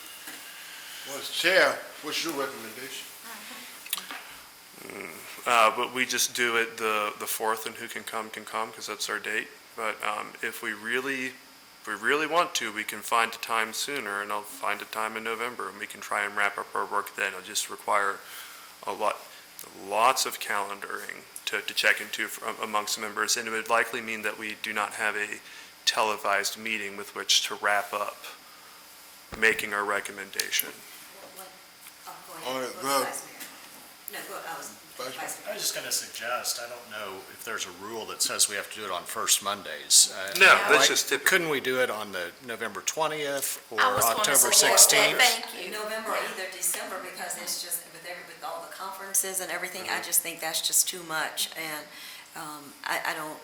Well, as chair, what's your recommendation? But we just do it the 4th, and who can come, because that's our date. But if we really want to, we can find a time sooner, and I'll find a time in November, and we can try and wrap up our work then. It'll just require lots of calendaring to check into amongst members, and it would likely mean that we do not have a televised meeting with which to wrap up making our recommendation. All right, go ahead. No, go ahead. I was just going to suggest, I don't know if there's a rule that says we have to do it on first Mondays. No, that's just typical. Couldn't we do it on the November 20th or I was gonna October suggest that. 16th? Thank you. November or either December, because it's just, with all the conferences and everything, I just think that's just too much, and I don't,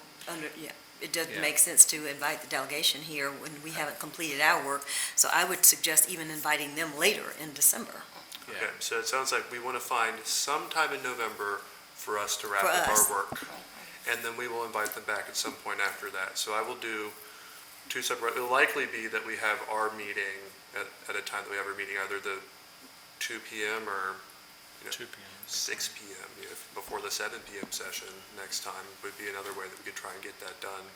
it doesn't Yeah. make sense to invite the delegation here when we haven't completed our work, so I would suggest even inviting them later in December. Okay, so it sounds like we want to find some time in November for us to wrap For up us. our work. And then we will invite them back at some point after that. So I will do two separate, it'll likely be that we have our meeting at a time that we have our meeting, either the 2 PM or, 2 p.m. 6 PM, before the 7 PM session next time would be another way that we could try and get that done.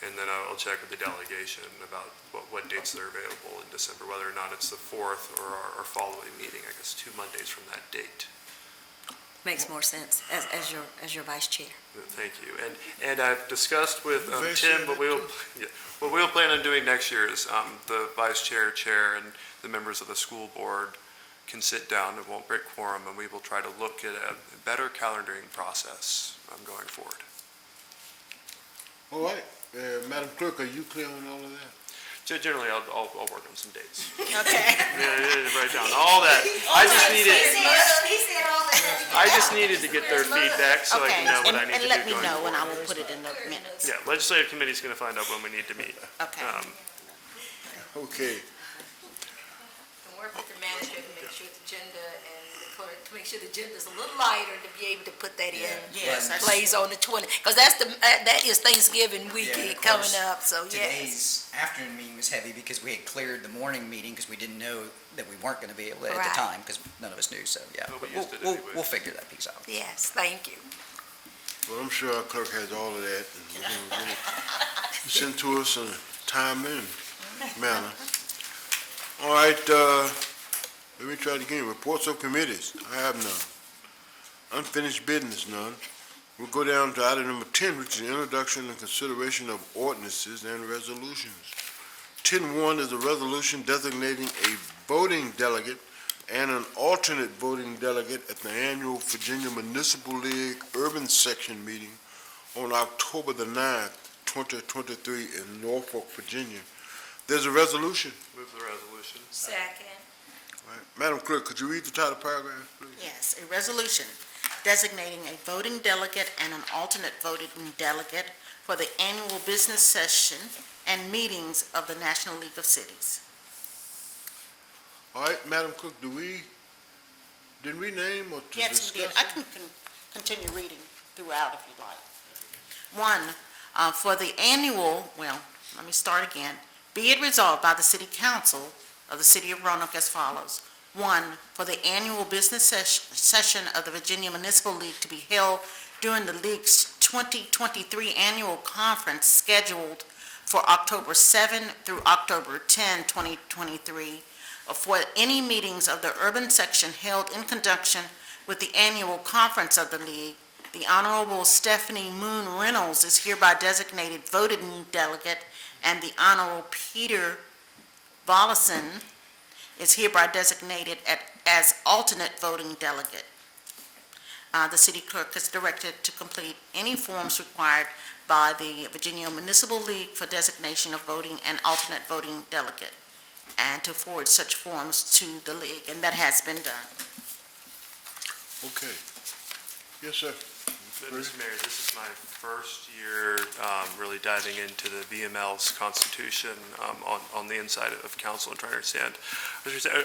And then I'll check with the delegation about what dates they're available in December, whether or not it's the 4th or our following meeting, I guess 2 Mondays from that date. Makes more sense as your vice chair. Thank you. And I've discussed with Tim, what we'll plan on doing next year is the vice chair, and the members of the school board can sit down, it won't break quorum, and we will try to look at a better calendaring process going forward. All right, Madam Clerk, are you clear on all of that? Generally, I'll work on some dates. Okay. Yeah, write down all that. I just needed to get their feedback so I can know what I need to do And let me going know, and I forward. will put it in the minutes. Yeah, legislative committee's going to find out when we need to meet. Okay. Okay, And work with the manager to make sure the agenda and the clerk, to make sure the agenda's a little lighter to be able to put that in. Yes, that's Plays on the 20, because that is Thanksgiving weekend of course, coming up, so yes. Today's afternoon meeting was heavy because we had cleared the morning meeting because we didn't know that we weren't going to be able to at Right. the time, because none of us knew, so yeah. Well, we But used it we'll anyway. figure that piece out. Yes, thank you. well, I'm sure our clerk has all of that, and we're gonna get it sent to us in a timely manner. All right, let me try it again. Reports of committees, I have none. Unfinished business, none. We'll go down to item number 10, which is the introduction and consideration of ordinances and resolutions. 10-1 is a resolution designating a voting delegate and an alternate voting delegate at the annual Virginia Municipal League Urban Section meeting on October the 9th, 2023 in Norfolk, Virginia. There's a resolution. Move the resolution. Second. All right. Madam Clerk, could you read the title paragraph, please? Yes, a resolution designating a voting delegate and an alternate voting delegate for the annual business session and meetings of the National League of Cities. All right, Madam Clerk, did we name or to Yes, we did. discuss I can continue reading throughout if you'd like. One, for the annual, well, let me start again. Be it resolved by the City Council of the City of Roanoke as follows. One, for the annual business session of the Virginia Municipal League to be held during the League's 2023 annual conference scheduled for October 7 through October 10, 2023, or for any meetings of the urban section held in conjunction with the annual conference of the League, the Honorable Stephanie Moon Reynolds is hereby designated voting delegate, and the Honorable Peter Volleson is hereby designated as alternate voting delegate. The city clerk is directed to complete any forms required by the Virginia Municipal League for designation of voting and alternate voting delegate, and to forward such forms to the league, and that has been done. Okay. Yes, sir. Mr. Mayor, this is my first year really diving into the VML's constitution on the inside of council and trying to understand.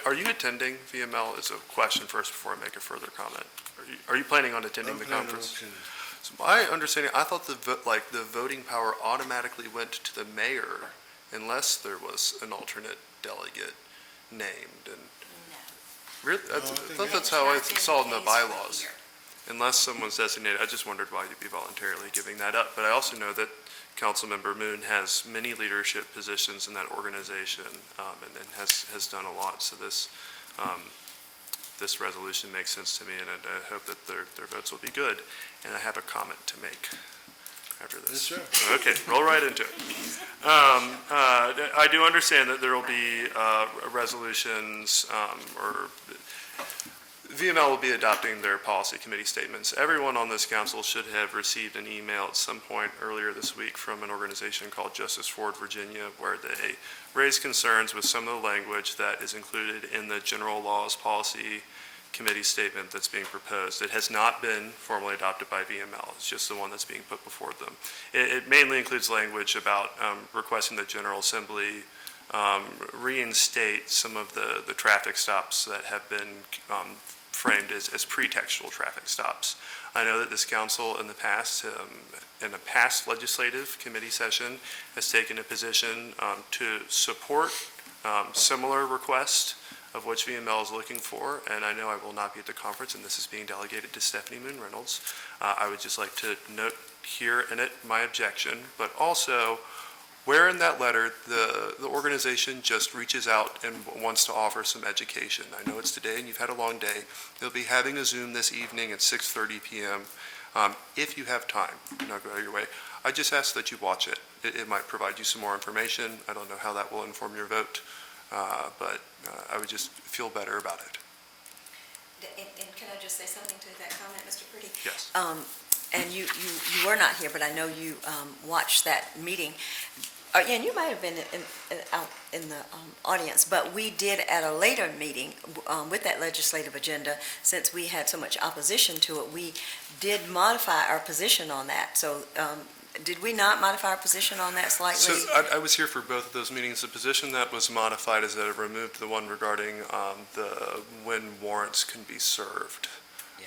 Are you attending VML is a question first before I make a further comment. Are you planning on attending the conference? So my understanding, I thought the voting power automatically went to the mayor unless there was an alternate delegate named. And really, I thought that's how I saw it in the bylaws. Unless someone's designated, I just wondered why you'd be voluntarily giving that up. But I also know that Councilmember Moon has many leadership positions in that organization and has done a lot. So this resolution makes sense to me, and I hope that their votes will be good. And I have a comment to make after this. Yes, sir. Okay, roll right into it. I do understand that there will be resolutions or VML will be adopting their policy committee statements. Everyone on this council should have received an email at some point earlier this week from an organization called Justice Forward Virginia, where they raise concerns with some of the language that is included in the general laws policy committee statement that's being proposed. It has not been formally adopted by VML. It's just the one that's being put before them. It mainly includes language about requesting the General Assembly reinstate some of the traffic stops that have been framed as pretextual traffic stops. I know that this council in the past, in a past legislative committee session, has taken a position to support similar requests of which VML is looking for, and I know I will not be at the conference, and this is being delegated to Stephanie Moon Reynolds. I would just like to note here in it my objection, but also where in that letter the organization just reaches out and wants to offer some education. I know it's today and you've had a long day. They'll be having a Zoom this evening at 6:30 p.m. If you have time, do not go out of your way. I just ask that you watch it. It might provide you some more information. I don't know how that will inform your vote, but I would just feel better about it. And can I just say something to that comment, Mr. Pretty? Yes. And you were not here, but I know you watched that meeting. And you might have been out in the audience, but we did at a later meeting with that legislative agenda, since we had so much opposition to it, we did modify our position on that. So did we not modify our position on that slightly? So I was here for both of those meetings. The position that was modified is that it removed the one regarding when warrants can be served.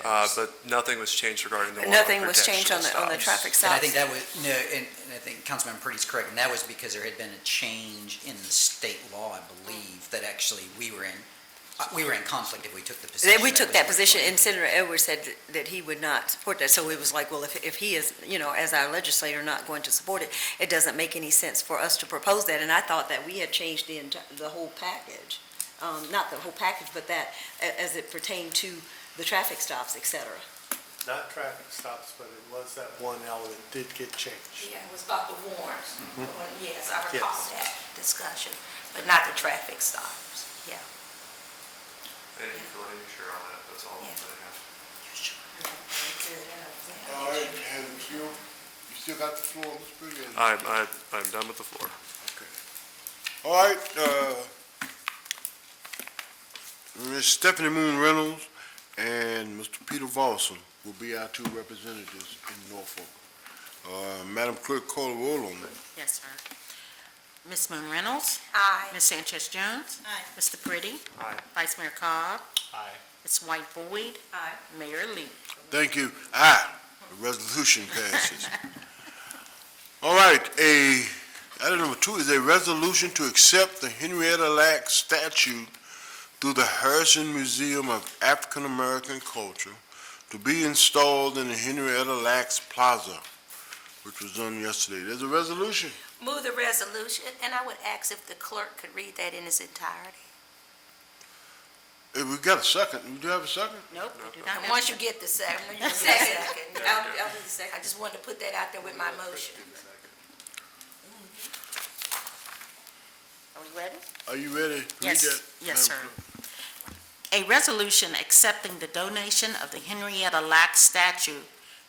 But nothing was changed regarding the one on Nothing was changed on the stops. traffic stops? And I think that was, no, and I think Councilman Purdy's correct, and that was because there had been a change in the state law, I believe, that actually we were in conflict if we took the position. We took that position, and Senator Edwards said that he would not support that. So it was like, well, if he is, as our legislator, not going to support it, it doesn't make any sense for us to propose that. And I thought that we had changed the whole package, not the whole package, but that as it pertained to the traffic stops, et cetera. Not traffic stops, but it was that one element did get changed. Yeah, it was about the warrants. Yes, I recall recall that discussion, but not the traffic stops. Yeah. Thank you for letting me share on that. That's all that I have. All right, you still got the floor, Mr. Pretty? I'm done with the floor. Okay. All right, Ms. Stephanie Moon Reynolds and Mr. Peter Volson will be our two representatives in Norfolk. Madam Clerk, call the roll on that. Yes, sir. Ms. Moon Reynolds? Aye. Ms. Sanchez Jones? Aye. Mr. Pretty? Aye. Vice Mayor Cobb? Aye. Ms. White Boyd? Aye. Mayor Lee? Thank you. The resolution passes. All right, item number 2 is a resolution to accept the Henrietta Lacks statue through the Harrison Museum of African American Culture to be installed in the Henrietta Lacks Plaza, which was done yesterday. There's a resolution. Move the resolution, and I would ask if the clerk could read that in its entirety. Hey, we got a second. We do have a second? Nope, we do not. And once you get the second, I'll do the second. I just wanted to put that out there with my motion. Are we ready? Are you ready? Yes, Read that, yes, sir. Madam Clerk. A resolution accepting the donation of the Henrietta Lacks statue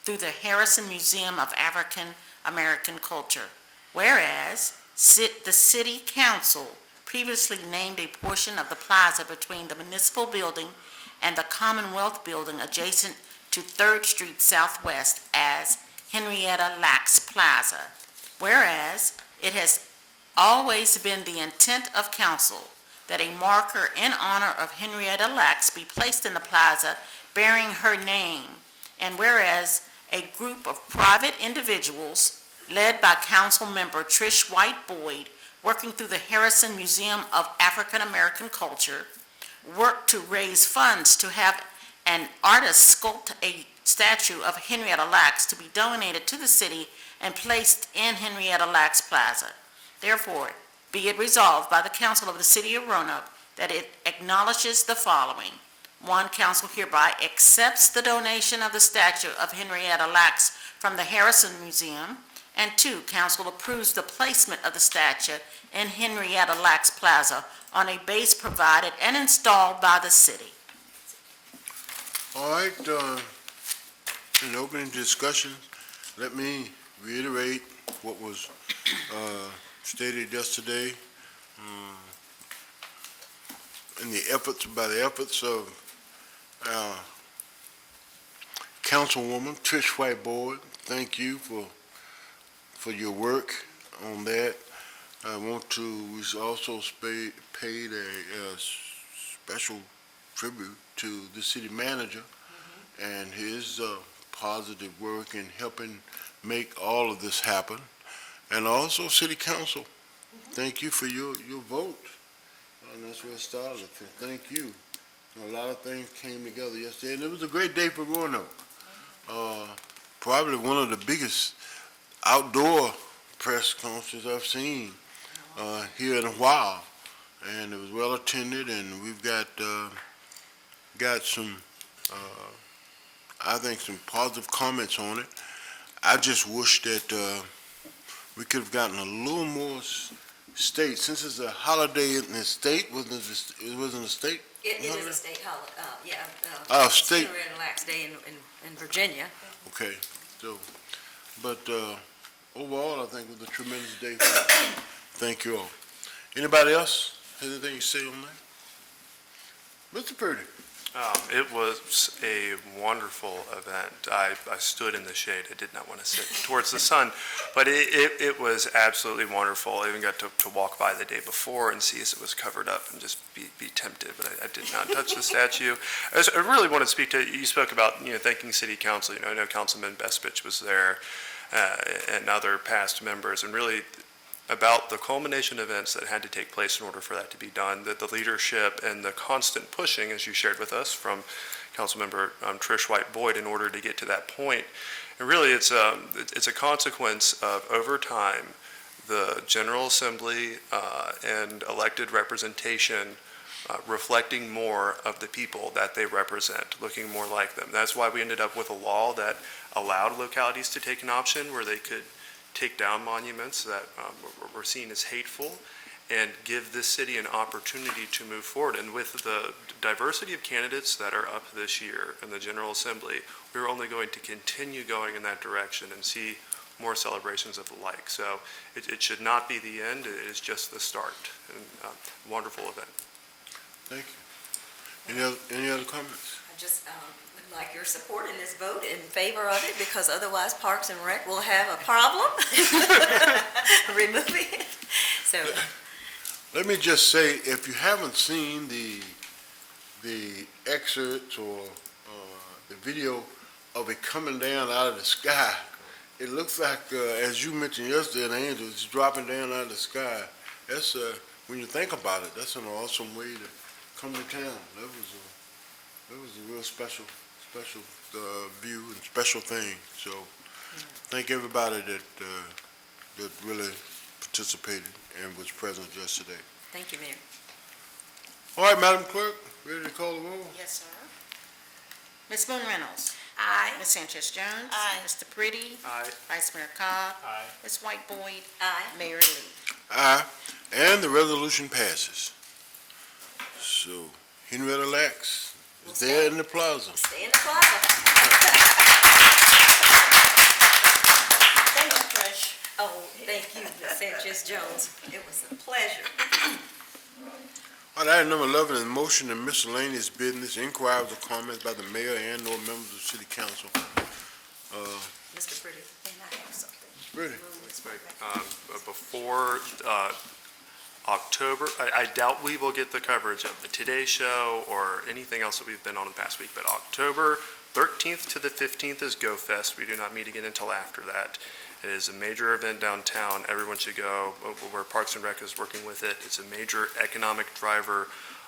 through the Harrison Museum of African American Culture. Whereas, the City Council previously named a portion of the plaza between the municipal building and the Commonwealth Building adjacent to 3rd Street Southwest as Henrietta Lacks Plaza. Whereas, it has always been the intent of council that a marker in honor of Henrietta Lacks be placed in the plaza bearing her name. And whereas a group of private individuals led by council member Trish White Boyd, working through the Harrison Museum of African American Culture, worked to raise funds to have an artist sculpt a statue of Henrietta Lacks to be donated to the city and placed in Henrietta Lacks Plaza. Therefore, be it resolved by the Council of the City of Roanoke that it acknowledges the following. 1, council hereby accepts the donation of the statue of Henrietta Lacks from the Harrison Museum. And 2, council approves the placement of the statue in Henrietta Lacks Plaza on a base provided and installed by the city. All right, in opening discussion, let me reiterate what was stated yesterday in the efforts of our Councilwoman Trish White Boyd. Thank you for your work on that. We also paid a special tribute to the city manager and his positive work in helping make all of this happen. And also city council, thank you for your vote. And that's where it started, so thank you. A lot of things came together yesterday, and it was a great day for Roanoke. Probably one of the biggest outdoor press conferences I've seen here in a while. And it was well attended, and we've got some, I think, some positive comments on it. I just wish that we could have gotten a little more state, since it's a holiday in the state, it wasn't a state? It is a state holiday, yeah. Oh, state. It's a relaxed day in Virginia. Okay, so, but overall, I think it was a tremendous day for us. Thank you all. Anybody else? Anything you say on that? Mr. Purdy? It was a wonderful event. I stood in the shade. I did not want to sit towards the sun, but it was absolutely wonderful. I even got to walk by the day before and see as it was covered up and just be tempted, but I did not touch the statue. I really want to speak to, you spoke about, thanking city council. I know Councilman Bestfitch was there and other past members, and really about the culmination events that had to take place in order for that to be done, the leadership and the constant pushing, as you shared with us, from Councilmember Trish White Boyd in order to get to that point. And really, it's a consequence of, over time, the General Assembly and elected representation reflecting more of the people that they represent, looking more like them. That's why we ended up with a law that allowed localities to take an option where they could take down monuments that were seen as hateful and give this city an opportunity to move forward. And with the diversity of candidates that are up this year in the General Assembly, we're only going to continue going in that direction and see more celebrations of the like. So it should not be the end, it is just the start. And wonderful event. Thank you. Any other comments? I just would like your support in this vote in favor of it, because otherwise Parks and Rec will have a problem removing it. So, Let me just say, if you haven't seen the excerpts or the video of it coming down out of the sky, it looks like, as you mentioned yesterday, an angel is dropping down out of the sky. That's, when you think about it, that's an awesome way to come to town. That was a real special view and special thing. So, thank everybody that really participated and was present yesterday. thank you, Mayor. All right, Madam Clerk, ready to call the roll? Yes, sir. Ms. Boone Reynolds. Aye. Ms. Sanchez Jones. Aye. Mr. Pretty. Aye. Vice Mayor Cobb. Aye. Ms. White Boyd. Aye. Mayor Lee. Aye, and the resolution passes. So, Henrietta Lacks is there in the plaza. Stay in the plaza. Thank you, Trish. Oh, thank you, Ms. Sanchez Jones. It was a pleasure. All right, item number 11 is motion and miscellaneous business, inquiries or comments by the mayor and or members of city council. Mr. Pretty, and I have something. Pretty. Before October, I doubt we will get the coverage of the Today Show or anything else that we've been on the past week, but October 13th to the 15th is Go Fest. We do not meet again until after that. It is a major event downtown. Everyone should go, where Parks and Rec is working with it. It's a major economic driver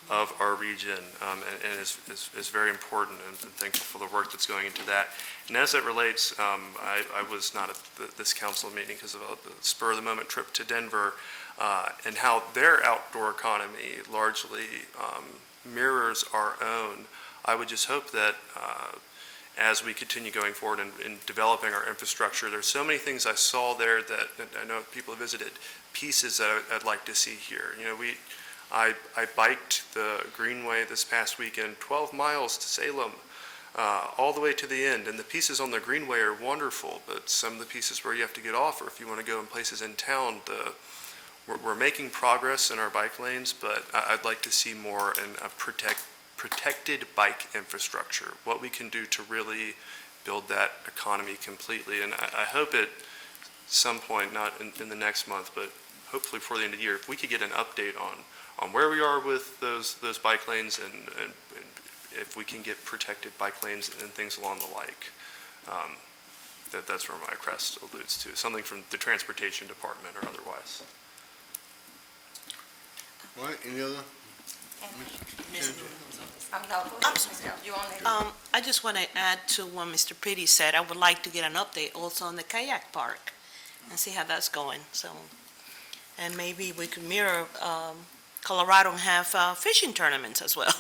of our region, and is very important, and thankful for the work that's going into that. And as it relates, I was not at this council meeting because of the spur-of-the-moment trip to Denver, and how their outdoor economy largely mirrors our own. I would just hope that as we continue going forward in developing our infrastructure, there's so many things I saw there that I know people have visited, pieces that I'd like to see here. I biked the Greenway this past weekend, 12 miles to Salem, all the way to the end. And the pieces on the Greenway are wonderful, but some of the pieces where you have to get off, or if you want to go in places in town, we're making progress in our bike lanes, but I'd like to see more in a protected bike infrastructure, what we can do to really build that economy completely. And I hope at some point, not in the next month, but hopefully before the end of the year, if we could get an update on where we are with those bike lanes and if we can get protected bike lanes and things along the like. That's where my request alludes to, something from the transportation department or otherwise. All right, any other? I just want to add to what Mr. Pretty said. I would like to get an update also on the kayak park and see how that's going. So, and maybe we could mirror Colorado and have fishing tournaments as well.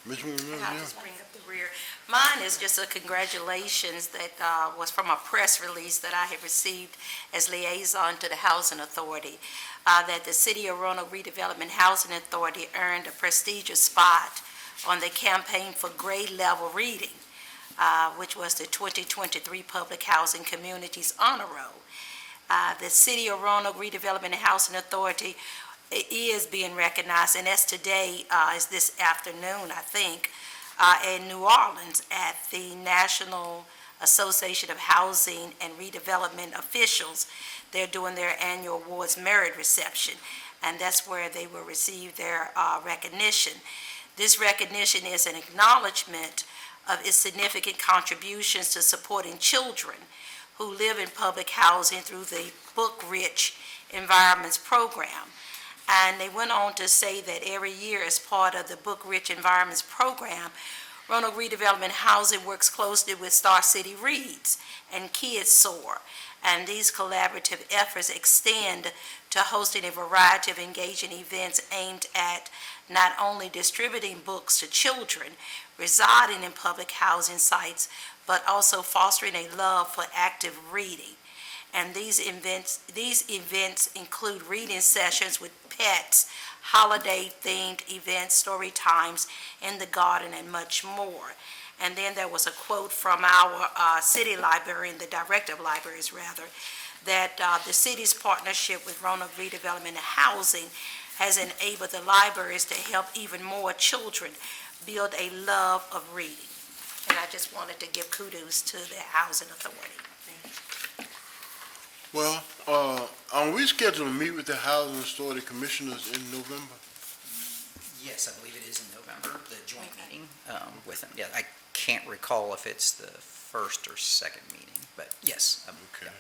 Ms. Moore, I'll just bring up the rear. Mine is just a congratulations that was from a press release that I have received as liaison to the Housing Authority, that the City of Roanoke Redevelopment Housing Authority earned a prestigious spot on the Campaign for Grade Level Reading, which was the 2023 Public Housing Communities Honor Roll. The City of Roanoke Redevelopment Housing Authority is being recognized, and that's today, is this afternoon, I think, in New Orleans at the National Association of Housing and Redevelopment Officials. They're doing their annual awards merit reception, and that's where they will receive their recognition. This recognition is an acknowledgement of its significant contributions to supporting children who live in public housing through the Book Rich Environments Program. And they went on to say that every year, as part of the Book Rich Environments Program, Roanoke Redevelopment Housing works closely with Star City Reads and Kids Soar. And these collaborative efforts extend to hosting a variety of engaging events aimed at not only distributing books to children residing in public housing sites, but also fostering a love for active reading. And these events include reading sessions with pets, holiday-themed events, story times in the garden, and much more. And then there was a quote from our city librarian, the director of libraries rather, that the city's partnership with Roanoke Redevelopment Housing has enabled the libraries to help even more children build a love of reading. And I just wanted to give kudos to the Housing Authority. Well, are we scheduled to meet with the Housing Authority Commissioners in November? Yes, I believe it is in November, the joint meeting with them. Yeah, I can't recall if it's the first or second meeting, but yes. Okay.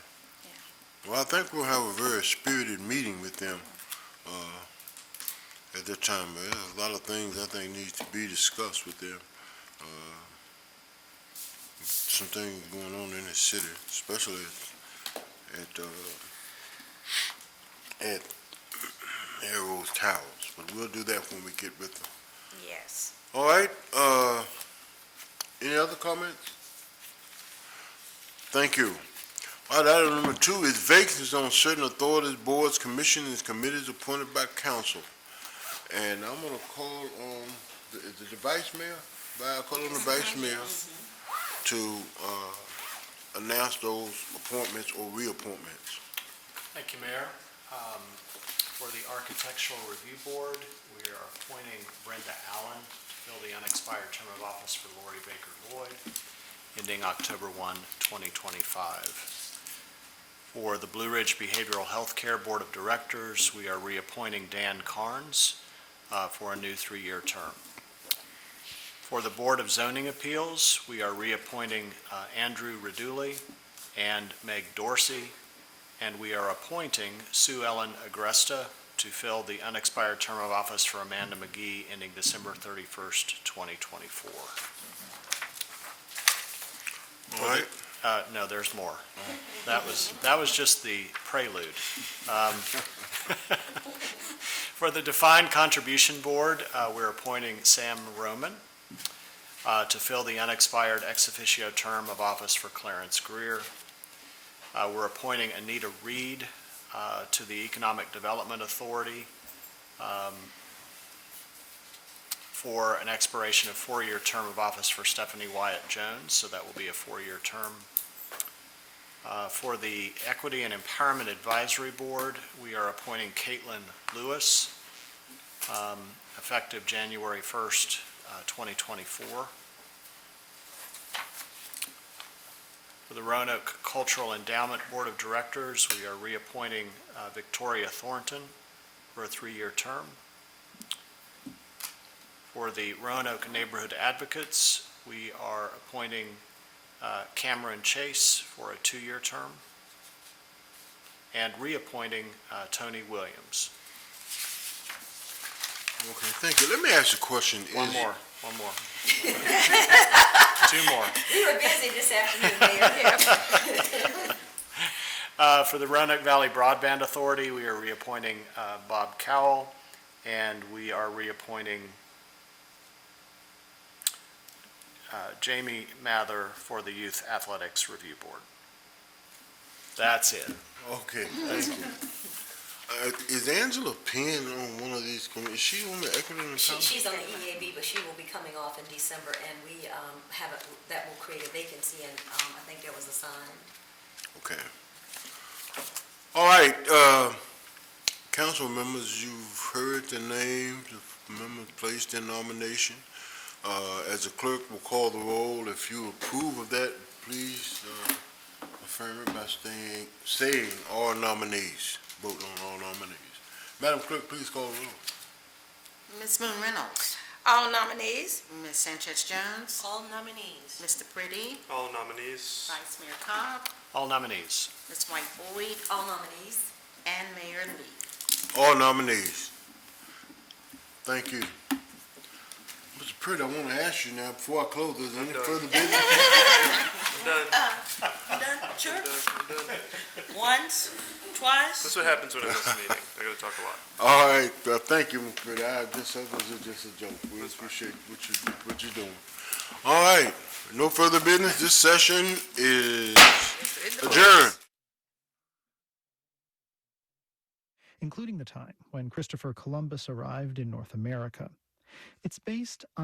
Well, I think we'll have a very spirited meeting with them at that time. There's a lot of things I think needs to be discussed with them. Some things going on in the city, especially at Arrows Towers, but we'll do that when we get with them. Yes. All right, any other comments? Thank you. All right, item number 2 is vacancies on certain authorities, boards, commissions, and committees appointed by council. And I'm gonna call on, the vice mayor? I'll call on the vice mayor to announce those appointments or reappointments. Thank you, Mayor. For the Architectural Review Board, we are appointing Brenda Allen to fill the unexpired term of office for Lori Baker Lloyd, ending October 1, 2025. For the Blue Ridge Behavioral Health Care Board of Directors, we are reappointing Dan Carnes for a new 3-year term. For the Board of Zoning Appeals, we are reappointing Andrew Raduli and Meg Dorsey, and we are appointing Sue Ellen Agresta to fill the unexpired term of office for Amanda McGee, ending December 31st, 2024. All right. No, there's more. That was just the prelude. For the Defined Contribution Board, we're appointing Sam Roman to fill the unexpired ex officio term of office for Clarence Greer. We're appointing Anita Reed to the Economic Development Authority for an expiration of 4-year term of office for Stephanie Wyatt Jones, so that will be a 4-year term. For the Equity and Empowerment Advisory Board, we are appointing Caitlin Lewis, effective January 1st, 2024. For the Roanoke Cultural Endowment Board of Directors, we are reappointing Victoria Thornton for a 3-year term. For the Roanoke Neighborhood Advocates, we are appointing Cameron Chase for a 2-year term and reappointing Tony Williams. Okay, thank you. Let me ask you a question. One more. 2 more. We were busy this afternoon, Mayor. For the Roanoke Valley Broadband Authority, we are reappointing Bob Cowell, and we are reappointing Jamie Mather for the Youth Athletics Review Board. That's it. Okay, thank you. Is Angela Penn on one of these committees? Is she on the Equity and Empowerment? She's on the EAB, but she will be coming off in December, and we that will create a vacancy, and I think that was assigned. Okay. All right, council members, you've heard the names of members placed in nomination. As a clerk will call the roll. If you approve of that, please affirm it by saying all nominees. Vote on all nominees. Madam Clerk, please call the roll. Ms. Moon Reynolds. All nominees. Ms. Sanchez Jones. All nominees. Mr. Pretty. All nominees. Vice Mayor Cobb. All nominees. Ms. White Boyd. All nominees. And Mayor Lee. All nominees. Thank you. Mr. Pruitt, I want to ask you now, before I close, is there any further business? I'm done. Done? Sure. I'm done. Once, twice? That's what happens when I miss a meeting. I gotta talk a lot. All right, thank you, Mr. Pruitt. That was just a joke. We appreciate what you're doing. All right, no further business. This session is adjourned. Including the time when Christopher Columbus arrived in North America. It's based on